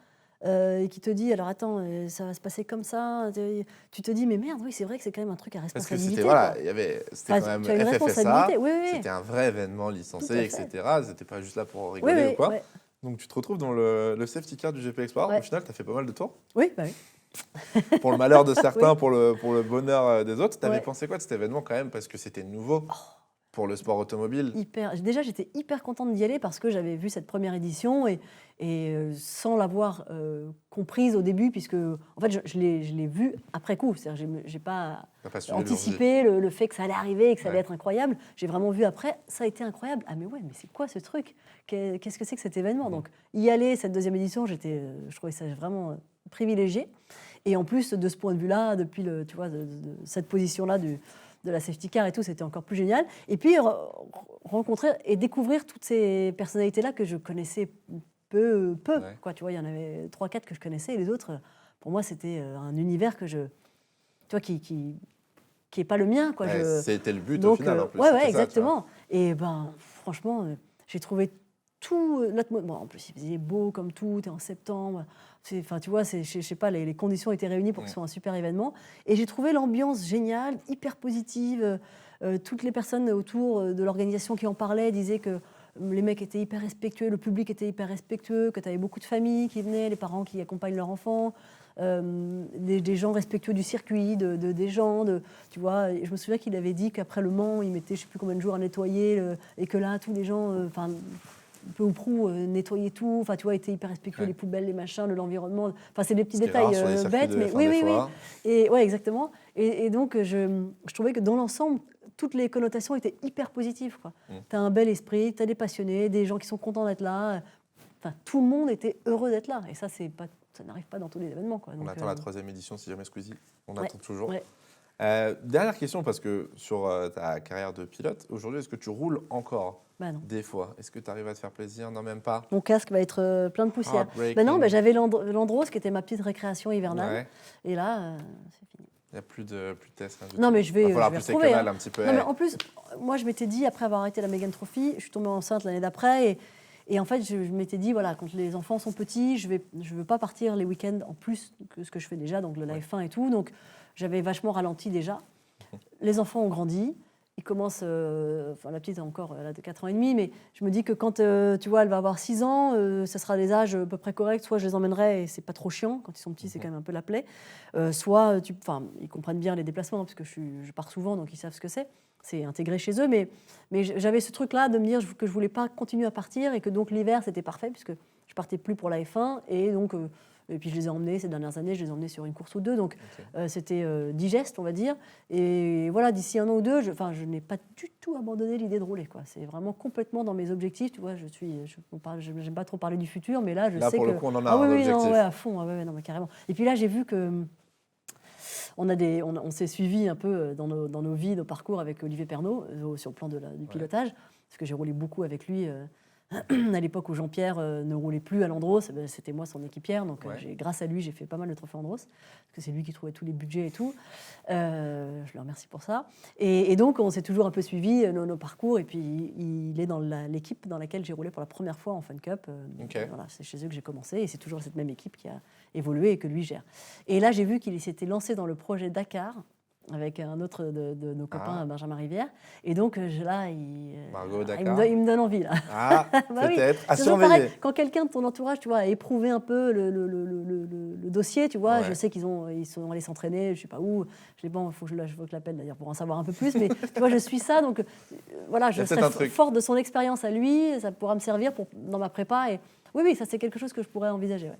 et qui te dit, alors attends, ça va se passer comme ça, tu te dis, mais merde, oui, c'est vrai que c'est quand même un truc à responsabilité. Parce que c'était quand même FFSA, c'était un vrai événement licencié, etc. C'était pas juste là pour rigoler ou quoi. Ouais. Donc tu te retrouves dans le safety car du GP Explorer. Au final, tu as fait pas mal de tours. Oui, bah oui. Pour le malheur de certains, pour le bonheur des autres. Tu avais pensé quoi de cet événement quand même? Parce que c'était nouveau. Pour le sport automobile. Déjà, j'étais hyper contente d'y aller parce que j'avais vu cette première édition et sans l'avoir comprise au début, puisque en fait, je l'ai vue après coup. C'est-à-dire, j'ai pas anticipé le fait que ça allait arriver et que ça allait être incroyable. J'ai vraiment vu après, ça a été incroyable. Ah mais ouais, mais c'est quoi ce truc? Qu'est-ce que c'est que cet événement? Donc, y aller, cette deuxième édition, je trouvais ça vraiment privilégié. Et en plus, de ce point de vue-là, depuis tu vois, de cette position-là de la safety car et tout, c'était encore plus génial. Et puis, rencontrer et découvrir toutes ces personnalités-là que je connaissais peu. Quoi, tu vois, il y en avait 3-4 que je connaissais, et les autres, pour moi, c'était un univers que tu vois, qui est pas le mien. Quoi. C'était le but au final, en plus. Ouais, exactement. Ça, et franchement, j'ai trouvé tout... Bon, en plus, il faisait beau comme tout, t'es en septembre... Enfin, tu vois, je sais pas, les conditions étaient réunies pour que ce soit un super événement. Et j'ai trouvé l'ambiance géniale, hyper positive. Toutes les personnes autour de l'organisation qui en parlaient disaient que les mecs étaient hyper respectueux, le public était hyper respectueux, que tu avais beaucoup de familles qui venaient, les parents qui accompagnent leurs enfants, des gens respectueux du circuit, des gens, tu vois. Et je me souviens qu'il avait dit qu'après le Mans, il mettait je sais plus combien de jours à nettoyer, et que là, tous les gens... peu ou prou nettoyer tout, enfin tu vois, était hyper respectueux, les poubelles, les machins, l'environnement. Enfin c'est des petits détails bêtes, mais oui. Et ouais, exactement. Et donc je trouvais que dans l'ensemble, toutes les connotations étaient hyper positives. Tu as un bel esprit, tu as des passionnés, des gens qui sont contents d'être là. Enfin, tout le monde était heureux d'être là. Et ça, ça n'arrive pas dans tous les événements. Quoi. Donc, on attend la 3e édition, si jamais Squeezie. On attend toujours. Ouais. Dernière question, parce que sur ta carrière de pilote, aujourd'hui, est-ce que tu roules encore? Non. Des fois. Est-ce que tu arrives à te faire plaisir? Non, même pas. Mon casque va être plein de poussière. Non, j'avais l'Andros qui était ma petite récréation hivernale. Ouais. Et là, c'est fini. Il n'y a plus de tests. Non, mais je vais retrouver. Un petit peu. Non, mais en plus, moi, je m'étais dit, après avoir arrêté la Mégane Trophy, je suis tombée enceinte l'année d'après. Et en fait, je m'étais dit, voilà, quand les enfants sont petits, je veux pas partir les week-ends en plus que ce que je fais déjà, donc le live fin et tout. Donc, j'avais vachement ralenti déjà. Les enfants ont grandi. Ils commencent, la petite a encore, elle a 4 ans et demi, mais je me dis que quand, tu vois, elle va avoir 6 ans, ça sera des âges à peu près corrects. Soit je les emmènerai et c'est pas trop chiant, quand ils sont petits, c'est quand même un peu la plaie. Soit, ils comprennent bien les déplacements, hein, parce que je pars souvent, donc ils savent ce que c'est. C'est intégré chez eux, mais j'avais ce truc-là de me dire que je voulais pas continuer à partir et que donc l'hiver, c'était parfait, puisque je partais plus pour la F1, et donc... Et puis je les ai emmenés ces dernières années, je les ai emmenés sur une course ou deux, donc c'était digeste, on va dire. Et voilà, d'ici 1 an ou 2, je n'ai pas du tout abandonné l'idée de rouler. C'est vraiment complètement dans mes objectifs. Tu vois, j'aime pas trop parler du futur, mais là, je sais pour que... le coup, on en a un objectif. Non, à fond, non, mais carrément. Et puis là, j'ai vu que on s'est suivi un peu dans nos vies, nos parcours avec Olivier Pernaut, sur le plan du pilotage, parce que j'ai roulé beaucoup avec lui. à l'époque où Jean-Pierre ne roulait plus à l'Andros, c'était moi son équipière. Donc, grâce à lui, j'ai fait pas mal de trophées Andros, parce que c'est lui qui trouvait tous les budgets et tout. Je le remercie pour ça. Et donc, on s'est toujours un peu suivi nos parcours. Et puis, il est dans l'équipe dans laquelle j'ai roulé pour la première fois en Fun Cup. Voilà, c'est chez eux que j'ai commencé. Et c'est toujours cette même équipe qui a évolué et que lui gère. Et là, j'ai vu qu'il s'était lancé dans le projet Dakar, avec un autre de nos copains, Benjamin Rivière. Et donc, là, il me donne envie. Là. Ah, bah peut-être, oui. à surveiller. Pareil, quand quelqu'un de ton entourage, tu vois, a éprouvé un peu le dossier, tu vois, je sais qu'ils sont allés s'entraîner, je sais pas où. Je dis, bon, il faut que je l'appelle d'ailleurs pour en savoir un peu plus. Mais tu vois, je suis ça, donc voilà, je serais forte de son expérience à lui, ça pourra me servir dans ma prépa. Et oui, ça c'est quelque chose que je pourrais envisager. Ouais.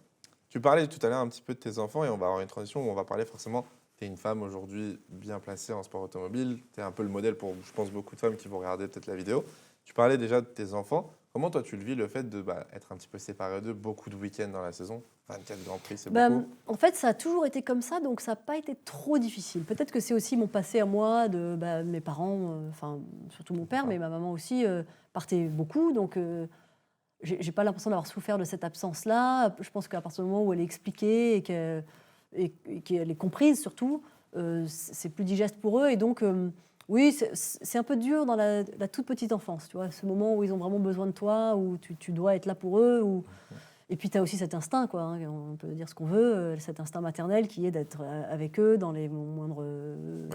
Tu parlais tout à l'heure un petit peu de tes enfants et on va avoir une transition où on va parler forcément. Tu es une femme aujourd'hui bien placée en sport automobile. Tu es un peu le modèle pour, je pense, beaucoup de femmes qui vont regarder peut-être la vidéo. Tu parlais déjà de tes enfants. Comment toi tu le vis, le fait de être un petit peu séparé d'eux, beaucoup de week-ends dans la saison, 24 Grands Prix, c'est beaucoup. En fait, ça a toujours été comme ça, donc ça n'a pas été trop difficile. Peut-être que c'est aussi mon passé à moi, de mes parents, surtout mon père, mais ma maman aussi, partait beaucoup. Donc, j'ai pas l'impression d'avoir souffert de cette absence-là. Je pense qu'à partir du moment où elle est expliquée et qu'elle est comprise, surtout, c'est plus digeste pour eux. Et donc, oui, c'est un peu dur dans la toute petite enfance, tu vois, ce moment où ils ont vraiment besoin de toi, où tu dois être là pour eux. Et puis, tu as aussi cet instinct, quoi, hein, on peut dire ce qu'on veut, cet instinct maternel qui est d'être avec eux dans les moindres...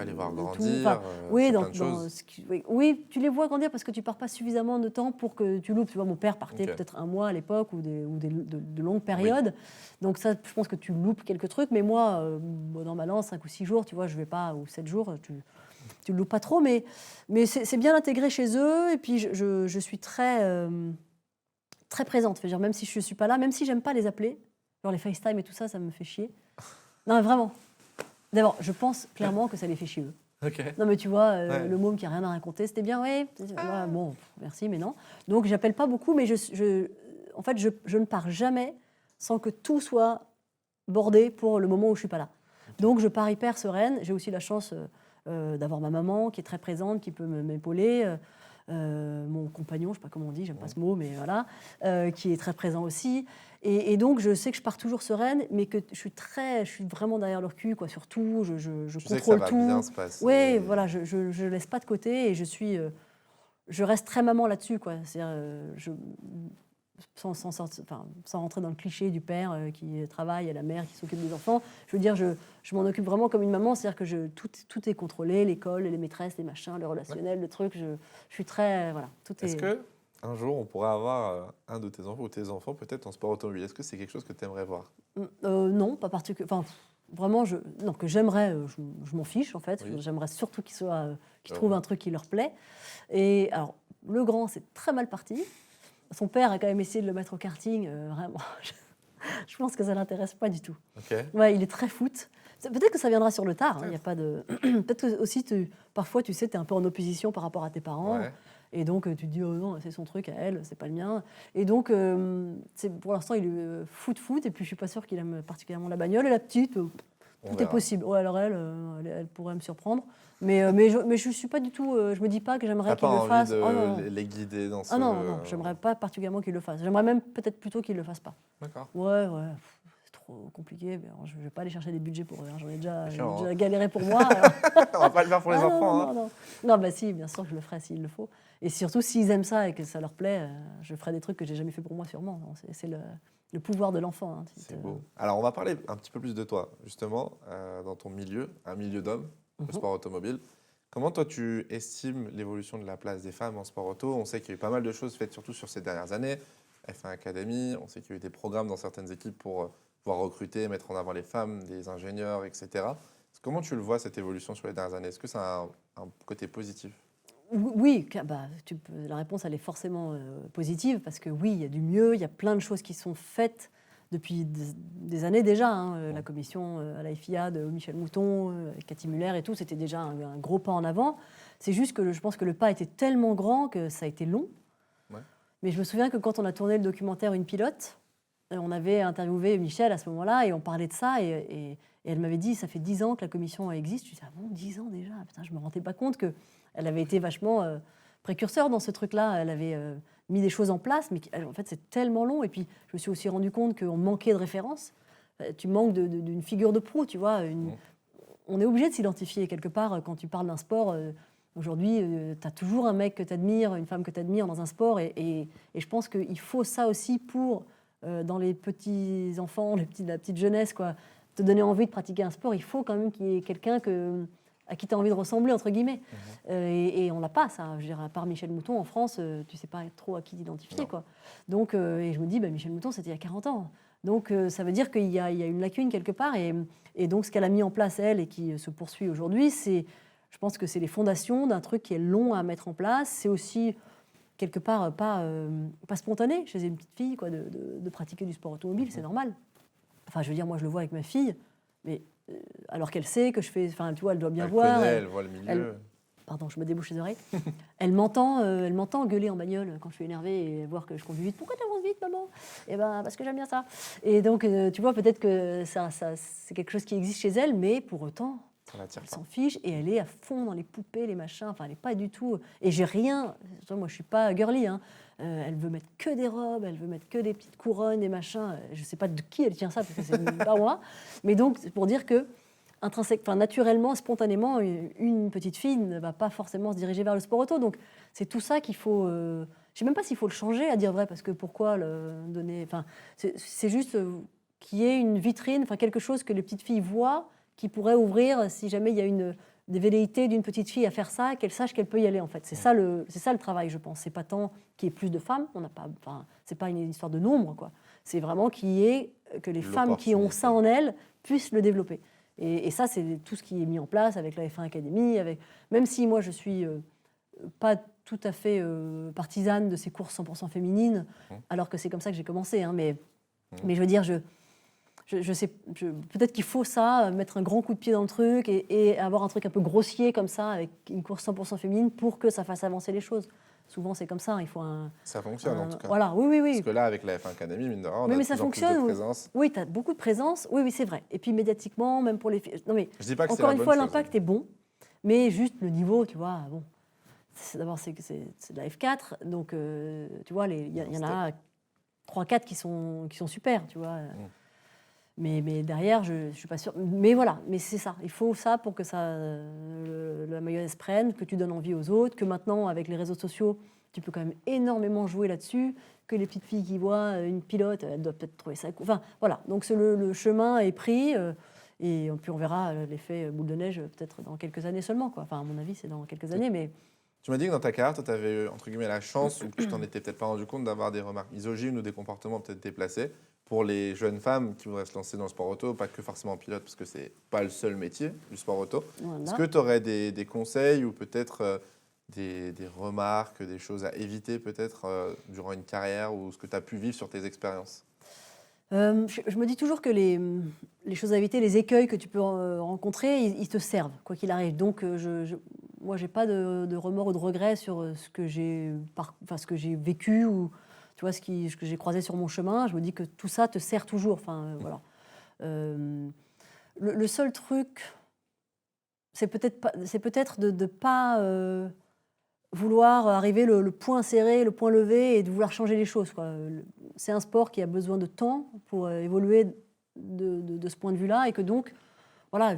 les voir grandir, oui, plein de choses. Oui, tu les vois grandir parce que tu pars pas suffisamment de temps pour que tu loupes. Tu vois, mon père partait peut-être un mois à l'époque ou de longues périodes. Oui. Donc ça, je pense que tu loupes quelques trucs. Mais moi, dans ma lance, 5 ou 6 jours, tu vois, je vais pas, ou 7 jours, tu le loupes pas trop. Mais c'est bien intégré chez eux. Et puis, je suis très... très présente, dire, même si je ne suis pas là, même si j'aime pas les appeler, genre les FaceTime et tout ça, ça me fait chier. Non, vraiment. D'abord, je pense clairement que ça les fait chier eux. Okay. Non, mais tu vois, le môme qui n'a rien à raconter, c'était bien, oui. Bon, merci, mais non. Donc, j'appelle pas beaucoup, mais en fait, je ne pars jamais sans que tout soit bordé pour le moment où je suis pas là. Donc, je pars hyper sereine. J'ai aussi la chance d'avoir ma maman qui est très présente, qui peut m'épauler. Mon compagnon, je ne sais pas comment on dit, j'aime pas ce mot, mais voilà, qui est très présent aussi. Et donc, je sais que je pars toujours sereine, mais que je suis vraiment derrière leur cul, quoi, sur tout. Je contrôle tout. Bien se passer. Oui, voilà, je laisse pas de côté et je reste très maman là-dessus, quoi. C'est-à-dire, sans rentrer dans le cliché du père qui travaille et la mère qui s'occupe des enfants. Je veux dire, je m'en occupe vraiment comme une maman, c'est-à-dire que tout est contrôlé, l'école, les maîtresses, les machins, le relationnel, le truc. Je suis très... Voilà, Est-ce qu'un jour, on pourra avoir un de tes enfants ou tes enfants peut-être en sport automobile? Est-ce que c'est quelque chose que tu aimerais voir? Non, pas particulièrement. Enfin, vraiment, non, que j'aimerais, je m'en fiche, en fait. Oui. J'aimerais surtout qu'ils trouvent un truc qui leur plaît. Et alors, le grand, c'est très mal parti. Son père a quand même essayé de le mettre au karting, vraiment. Je pense que ça ne l'intéresse pas du tout. Okay. Ouais, il est très foot. Peut-être que ça viendra sur le tard. Il y a pas de. Peut-être que aussi, parfois, tu sais, tu es un peu en opposition par rapport à tes parents. Ouais. Et donc, tu te dis, oh non, c'est son truc à elle, c'est pas le mien. Et donc, pour l'instant, il est foot. Et puis, je ne suis pas sûre qu'il aime particulièrement la bagnole. Et la petite, tout est possible. Ouais, alors elle pourrait me surprendre. Mais je ne suis pas du tout. Je me dis pas que j'aimerais qu'il le fasse. T'as pas envie de les guider dans ce. Ah non, j'aimerais pas particulièrement qu'il le fasse. J'aimerais même peut-être plutôt qu'il le fasse pas. D'accord. Ouais. C'est trop compliqué. Je vais pas aller chercher des budgets pour eux. J'en ai déjà galéré pour moi. On va pas le faire pour les enfants. Non, bah si, bien sûr que je le ferai s'il le faut. Et surtout s'ils aiment ça et que ça leur plaît, je ferai des trucs que j'ai jamais fait pour moi sûrement. C'est le pouvoir de l'enfant. Hein, c'est beau. Alors on va parler un petit peu plus de toi justement dans ton milieu, un milieu d'hommes. Le sport automobile. Comment toi tu estimes l'évolution de la place des femmes en sport auto? On sait qu'il y a eu pas mal de choses faites surtout sur ces dernières années. F1 Academy, on sait qu'il y a eu des programmes dans certaines équipes pour pouvoir recruter, mettre en avant les femmes, des ingénieurs, etc. Comment tu le vois cette évolution sur les dernières années? Est-ce que ça a un côté positif? Oui, la réponse elle est forcément positive parce que oui, il y a du mieux, il y a plein de choses qui sont faites depuis des années déjà, hein, la commission à la FIA de Michel Mouton, Cathy Muller et tout, c'était déjà un gros pas en avant. C'est juste que je pense que le pas était tellement grand que ça a été long. Ouais. Mais je me souviens que quand on a tourné le documentaire Une pilote, on avait interviewé Michel à ce moment-là et on parlait de ça et elle m'avait dit, ça fait 10 ans que la commission existe. Je me disais, ah bon, 10 ans déjà? Putain, je ne me rendais pas compte qu'elle avait été vachement précurseur dans ce truc-là. Elle avait mis des choses en place, mais en fait, c'est tellement long. Et puis, je me suis aussi rendu compte qu'on manquait de références. Tu manques d'une figure de proue, tu vois. On est obligé de s'identifier quelque part quand tu parles d'un sport. Aujourd'hui, tu as toujours un mec que tu admires, une femme que tu admires dans un sport. Et je pense qu'il faut ça aussi pour, dans les petits enfants, la petite jeunesse, quoi, te donner envie de pratiquer un sport. Il faut quand même qu'il y ait quelqu'un à qui tu as envie de ressembler, entre guillemets. Et on l'a pas, ça. Je veux dire, à part Michel Mouton, en France, tu sais pas trop à qui t'identifier, quoi. Donc, et je me dis, Michel Mouton, c'était il y a 40 ans. Donc, ça veut dire qu'il y a une lacune quelque part. Et donc, ce qu'elle a mis en place, elle, et qui se poursuit aujourd'hui, je pense que c'est les fondations d'un truc qui est long à mettre en place. C'est aussi, quelque part, pas spontané chez une petite fille, quoi, de pratiquer du sport automobile, c'est normal. Enfin, je veux dire, moi, je le vois avec ma fille, mais alors qu'elle sait que je fais... Enfin, tu vois, elle doit bien voir. Elle voit le milieu. Pardon, je me débouche les oreilles. Elle m'entend gueuler en bagnole quand je suis énervée et voir que je conduis vite. Pourquoi tu avances vite, maman ? Eh ben, parce que j'aime bien ça. Et donc, tu vois, peut-être que ça, c'est quelque chose qui existe chez elle, mais pour autant, elle s'en fiche et elle est à fond dans les poupées, les machins. Enfin, elle n'est pas du tout... Et j'ai rien... Moi, je ne suis pas girly, hein. Elle veut mettre que des robes, elle veut mettre que des petites couronnes, des machins. Je ne sais pas de qui elle tient ça, parce que c'est pas moi. Mais donc, c'est pour dire que naturellement, spontanément, une petite fille ne va pas forcément se diriger vers le sport auto. Donc, c'est tout ça qu'il faut... je ne sais même pas s'il faut le changer, à dire vrai, parce que pourquoi le donner... Enfin, c'est juste qu'il y ait une vitrine, quelque chose que les petites filles voient, qui pourrait ouvrir, si jamais il y a des velléités d'une petite fille à faire ça, qu'elle sache qu'elle peut y aller, en fait. C'est ça le travail, je pense. C'est pas tant qu'il y ait plus de femmes, c'est pas une histoire de nombre, quoi. C'est vraiment que les femmes qui ont ça en elles puissent le développer. Et ça, c'est tout ce qui est mis en place avec la F1 Academy, même si moi, je suis pas tout à fait partisane de ces courses 100% féminines, alors que c'est comme ça que j'ai commencé, hein, mais je veux dire, je sais, peut-être qu'il faut ça, mettre un grand coup de pied dans le truc et avoir un truc un peu grossier comme ça, avec une course 100% féminine, pour que ça fasse avancer les choses. Souvent, c'est comme ça. Il faut ça fonctionne, en tout cas. Voilà, oui. Parce que là, avec la F1 Academy, mine de rien, on a de plus en plus de présence. Oui, tu as beaucoup de présence. Oui, c'est vrai. Et puis, médiatiquement, même pour les filles... Non, mais je dis pas que encore une fois, l'impact est bon. Mais juste le niveau, tu vois, bon... D'abord, c'est de la F4. Donc, tu vois, il y en a 3-4 qui sont super, tu vois. Mais derrière, je ne suis pas sûre. Mais voilà, mais c'est ça. Il faut ça pour que la mayonnaise prenne, que tu donnes envie aux autres, que maintenant, avec les réseaux sociaux, tu peux quand même énormément jouer là-dessus, que les petites filles qui voient une pilote, elles doivent peut-être trouver ça cool. Enfin, voilà. Donc, le chemin est pris et puis on verra l'effet boule de neige peut-être dans quelques années seulement, quoi. Enfin, à mon avis, c'est dans quelques années, mais... Tu m'as dit que dans ta carrière, tu avais eu, entre guillemets, la chance, ou que tu t'en étais peut-être pas rendu compte, d'avoir des remarques misogynes ou des comportements peut-être déplacés pour les jeunes femmes qui voudraient se lancer dans le sport auto, pas que forcément en pilote, parce que c'est pas le seul métier du sport auto. Voilà. Est-ce que tu aurais des conseils ou peut-être des remarques, des choses à éviter peut-être durant une carrière ou ce que tu as pu vivre sur tes expériences ? Je me dis toujours que les choses à éviter, les écueils que tu peux rencontrer, ils te servent, quoi qu'il arrive. Donc, moi, je n'ai pas de remords ou de regrets sur ce que j'ai vécu ou tu vois, ce que j'ai croisé sur mon chemin. Je me dis que tout ça te sert toujours. Enfin, voilà. Le seul truc, c'est peut-être de ne pas vouloir arriver le point serré, le point levé et de vouloir changer les choses, quoi. C'est un sport qui a besoin de temps pour évoluer de ce point de vue-là et que donc, voilà,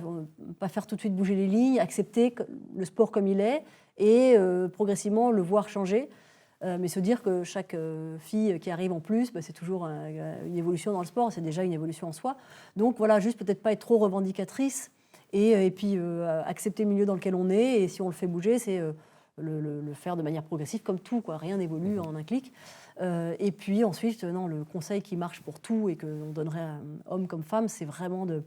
pas faire tout de suite bouger les lignes, accepter le sport comme il est et progressivement le voir changer. Mais se dire que chaque fille qui arrive en plus, c'est toujours une évolution dans le sport, c'est déjà une évolution en soi. Donc voilà, juste peut-être pas être trop revendicatrice et puis accepter le milieu dans lequel on est. Et si on le fait bouger, c'est le faire de manière progressive, comme tout, quoi. Rien n'évolue en un clic. Et puis ensuite, le conseil qui marche pour tout et qu'on donnerait à homme comme femme, c'est vraiment de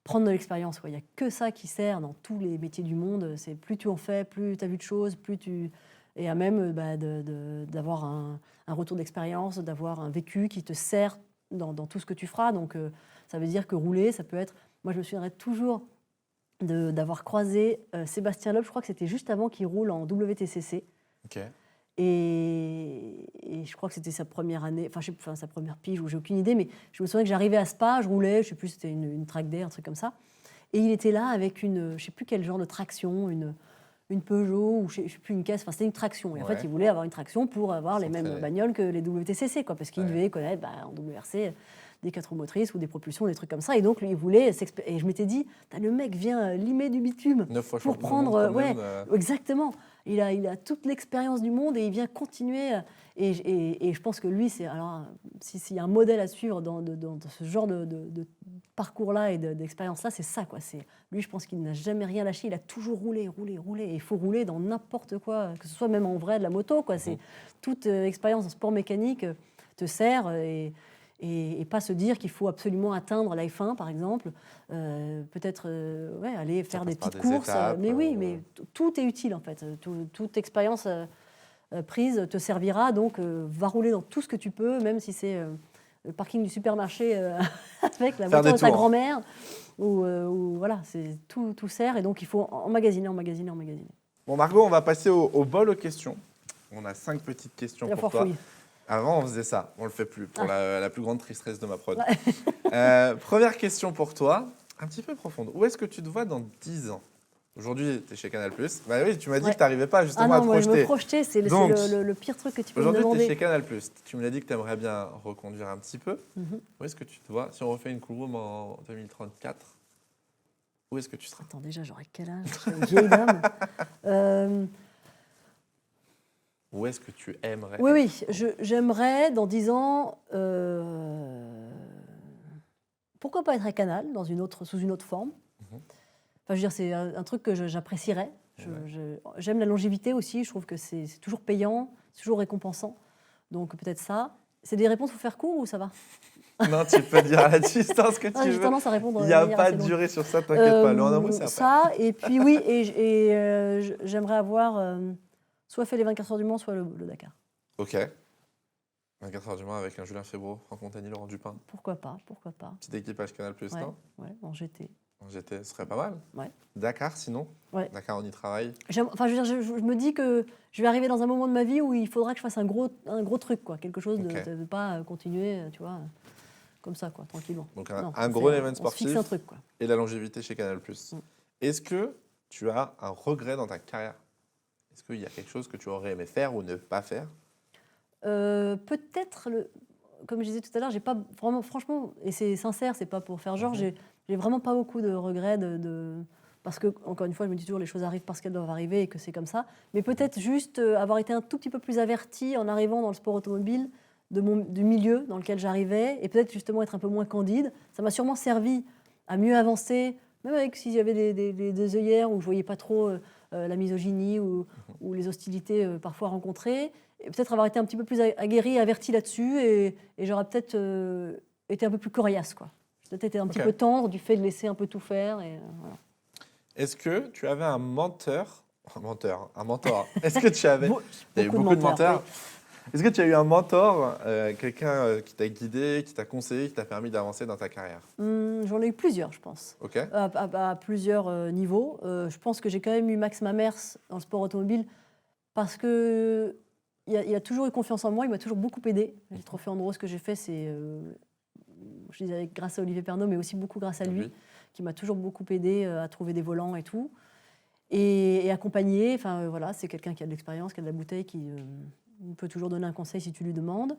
prendre de l'expérience, quoi. Il n'y a que ça qui sert dans tous les métiers du monde. C'est plus tu en fais, plus tu as vu de choses, plus tu... Et à même d'avoir un retour d'expérience, d'avoir un vécu qui te sert dans tout ce que tu feras. Donc, ça veut dire que rouler, ça peut être... Moi, je me souviendrai toujours d'avoir croisé Sébastien Loeb, je crois que c'était juste avant qu'il roule en WTCC. Okay. Et je crois que c'était sa première année, sa première pige, ou j'ai aucune idée, mais je me souviens que j'arrivais à Spa, je roulais, je ne sais plus, c'était une track day, un truc comme ça. Et il était là avec je ne sais plus quel genre de traction, une Peugeot ou je sais plus une caisse, enfin c'était une traction. Et en fait, il voulait avoir une traction pour avoir les mêmes bagnoles que les WTCC, quoi, parce qu'il devait connaître en WRC des 4 roues motrices ou des propulsions, des trucs comme ça. Et donc, lui, il voulait s'expérimenter. Et je m'étais dit, le mec vient limer du bitume 9 fois pour prendre. Exactement. Il a toute l'expérience du monde et il vient continuer. Et je pense que lui, alors, s'il y a un modèle à suivre dans ce genre de parcours-là et d'expérience-là, c'est ça, quoi. Lui, je pense qu'il n'a jamais rien lâché. Il a toujours roulé. Et il faut rouler dans n'importe quoi, que ce soit même en vrai de la moto, quoi. Toute expérience en sport mécanique te sert et pas se dire qu'il faut absolument atteindre la F1, par exemple. Peut-être aller faire des petites courses. Mais tout est utile, en fait. Toute expérience prise te servira. Donc, va rouler dans tout ce que tu peux, même si c'est le parking du supermarché avec la voiture de ta grand-mère. Voilà, tout sert. Et donc, il faut emmagasiner. Bon, Margot, on va passer au bol aux questions. On a 5 petites questions pour toi. Avant, on faisait ça. On ne le fait plus, pour la plus grande tristesse de ma prod. Première question pour toi, un petit peu profonde. Où est-ce que tu te vois dans 10 ans ? Aujourd'hui, tu es chez Canal+. Bah oui, tu m'as dit que tu n'arrivais pas justement à te projeter. Je me projeter, c'est le pire truc que tu peux me demander. Aujourd'hui, tu es chez Canal+. Tu me l'as dit que tu aimerais bien reconduire un petit peu. Où est-ce que tu te vois ? Si on refait une cool room en 2034, où est-ce que tu seras ? Attends, déjà, j'aurais quel âge ? Je suis une vieille dame. Où est-ce que tu aimerais ? Oui, j'aimerais, dans 10 ans, pourquoi pas être à Canal, sous une autre forme. Enfin, je veux dire, c'est un truc que j'apprécierais. J'aime la longévité aussi, je trouve que c'est toujours payant, c'est toujours récompensant. Donc peut-être ça. C'est des réponses, il faut faire court ou ça va ? Non, tu peux dire à la distance que tu veux. J'ai tendance à répondre. Il n'y a pas de durée sur ça, t'inquiète pas. Le en un mot, c'est après. Ça, et puis oui, j'aimerais avoir soit fait les 24 heures du Mans, soit le Dakar. Ok. 24 heures du Mans avec un Julien Febvre, Franck Montagny, Laurent Dupin. Pourquoi pas. Petit équipage Canal+, non ? Ouais, en GT. En GT, ce serait pas mal. Ouais. Dakar, sinon ? Ouais. Dakar, on y travaille. Enfin, je me dis que je vais arriver dans un moment de ma vie où il faudra que je fasse un gros truc, quoi. Quelque chose de pas continuer, tu vois, comme ça, quoi, tranquillement. Donc un gros événement sportif. On se fixe un truc, quoi. Et la longévité chez Canal+. Est-ce que tu as un regret dans ta carrière ? Est-ce qu'il y a quelque chose que tu aurais aimé faire ou ne pas faire ? Peut-être, comme je disais tout à l'heure, j'ai pas vraiment, franchement, et c'est sincère, c'est pas pour faire genre, j'ai vraiment pas beaucoup de regrets parce que, encore une fois, je me dis toujours les choses arrivent parce qu'elles doivent arriver et que c'est comme ça. Mais peut-être juste avoir été un tout petit peu plus averti en arrivant dans le sport automobile du milieu dans lequel j'arrivais et peut-être justement être un peu moins candide. Ça m'a sûrement servi à mieux avancer, même avec s'il y avait des œillères où je voyais pas trop la misogynie ou les hostilités parfois rencontrées. Et peut-être avoir été un petit peu plus aguerri, averti là-dessus et j'aurais peut-être été un peu plus coriace, quoi. J'ai peut-être été un petit peu tendre du fait de laisser un peu tout faire. Voilà. Est-ce que tu avais un mentor. Est-ce que tu avais... Il y a eu beaucoup de menteurs. Oui. Est-ce que tu as eu un mentor, quelqu'un qui t'a guidé, qui t'a conseillé, qui t'a permis d'avancer dans ta carrière ? J'en ai eu plusieurs, je pense. Okay. À plusieurs niveaux. Je pense que j'ai quand même eu Max Mamers dans le sport automobile parce que il a toujours eu confiance en moi, il m'a toujours beaucoup aidé. Le trophée Andros que j'ai fait, c'est, je disais, grâce à Olivier Pernot, mais aussi beaucoup grâce à lui, qui m'a toujours beaucoup aidé à trouver des volants et tout. Et accompagné, enfin voilà, c'est quelqu'un qui a de l'expérience, qui a de la bouteille, qui peut toujours donner un conseil si tu lui demandes.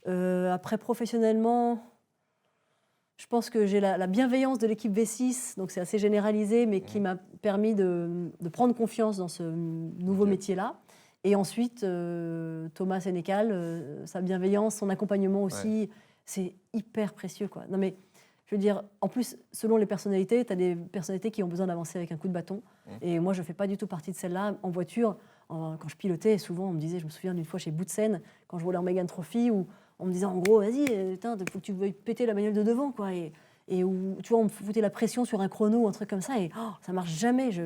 Après, professionnellement, je pense que j'ai la bienveillance de l'équipe V6, donc c'est assez généralisé, mais qui m'a permis de prendre confiance dans ce nouveau métier-là. Et ensuite, Thomas Sénécal, sa bienveillance, son accompagnement aussi, c'est hyper précieux, quoi. Non mais, je veux dire, en plus, selon les personnalités, tu as des personnalités qui ont besoin d'avancer avec un coup de bâton. Et moi, je ne fais pas du tout partie de celle-là. En voiture, quand je pilotais, souvent, on me disait, je me souviens d'une fois chez Boutsen, quand je roulais en Mégane Trophy, où on me disait, en gros, vas-y, il faut que tu veuilles péter la bagnole de devant, quoi. Et où, tu vois, on me foutait la pression sur un chrono, un truc comme ça, et ça ne marche jamais. Je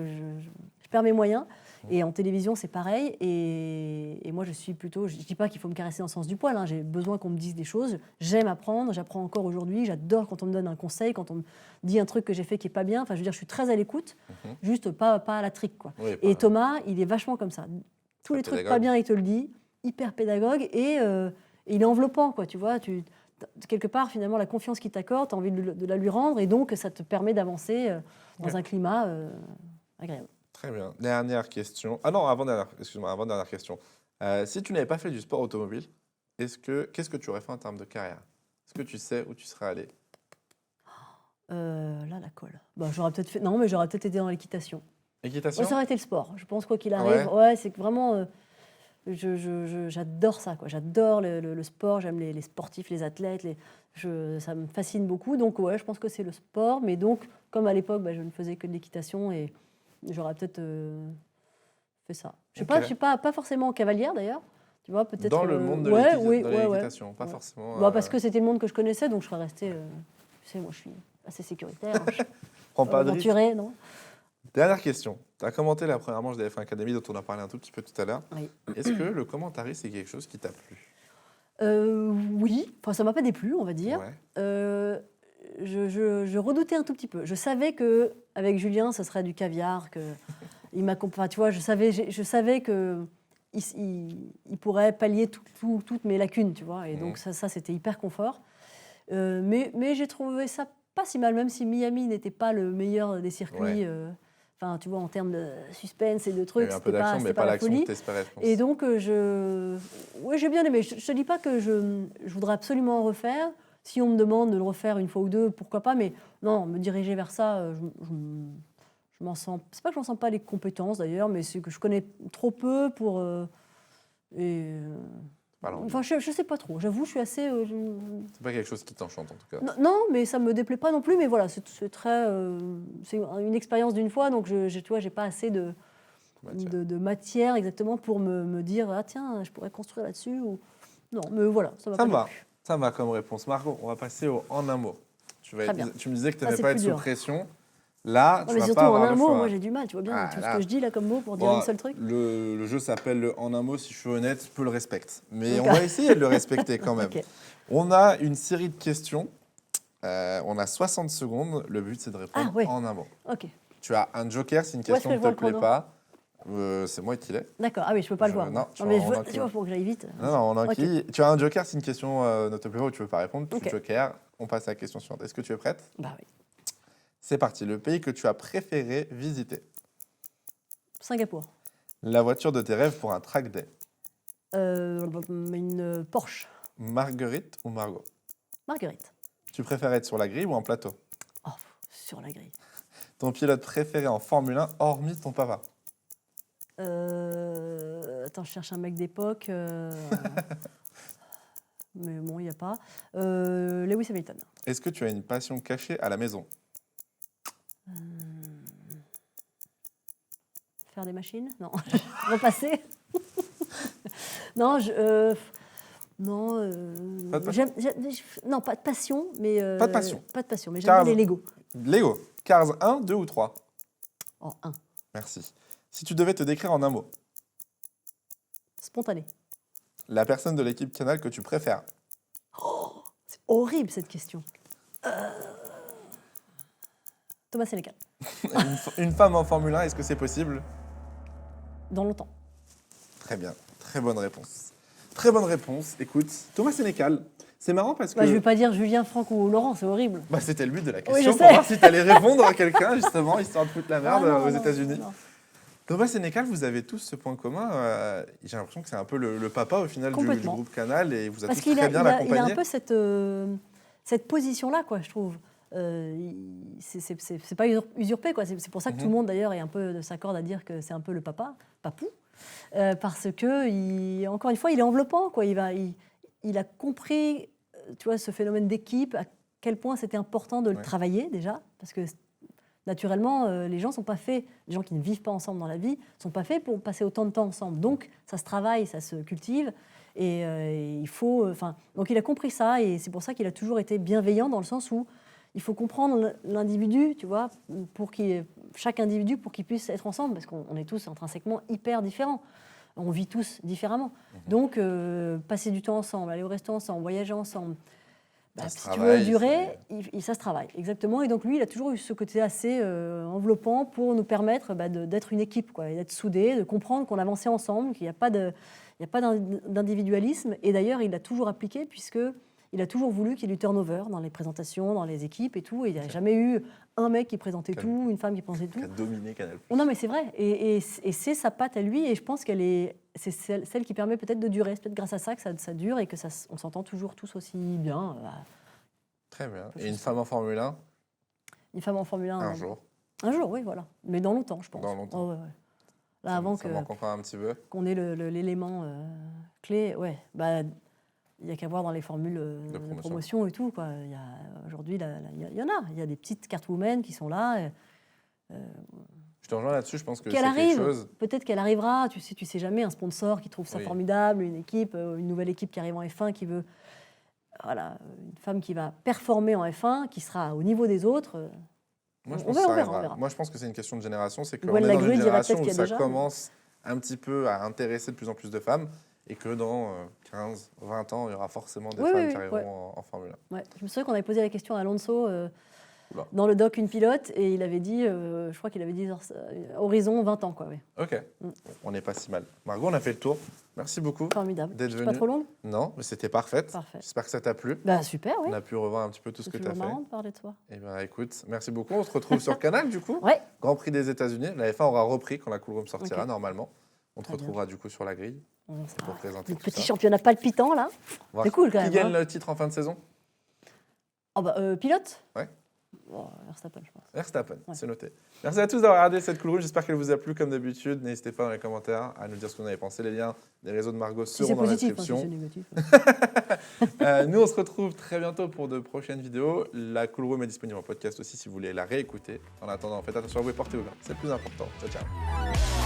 perds mes moyens. Et en télévision, c'est pareil. Et moi, je suis plutôt... Je ne dis pas qu'il faut me caresser dans le sens du poil. Hein. J'ai besoin qu'on me dise des choses. J'aime apprendre. J'apprends encore aujourd'hui. J'adore quand on me donne un conseil, quand on me dit un truc que j'ai fait qui n'est pas bien. Enfin, je veux dire, je suis très à l'écoute. Juste pas à la trique, quoi. Oui, et Thomas, il est vachement comme ça. Tous les trucs pas bien, il te le dit. Hyper pédagogue. Et il est enveloppant, quoi. Tu vois, quelque part, finalement, la confiance qu'il t'accorde, tu as envie de la lui rendre. Et donc, ça te permet d'avancer dans un climat agréable. Très bien. Dernière question. Ah non, avant-dernière, excuse-moi, avant-dernière question. Si tu n'avais pas fait du sport automobile, qu'est-ce que tu aurais fait en termes de carrière? Est-ce que tu sais où tu serais allé? Là, la colle. Bah, j'aurais peut-être fait... Non, mais j'aurais peut-être été dans l'équitation. Équitation? Ça aurait été le sport. Je pense, quoi qu'il Ouais. arrive. Ouais, c'est que vraiment... j'adore ça, quoi. J'adore le sport, j'aime les sportifs, les athlètes, ça me fascine beaucoup. Donc, ouais, je pense que c'est le sport. Mais donc, comme à l'époque, bah, je ne faisais que de l'équitation et j'aurais peut-être fait ça. Ok. Je sais pas forcément cavalière d'ailleurs. Tu vois, peut-être. Dans le monde de Ouais, oui, de ouais, ouais. l'équitation, pas Ouais. forcément. Bah, parce que c'était le monde que je connaissais, donc je serais restée. Tu sais, moi, je suis assez sécuritaire. Je suis Prends pas pas de risque. aventurée, non? Dernière question. Tu as commenté la première manche de F1 Academy dont on a parlé un tout petit peu tout à l'heure. Oui. Est-ce que le commentaire, c'est quelque chose qui t'a plu? Oui, enfin, ça m'a pas déplu, on va dire. Ouais. Je redoutais un tout petit peu. Je savais que avec Julien, ça serait du caviar, que enfin, tu vois, je savais que il pourrait pallier toutes mes lacunes, tu vois. Et donc ça c'était hyper confort. Mais j'ai trouvé ça pas si mal, même si Miami n'était pas le meilleur des circuits. Ouais. Enfin, tu vois, en termes de suspense et de Il y a trucs, eu un peu d'action, mais c'était pas pas la l'action que folie. tu espérais, je pense. Et donc, ouais, j'ai bien aimé. Je te dis pas que je voudrais absolument en refaire. Si on me demande de le refaire une fois ou deux, pourquoi pas. Mais non, me diriger vers ça, je m'en sens. C'est pas que je m'en sens pas les compétences d'ailleurs, mais c'est que je connais trop peu pour. Pas l'envie. Enfin, je sais pas trop. J'avoue, je suis assez. C'est pas quelque chose qui t'enchante en tout cas. Non, mais ça me déplaît pas non plus. Mais voilà, c'est très. C'est une expérience d'une fois, donc tu vois, j'ai pas assez de matière exactement pour me dire ah tiens, je pourrais construire là-dessus. Ou... Non, mais voilà, ça m'a Ça pas me va. déplu. Ça me va comme réponse. Margot, on va passer au en un mot. Très bien. Tu me disais que tu Ça, n'aimais c'est pas plus être sous dur. pression. Là, Ouais, tu mais vas surtout pas en avoir un le mot, choix. moi j'ai du mal, tu vois bien, Ah, tout là. ce que je dis là comme mot pour dire Bon, un seul truc. le jeu s'appelle le en un mot, si je suis honnête, peu le respecte. Mais on D'accord. va essayer de le respecter quand même. Ok. On a une série de questions. On a 60 secondes. Le but, c'est de répondre Ah ouais. en un mot. Ok. Tu as un joker si une Où est-ce question que ne je te vois le plaît chrono pas. C'est moi qui l'ai. D'accord. Ah oui, je peux pas le voir. Non, moi. tu Mais en as tu vois, faut que j'aille vite. Non, non, on a Ok. Tu as un joker si une question ne te plaît pas ou tu veux pas répondre. Tu Ok. joker. On passe à la question suivante. Est-ce que tu es prête? Bah oui. C'est parti. Le pays que tu as préféré visiter. Singapour. La voiture de tes rêves pour un track day. Une Porsche. Marguerite ou Margot? Marguerite. Tu préfères être sur la grille ou en plateau? Oh, sur la grille. Ton pilote préféré en Formule 1, hormis ton papa? Attends, je cherche un mec d'époque. Mais bon, il n'y a pas. Lewis Hamilton. Est-ce que tu as une passion cachée à la maison? Faire des machines? Non. Repasser? Non, non. Pas de passion? Non, pas de passion, mais. Pas de passion. Pas de passion, mais j'aime Cars. bien les Lego. Lego. Cars 1, 2 ou 3? Oh, un. Merci. Si tu devais te décrire en un mot, Spontané. la personne de l'équipe Canal que tu préfères? C'est horrible cette question. Thomas Sénécal. Une femme en Formule 1, est-ce que c'est possible? Dans longtemps. Très bien. Très bonne réponse. Très bonne réponse. Écoute, Thomas Sénécal, c'est marrant parce que... Bah, je vais pas dire Julien, Franck ou Laurent, c'est horrible. Bah, c'était le but de la Oui, question, je pour sais. voir si tu allais répondre à quelqu'un, justement, histoire de foutre la merde Ah, non, aux non, États-Unis. non. Thomas Sénécal, vous avez tous ce point commun. J'ai l'impression que c'est un peu le papa au final du Complètement. groupe Canal et vous a Parce tous qu'il très bien il a accompagné. un peu cette position-là, quoi, je trouve. C'est pas usurpé, quoi. C'est pour ça que tout le monde, d'ailleurs, s'accorde à dire que c'est un peu le papou. Parce que, encore une fois, il est enveloppant, quoi. Il a compris, tu vois, ce phénomène d'équipe, à quel point c'était important de le travailler, déjà. Parce que, naturellement, les gens qui ne vivent pas ensemble dans la vie, sont pas faits pour passer autant de temps ensemble. Donc, ça se travaille, ça se cultive. Et il faut... donc, il a compris ça, et c'est pour ça qu'il a toujours été bienveillant, dans le sens où il faut comprendre l'individu, tu vois, chaque individu pour qu'il puisse être ensemble, parce qu'on est tous intrinsèquement hyper différents. On vit tous différemment. Donc, passer du temps ensemble, aller au resto ensemble, voyager ensemble, si tu veux durer, ça se travaille, exactement. Et donc, lui, il a toujours eu ce côté assez enveloppant pour nous permettre d'être une équipe, quoi, et d'être soudés, de comprendre qu'on avançait ensemble, qu'il n'y a pas d'individualisme. Et d'ailleurs, il l'a toujours appliqué, puisque il a toujours voulu qu'il y ait du turnover dans les présentations, dans les équipes et tout. Et il n'y a jamais eu un mec qui présentait tout, une femme qui présentait tout. Qui a dominé Canal+. Oh non, mais c'est vrai. Et c'est sa patte à lui. Et je pense c'est celle qui permet peut-être de durer. C'est peut-être grâce à ça que ça dure et que on s'entend toujours tous aussi bien. Très bien. Et une femme en Formule 1 ? Une femme en Formule 1. Un jour. Un jour, oui, voilà. Mais dans longtemps, je pense. Dans longtemps. Oh, ouais. Là, avant ça manque encore un petit peu. qu'on ait l'élément clé, ouais. Bah, il n'y a qu'à voir dans les formules de promotion et tout. Quoi. Aujourd'hui, il y en a. Il y a des petites Cartwomen qui sont là. Je te rejoins là-dessus, je pense que qu'elle c'est arrive, quelque chose... peut-être qu'elle arrivera, tu sais jamais, un sponsor qui trouve ça formidable, une équipe, une nouvelle équipe qui arrive en F1 qui veut... Voilà, une femme qui va performer en F1, qui sera au niveau des autres. Moi, on verra. Moi, je pense que c'est une question de génération. C'est qu'on Gwen est dans Lagrue une génération où ça déjà, commence un petit peu à intéresser de plus en plus de femmes et que dans 15, 20 ans, il y aura forcément des femmes qui arriveront en Formule 1. Ouais. Je me souviens qu'on avait posé la question à Alonso dans le doc Une pilote et il avait dit, je crois qu'il avait dit horizon 20 ans. Quoi, ouais. Ok, on n'est pas si mal. Margot, on a fait le tour. Merci beaucoup. Formidable. D'être venue. Pas trop longue ? Non, mais c'était parfait. J'espère que ça t'a plu. Bah, super, oui. On a pu revoir un petit peu tout ce que tu as fait. C'est marrant de parler de toi. Eh bien, écoute, merci beaucoup. On se retrouve sur Canal, du coup. Ouais. Grand Prix des États-Unis. La F1 aura repris quand la Cool Room sortira, normalement. On te retrouvera, du coup, sur la grille pour présenter le tout petit ça. championnat palpitant, là. C'est cool, quand même. Qui gagne le titre en fin de saison ? Oh, bah, pilote ? Ouais. Verstappen, je pense. Verstappen, c'est noté. Merci à tous d'avoir regardé cette Cool Room. J'espère qu'elle vous a plu comme d'habitude. N'hésitez pas dans les commentaires à nous dire ce que vous en avez pensé. Les liens des réseaux de Margot seront dans la description. Si c'est négatif. Nous, on se retrouve très bientôt pour de prochaines vidéos. La Cool Room est disponible en podcast aussi si vous voulez la réécouter. En attendant, faites attention à vous et portez-vous bien. C'est le plus important. Ciao, ciao.